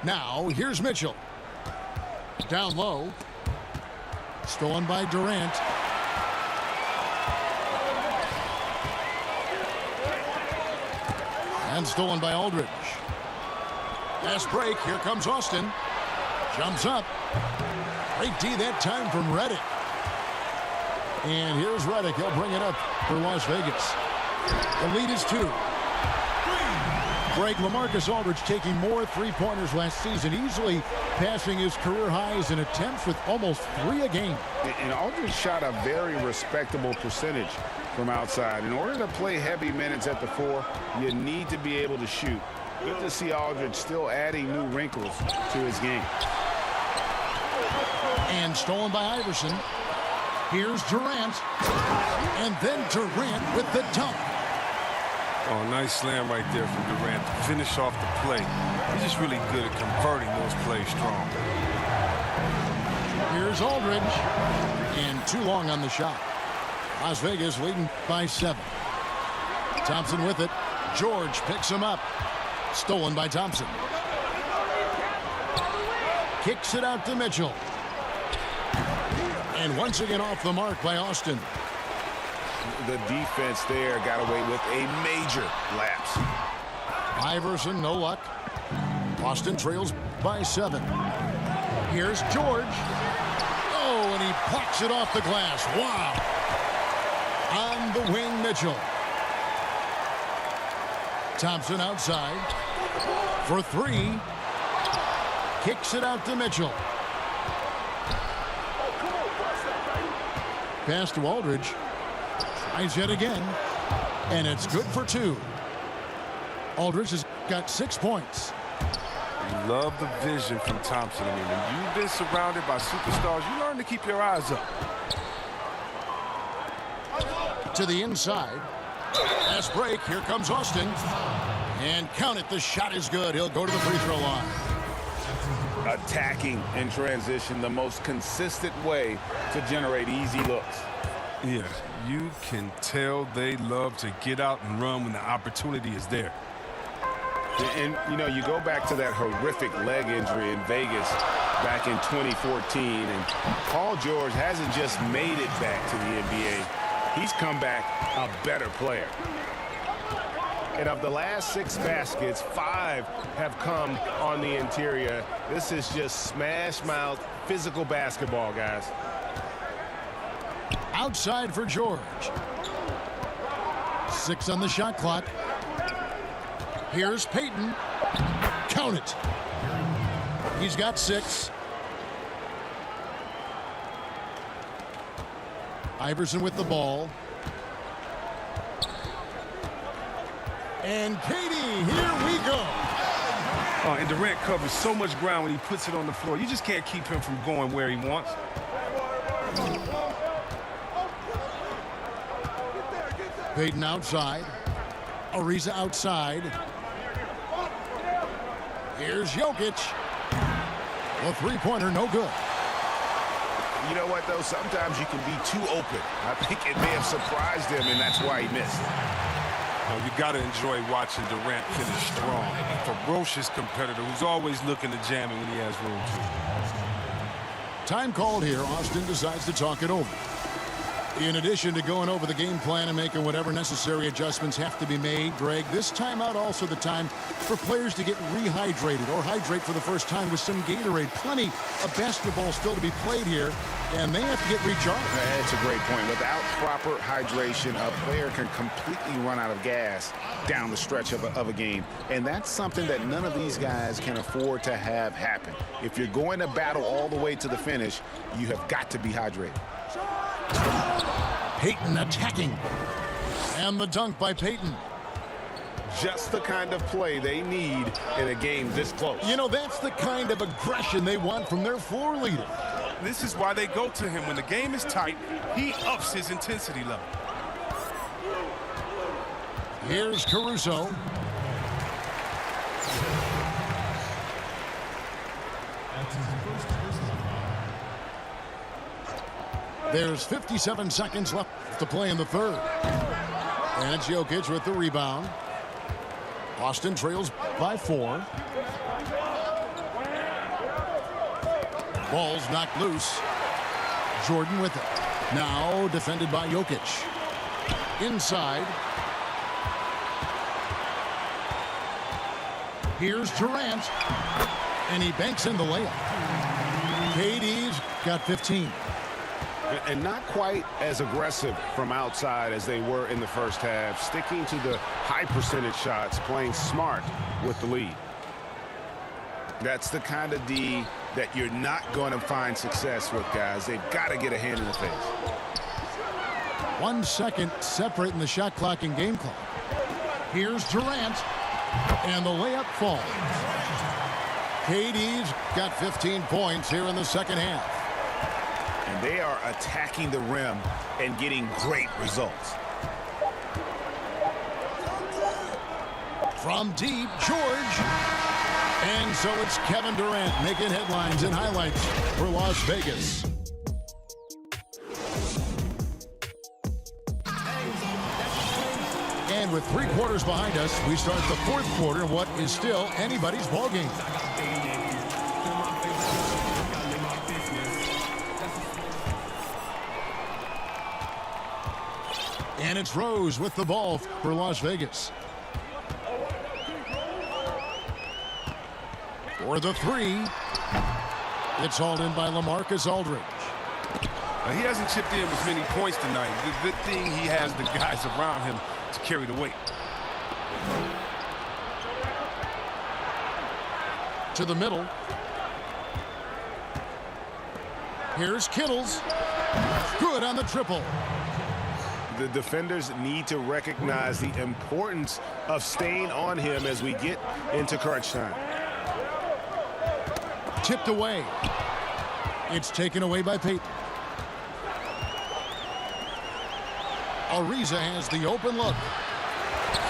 Now, here's Mitchell. Down low. Stolen by Durant. And stolen by Aldridge. Fast break. Here comes Austin. Jumps up. Great D that time from Reddick. And here's Reddick. He'll bring it up for Las Vegas. The lead is 2. Greg, LaMarcus Aldridge taking more three-pointers last season, easily passing his career highs in attempts with almost 3 a game. And Aldridge shot a very respectable percentage from outside. In order to play heavy minutes at the 4, you need to be able to shoot. Good to see Aldridge still adding new wrinkles to his game. And stolen by Iverson. Here's Durant. And then Durant with the dunk. Oh, nice slam right there from Durant to finish off the play. He's just really good at converting those plays strong. Here's Aldridge. And too long on the shot. Las Vegas leading by 7. Thompson with it. George picks him up. Stolen by Thompson. Kicks it out to Mitchell. And once again off the mark by Austin. The defense there got away with a major lapse. Iverson, no luck. Austin trails by 7. Here's George. Oh, and he plucks it off the glass. Wow. On the wing, Mitchell. Thompson outside for 3. Kicks it out to Mitchell. Pass to Aldridge. Tries yet again. And it's good for 2. Aldridge has got 6 points. You love the vision from Thompson. I mean, when you've been surrounded by superstars, you learn to keep your eyes up. To the inside. Fast break. Here comes Austin. And count it. The shot is good. He'll go to the free throw line. Attacking in transition, the most consistent way to generate easy looks. Yeah, you can tell they love to get out and run when the opportunity is there. And, you know, you go back to that horrific leg injury in Vegas back in 2014, and Paul George hasn't just made it back to the NBA. He's come back a better player. And of the last 6 baskets, 5 have come on the interior. This is just smash-mouth physical basketball, guys. Outside for George. 6 on the shot clock. Here's Payton. Count it. He's got 6. Iverson with the ball. And Katie, here we go. And Durant covers so much ground when he puts it on the floor. You just can't keep him from going where he wants. Payton outside. Ariza outside. Here's Jokic. The three-pointer, no good. You know what, though? Sometimes you can be too open. I think it may have surprised him, and that's why he missed. Well, you got to enjoy watching Durant finish strong. A ferocious competitor who's always looking to jam it when he has room to. Time called here. Austin decides to talk it over. In addition to going over the game plan and making whatever necessary adjustments have to be made, Greg, this timeout also the time for players to get rehydrated or hydrate for the first time with some Gatorade. Plenty of basketball still to be played here, and they have to get recharged. That's a great point. Without proper hydration, a player can completely run out of gas down the stretch of a game, and that's something that none of these guys can afford to have happen. If you're going to battle all the way to the finish, you have got to be hydrated. Payton attacking. And the dunk by Payton. Just the kind of play they need in a game this close. You know, that's the kind of aggression they want from their floor leader. This is why they go to him. When the game is tight, he ups his intensity level. Here's Caruso. There's 57 seconds left to play in the third. And it's Jokic with the rebound. Boston trails by 4. Ball's knocked loose. Jordan with it. Now defended by Jokic. Inside. Here's Durant. And he banks in the layup. KD's got 15. And not quite as aggressive from outside as they were in the first half. Sticking to the high percentage shots, playing smart with the lead. That's the kind of D that you're not going to find success with, guys. They've got to get a hand in the face. 1 second separating the shot clock and game clock. Here's Durant. And the layup falls. KD's got 15 points here in the second half. And they are attacking the rim and getting great results. From deep, George. And so it's Kevin Durant making headlines and highlights for Las Vegas. And with 3 quarters behind us, we start the 4th quarter in what is still anybody's ball game. And it's Rose with the ball for Las Vegas. For the 3. It's hauled in by LaMarcus Aldridge. He hasn't chipped in with many points tonight. The good thing he has the guys around him to carry the weight. To the middle. Here's Kittles. Good on the triple. The defenders need to recognize the importance of staying on him as we get into crunch time. Tipped away. It's taken away by Payton. Ariza has the open look.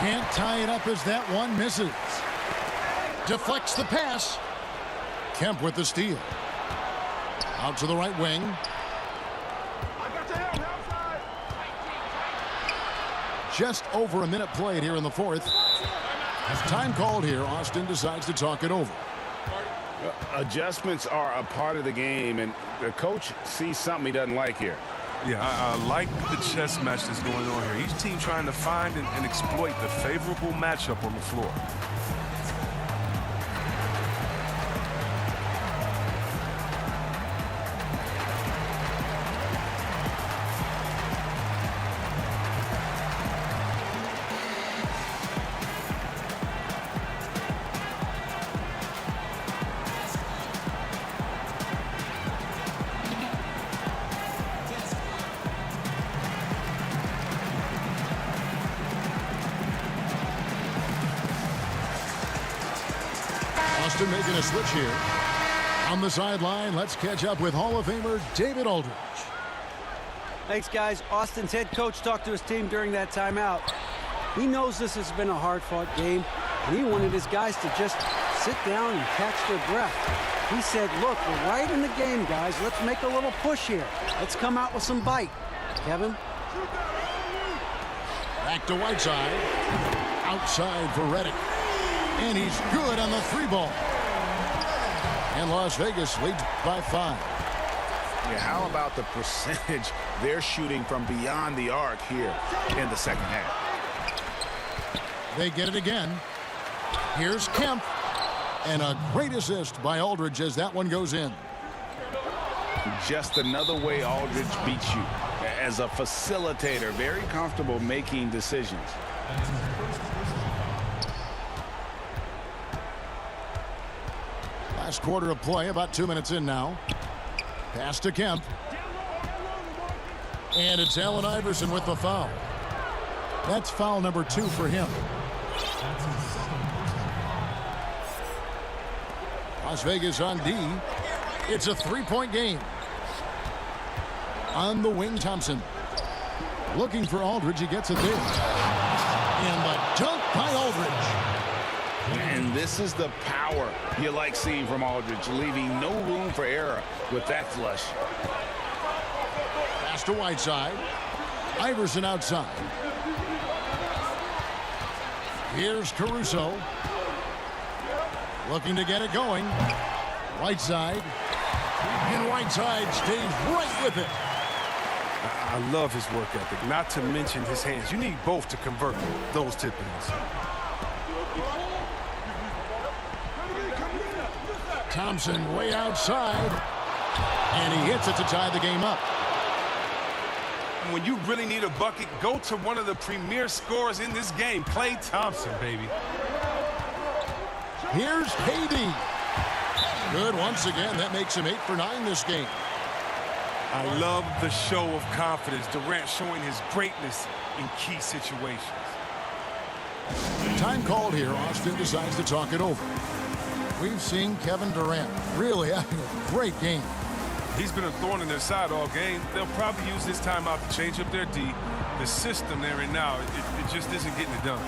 Can't tie it up as that one misses. Deflects the pass. Kemp with the steal. Out to the right wing. Just over a minute played here in the 4th. Time called here. Austin decides to talk it over. Adjustments are a part of the game, and the coach sees something he doesn't like here. Yeah, I like the chess match that's going on here. Each team trying to find and exploit the favorable matchup on the floor. Austin making a switch here. On the sideline, let's catch up with Hall of Famer David Aldridge. Thanks, guys. Austin's head coach talked to his team during that timeout. He knows this has been a hard-fought game, and he wanted his guys to just sit down and catch their breath. He said, look, we're right in the game, guys. Let's make a little push here. Let's come out with some bite. Kevin? Back to Whiteside. Outside for Reddick. And he's good on the 3-ball. And Las Vegas leads by 5. Yeah, how about the percentage they're shooting from beyond the arc here in the second half? They get it again. Here's Kemp. And a great assist by Aldridge as that one goes in. Just another way Aldridge beats you. As a facilitator, very comfortable making decisions. Last quarter of play, about 2 minutes in now. Pass to Kemp. And it's Allen Iverson with the foul. That's foul number 2 for him. Las Vegas on D. It's a 3-point game. On the wing, Thompson. Looking for Aldridge. He gets it there. And the dunk by Aldridge. And this is the power you like seeing from Aldridge, leaving no room for error with that flush. Pass to Whiteside. Iverson outside. Here's Caruso. Looking to get it going. Whiteside. And Whiteside stays right with it. I love his work ethic, not to mention his hands. You need both to convert those tip-ins. Thompson way outside. And he hits it to tie the game up. When you really need a bucket, go to one of the premier scorers in this game, Klay Thompson, baby. Here's KD. Good once again. That makes him 8 for 9 this game. I love the show of confidence. Durant showing his greatness in key situations. Time called here. Austin decides to talk it over. We've seen Kevin Durant really having a great game. He's been a thorn in their side all game. They'll probably use this timeout to change up their D. The system they're in now, it just isn't getting it done.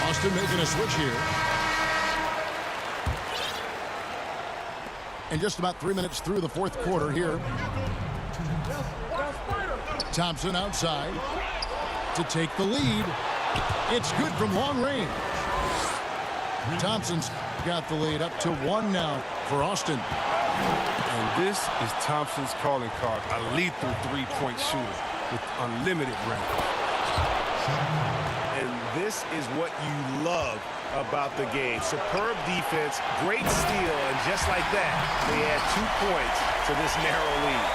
Austin making a switch here. And just about 3 minutes through the fourth quarter here. Thompson outside to take the lead. It's good from long range. Thompson's got the lead up to 1 now for Austin. And this is Thompson's calling card, a lethal three-point shooter with unlimited range. And this is what you love about the game. Superb defense, great steal, and just like that, they add 2 points to this narrow lead.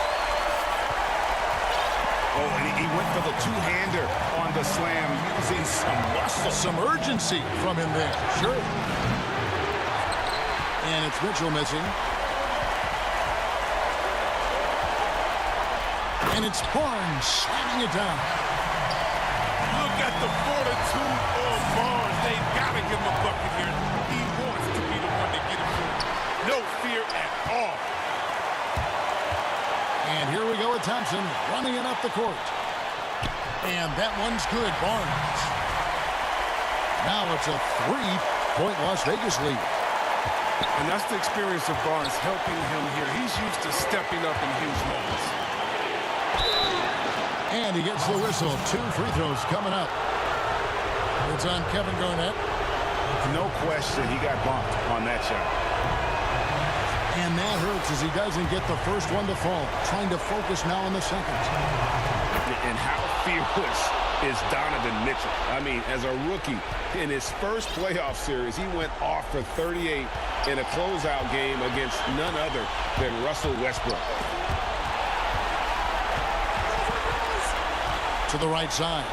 Oh, and he went for the two-hander on the slam, using some muscle. Some urgency from him there. Sure. And it's Mitchell missing. And it's Barnes slamming it down. Look at the fortitude of Barnes. They've got to give him a bucket here. He wants to be the one to get it through. No fear at all. And here we go with Thompson running it up the court. And that one's good, Barnes. Now it's a 3-point Las Vegas lead. And that's the experience of Barnes helping him here. He's used to stepping up in huge moments. And he gets the whistle. 2 free throws coming up. It's on Kevin Garnett. No question, he got bumped on that shot. And that hurts as he doesn't get the first one to fall. Trying to focus now on the second. And how fearless is Donovan Mitchell? I mean, as a rookie, in his first playoff series, he went off for 38 in a closeout game against none other than Russell Westbrook. To the right side.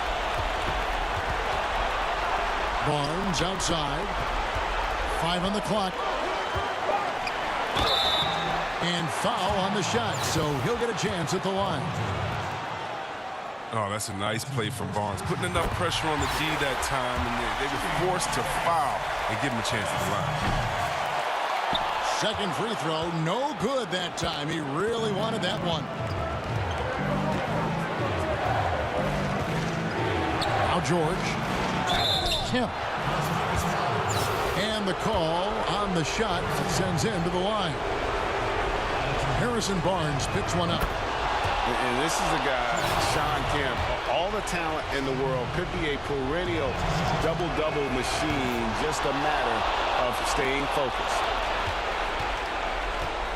Barnes outside. 5 on the clock. And foul on the shot, so he'll get a chance at the line. Oh, that's a nice play from Barnes. Putting enough pressure on the D that time, and they were forced to foul. and give him a chance to line. Second free throw, no good that time. He really wanted that one. Now George. Kemp. And the call on the shot that sends him to the line. Harrison Barnes picks one up. And this is a guy, Sean Kemp, all the talent in the world, could be a perennial double-double machine, just a matter of staying focused.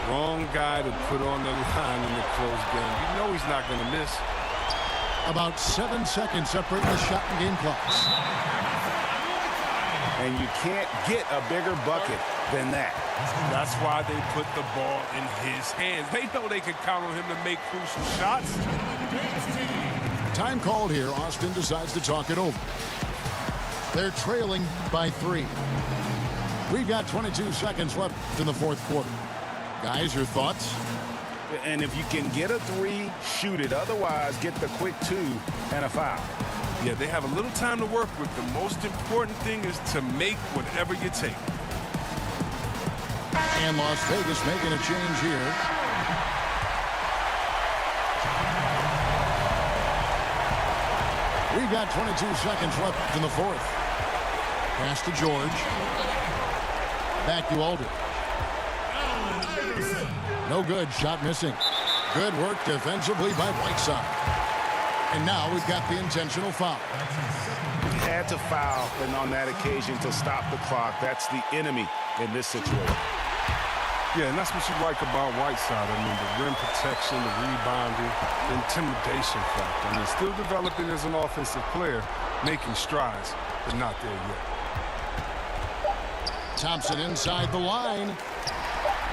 Wrong guy to put on the line in the close game. You know he's not going to miss. About 7 seconds separating the shot and game clocks. And you can't get a bigger bucket than that. That's why they put the ball in his hands. They know they can count on him to make crucial shots. Time called here. Austin decides to talk it over. They're trailing by 3. We've got 22 seconds left in the fourth quarter. Guys, your thoughts? And if you can get a 3, shoot it. Otherwise, get the quick 2 and a foul. Yeah, they have a little time to work with. The most important thing is to make whatever you take. And Las Vegas making a change here. We've got 22 seconds left in the fourth. Pass to George. Back to Aldridge. No good. Shot missing. Good work defensively by Whiteside. And now we've got the intentional foul. Had to foul, and on that occasion to stop the clock. That's the enemy in this situation. Yeah, and that's what you like about Whiteside. I mean, the rim protection, the rebounding, the intimidation factor. I mean, still developing as an offensive player, making strides, but not there yet. Thompson inside the line.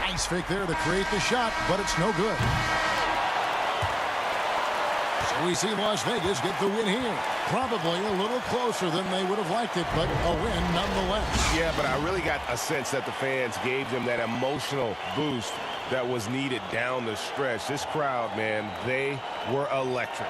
Nice fake there to create the shot, but it's no good. So we see Las Vegas get the win here. Probably a little closer than they would have liked it, but a win nonetheless. Yeah, but I really got a sense that the fans gave them that emotional boost that was needed down the stretch. This crowd, man, they were electric.